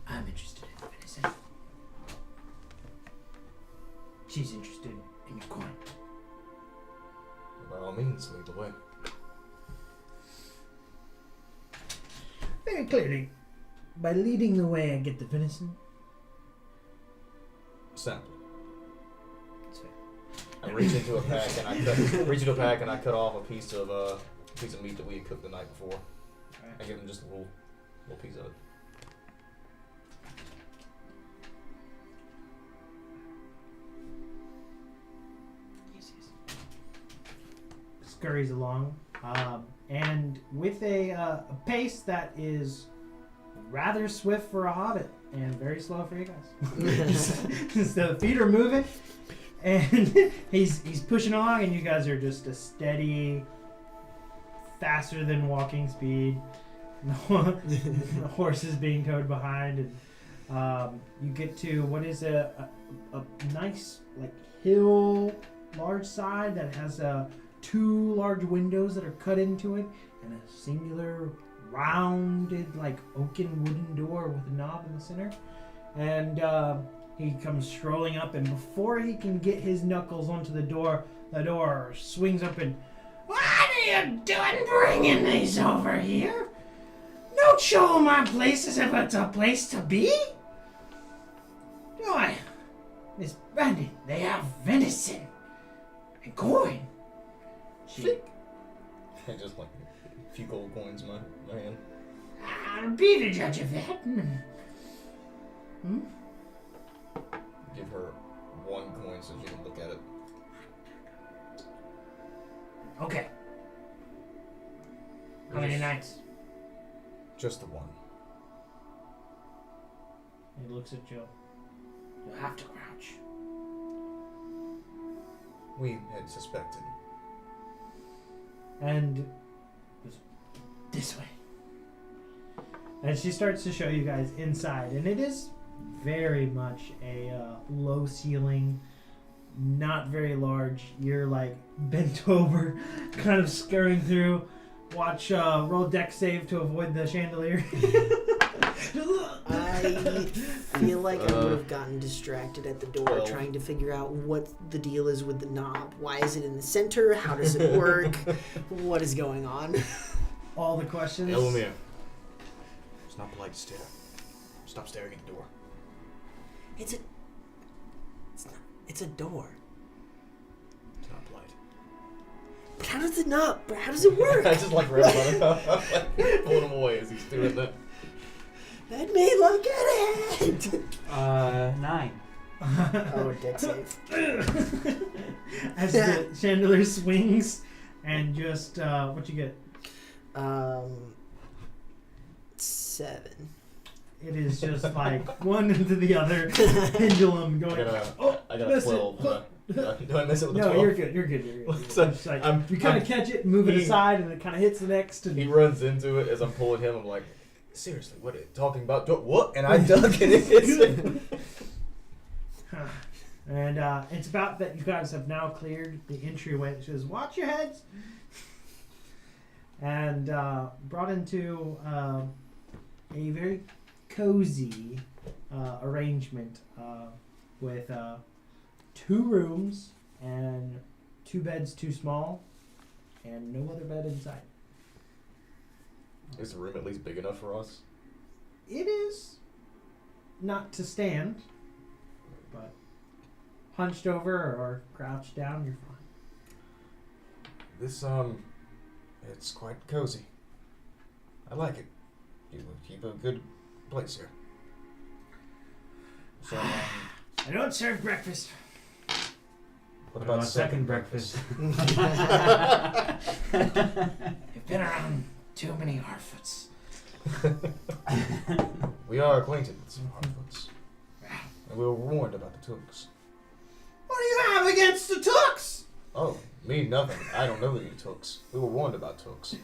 S1: I'm interested in venison. She's interested in your coin.
S4: By all means, lead the way.
S1: Very clearly, by leading the way, I get the venison.
S4: Sample.
S1: That's fair.
S4: I reach into a pack and I cut off a piece of meat that we had cooked the night before.
S1: Alright.
S4: I give him just a little piece of it.
S1: Yes. Scurries along, and with a pace that is rather swift for a hobbit and very slow for you guys. The feet are moving, and he's pushing along, and you guys are just a steady, faster than walking speed. The horse is being towed behind, and you get to what is a nice like hill, large side that has two large windows that are cut into it, and a singular rounded like oaken wooden door with a knob in the center. And he comes strolling up, and before he can get his knuckles onto the door swings open. What are you doing bringing these over here? Don't show my place as if it's a place to be. Why, Miss Brandy, they have venison and coin.
S4: And just like a few gold coins in my hand.
S1: I'll be the judge of that.
S4: Give her one coin so she can look at it.
S1: Okay. How many nights?
S4: Just the one.
S1: He looks at Joe. You'll have to crouch.
S4: We had suspected.
S1: and goes, this way. And she starts to show you guys inside, and it is very much a low ceiling, not very large. You're like bent over, kind of scurrying through. Watch, roll deck save to avoid the chandelier.
S3: I feel like I would have gotten distracted at the door trying to figure out what the deal is with the knob. Why is it in the center? How does it work? What is going on?
S1: All the questions.
S4: Elmir. It's not polite to stare. Stop staring at the door.
S3: It's a door.
S4: It's not polite.
S3: But how does it not? But how does it work?
S4: I just like running pulling him away as he's doing that.
S3: Let me look at it.
S2: 9.
S3: Oh, deck save.
S1: As the chandelier swings, and just what you get?
S3: 7.
S1: It is just like one into the other pendulum going.
S4: I got a 12. Do I miss it with a 12?
S1: No, you're good. You're good. You're good.
S4: So,
S1: It's like, you kind of catch it, move it aside, and it kind of hits the next. And
S4: he runs into it as I'm pulling him. I'm like, seriously, what are you talking about? What? And I duck and it hits him.
S1: And it's about that you guys have now cleared the entryway. It says, watch your heads. And brought into a very cozy arrangement with 2 rooms and 2 beds too small and no other bed inside.
S4: Is the room at least big enough for us?
S1: It is not to stand, but hunched over or crouched down, you're fine.
S4: This, it's quite cozy. I like it. You keep a good place here. So,
S1: I don't serve breakfast.
S4: what about second breakfast?
S1: You've been around too many Harfoots.
S4: We are acquainted with some Harfoots. And we were warned about the Tooks.
S1: What do you have against the Tooks?
S4: Oh, me nothing. I don't know any Tooks. We were warned about Tooks.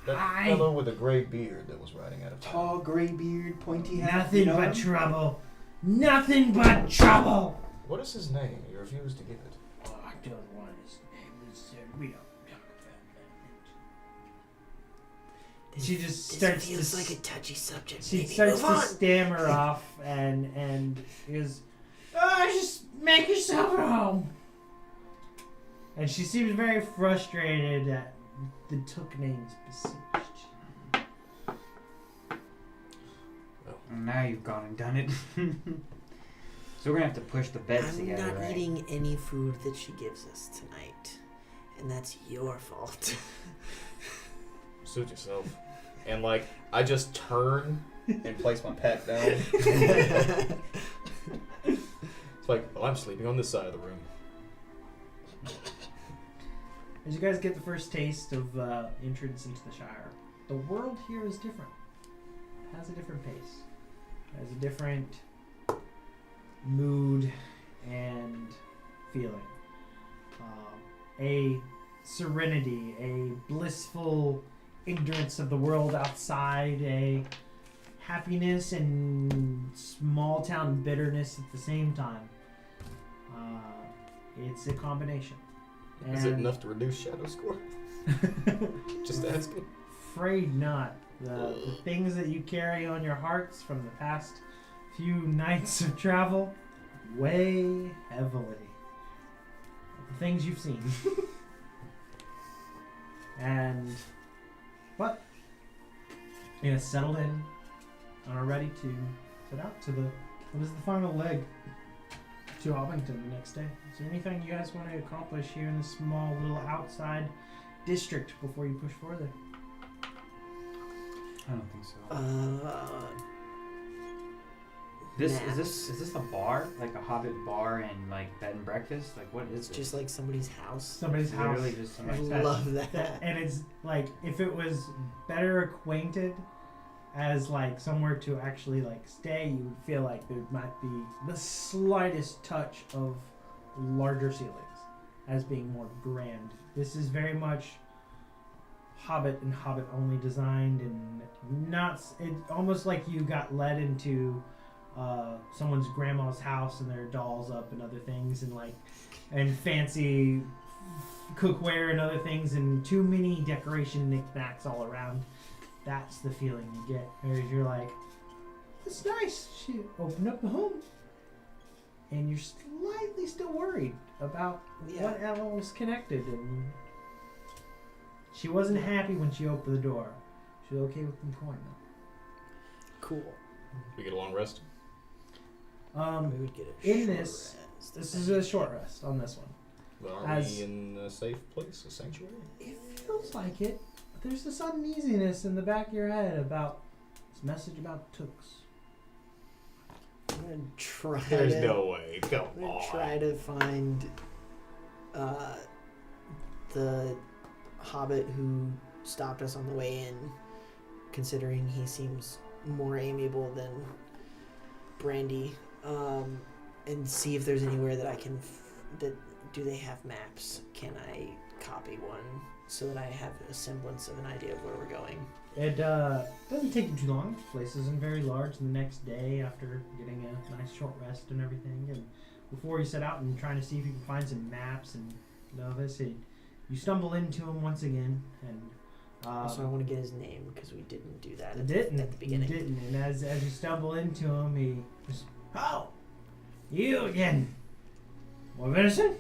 S4: That fellow with a gray beard that was riding out of town.
S5: Tall, gray beard, pointy hat.
S1: Nothing
S5: you know
S1: but
S5: him?
S1: trouble. Nothing but trouble.
S4: What is his name? You refuse to give it.
S1: Oh, I don't want his name. We don't talk about that. She just
S3: This
S1: starts
S3: feels
S1: to
S3: like a touchy subject.
S1: she
S3: Maybe
S1: starts
S3: move
S1: to
S3: on.
S1: stammer off and he goes, just make yourself at home. And she seems very frustrated at the Took names besieged.
S2: Now you've gone and done it. So we're gonna have to push the beds
S3: I'm
S2: together,
S3: not
S2: right?
S3: eating any food that she gives us tonight, and that's your fault.
S4: Suit yourself. And like, I just turn and place my pack down. It's like, well, I'm sleeping on this side of the room.
S1: As you guys get the first taste of entrance into the Shire, the world here is different. It has a different pace. It has a different mood and feeling. A serenity, a blissful ignorance of the world outside, a happiness and small town bitterness at the same time. It's a combination.
S4: Is it enough to reduce shadow score? Just asking.
S1: Afraid not. The things that you carry on your hearts from the past few nights of travel weigh heavily. The things you've seen. And what? You guys settled in and are ready to set out to what is the final leg to Albington the next day. Is there anything you guys want to accomplish here in this small little outside district before you push further?
S2: I don't think so. Is this a bar? Like a Hobbit bar and like bed and breakfast? Like what is
S3: It's
S2: it?
S3: just like somebody's house.
S1: Somebody's house.
S2: Literally just
S3: I
S2: somebody's
S3: love that.
S1: And it's like if it was better acquainted as like somewhere to actually like stay, you would feel like there might be the slightest touch of larger ceilings. as being more grand. This is very much Hobbit and Hobbit only designed, and not. It almost like you got led into someone's grandma's house and their dolls up and other things, and fancy cookware and other things, and too many decoration knickknacks all around. That's the feeling you get. Whereas you're like, it's nice. She opened up the home, and you're slightly still worried about what else was connected, and she wasn't happy when she opened the door. She was okay with them coin though.
S3: Cool.
S4: We get a long rest.
S3: We would get a
S1: In
S3: short
S1: this,
S3: rest.
S1: this is a short rest on this one.
S4: Well, are we in a safe place, a sanctuary?
S1: It feels like it. But there's this uneasiness in the back of your head about this message about Tooks.
S3: I'm gonna try.
S4: There's no way. Come
S3: I'm gonna
S4: on.
S3: try to find the Hobbit who stopped us on the way in, considering he seems more amiable than Brandy, and see if there's anywhere that I can. Do they have maps? Can I copy one so that I have a semblance of an idea of where we're going?
S1: It doesn't take you too long. The place isn't very large. The next day, after getting a nice short rest and everything, and before you set out and trying to see if you can find some maps and this, you stumble into him once again, and
S3: Also, I want to get his name because we didn't do that
S1: at
S3: the beginning.
S1: You didn't, and as you stumble into him, he just, oh, you again. More venison?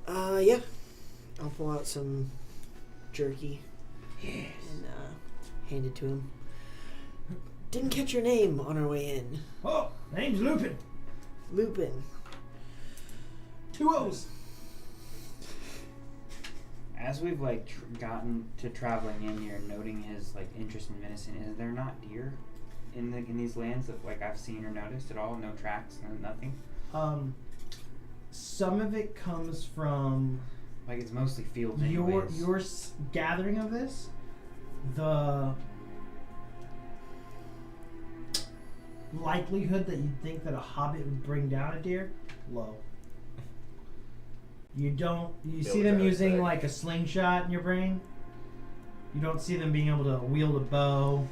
S3: Yeah. I'll pull out some jerky
S1: Yes.
S3: and hand it to him. Didn't catch your name on our way in.
S1: Oh, name's Lupin.
S3: Lupin.
S1: 2 O's.
S2: As we've gotten to traveling in here, noting his interest in venison, is there not deer in these lands that I've seen or noticed at all? No tracks, nothing.
S1: Some of it comes from
S2: It's mostly fields.
S1: your
S2: anyways.
S1: gathering of this. The likelihood that you'd think that a hobbit would bring down a deer, low. You see them using a slingshot in your brain. You don't see them being able to wield a bow.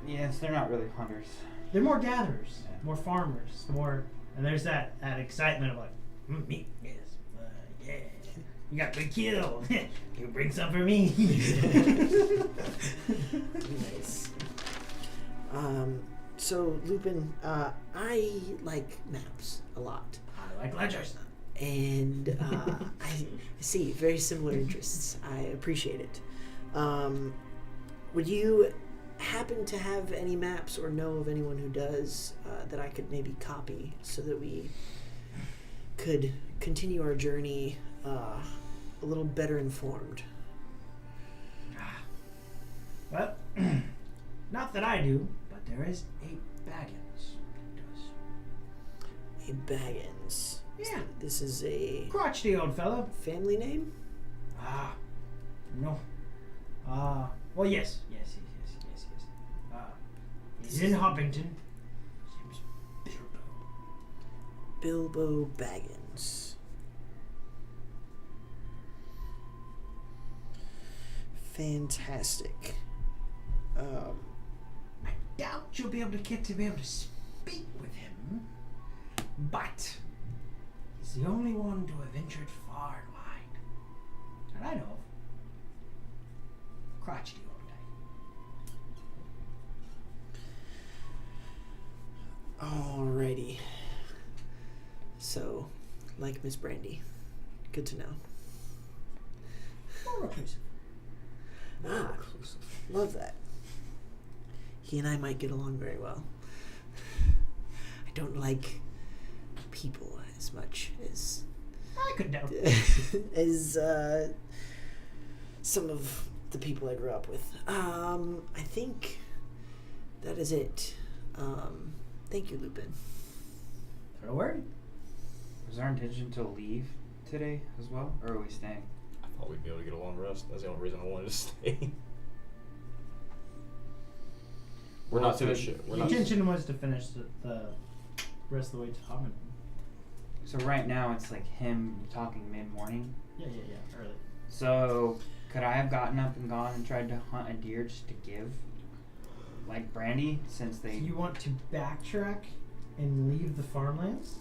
S2: Yes, they're not really hunters.
S1: They're more gatherers,
S2: Yeah.
S1: more farmers, and there's that excitement of meat, yes, yeah. You got good kill. You bring some for me.
S3: Nice. So Lupin, I like maps a lot.
S1: I like ledgers.
S3: And I see very similar interests. I appreciate it. Would you happen to have any maps or know of anyone who does that I could maybe copy so that we could continue our journey a little better informed?
S1: Well, not that I do, but there is a Baggins that does.
S3: A Baggins.
S1: Yeah.
S3: This is a
S1: Crotchety old fellow.
S3: family name?
S1: No. Well, yes. He's in Hoppington. His name's Bilbo.
S3: Bilbo Baggins. Fantastic.
S1: I doubt you'll be able to get to be able to speak with him, but he's the only one to have ventured far and wide that I know of. Crotchety old guy.
S3: Alrighty. So, like Miss Brandy. Good to know.
S1: More reclusive.
S3: Love that. He and I might get along very well. I don't like people as much as
S1: I could doubt.
S3: as some of the people I grew up with. I think that is it. Thank you, Lupin.
S1: Not a word.
S2: Was our intention to leave today as well, or are we staying?
S4: I thought we'd be able to get a long rest. That's the only reason I wanted to stay. We're not
S2: So
S4: finished yet. We're
S1: The
S4: not.
S1: intention was to finish the rest of the way to Hobbington.
S2: So right now it's like him talking mid-morning.
S1: Yeah, early.
S2: So could I have gotten up and gone and tried to hunt a deer just to give, like Brandy, since they?
S1: Do you want to backtrack and leave the farmlands,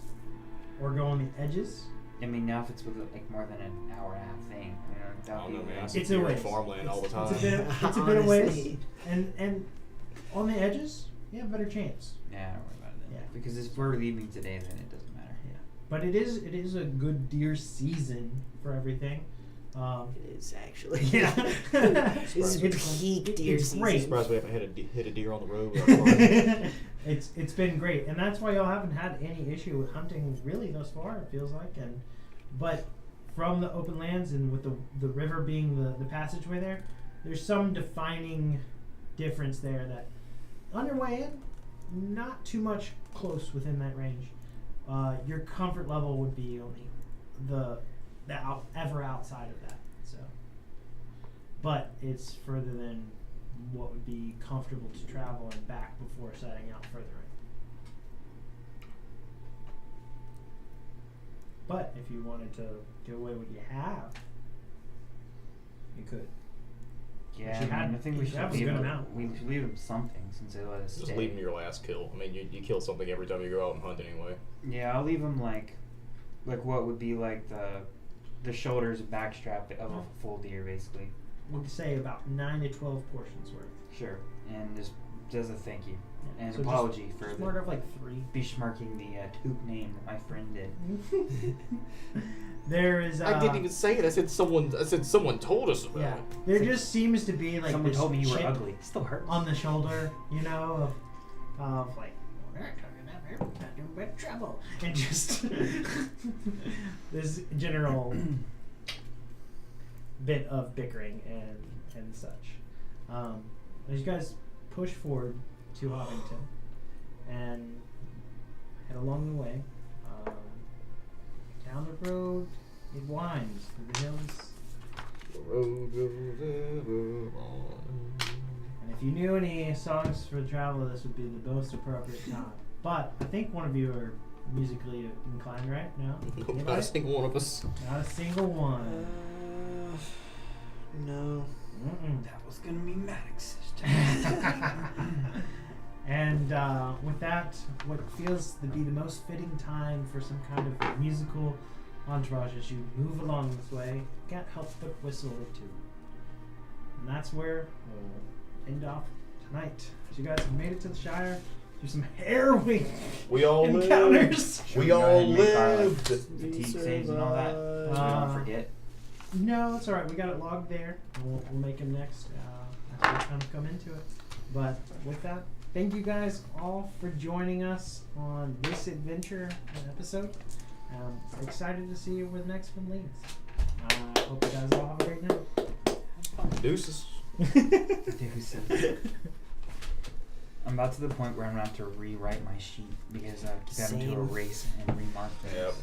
S1: or go on the edges?
S2: I mean, now if it's with like more than an hour and a half thing, you know,
S4: I
S2: that'd
S4: don't
S2: be
S4: know, man. I
S2: weird.
S4: see
S1: It's a
S4: deer in
S1: ways.
S4: farmland all the time.
S1: It's a bit of ways,
S3: Honestly.
S1: and on the edges, you have a better chance.
S2: Yeah, don't worry about it then.
S1: Yeah.
S2: Because if we're leaving today, then it doesn't matter.
S1: Yeah, but it is a good deer season for everything.
S3: It is actually.
S1: Yeah,
S3: It's peak deer
S1: it's
S3: season.
S1: great.
S4: Surprised we haven't hit a deer on the road. without flying.
S1: It's been great, and that's why y'all haven't had any issue with hunting really thus far. It feels like, but from the open lands and with the river being the passageway there, there's some defining difference there that on your way in, not too much close within that range. Your comfort level would be only the ever outside of that. So, but it's further than what would be comfortable to travel and back before setting out further in. But if you wanted to give away what you have, you could.
S2: Yeah,
S1: But you
S2: I
S1: had-
S2: think we
S1: that
S2: should
S1: was a
S2: leave
S1: good
S2: them.
S1: amount.
S2: We should leave them something since they let us
S4: Just
S2: stay.
S4: leave them your last kill. I mean, you kill something every time you go out and hunt anyway.
S2: Yeah, I'll leave them like what would be like the shoulders and backstrap of a full deer, basically.
S1: We'll say about 9 to 12 portions worth.
S2: Sure, and just as a thank you
S1: Yeah.
S2: and
S1: So
S2: apology for
S1: just
S2: the
S1: mark off like 3.
S2: besmirking the toop name that my friend did.
S1: There is.
S4: I didn't even say it. I said someone told us about
S1: Yeah,
S4: it.
S1: there just seems to be like
S2: Someone
S1: this
S2: told me you were
S1: chip
S2: ugly. It still hurts.
S1: on the shoulder, you know, of like, we're talking about trouble, and just this general bit of bickering and such. As you guys push forward to Hobbington and head along the way, down the road it winds through the hills.
S4: The road goes ever on.
S1: And if you knew any songs for travel, this would be the most appropriate time. But I think one of you are musically inclined, right? No?
S4: Not
S1: Anybody?
S4: a single one of us.
S1: Not a single one.
S3: No.
S1: Mm-mm.
S2: That was gonna be Maddox's.
S1: And with that, what feels to be the most fitting time for some kind of musical entourage as you move along this way, can't help but whistle it too. And that's where we'll end off tonight. So you guys have made it to the Shire through some harrowing
S4: We all
S1: encounters.
S2: Should
S4: We
S2: go ahead
S4: all
S2: and make our, like,
S4: lived.
S2: fatigue saves and all that, so we don't forget.
S1: No, it's alright. We got it logged there. We'll make them next after we kind of come into it. But with that, thank you guys all for joining us on this adventure episode. Excited to see where the next one leads. Hope you guys all have a great night.
S4: Deuces.
S2: Deuces. I'm about to the point where I'm gonna have to rewrite my sheet because I keep having to
S3: Same.
S2: erase and remark things.
S4: Yep.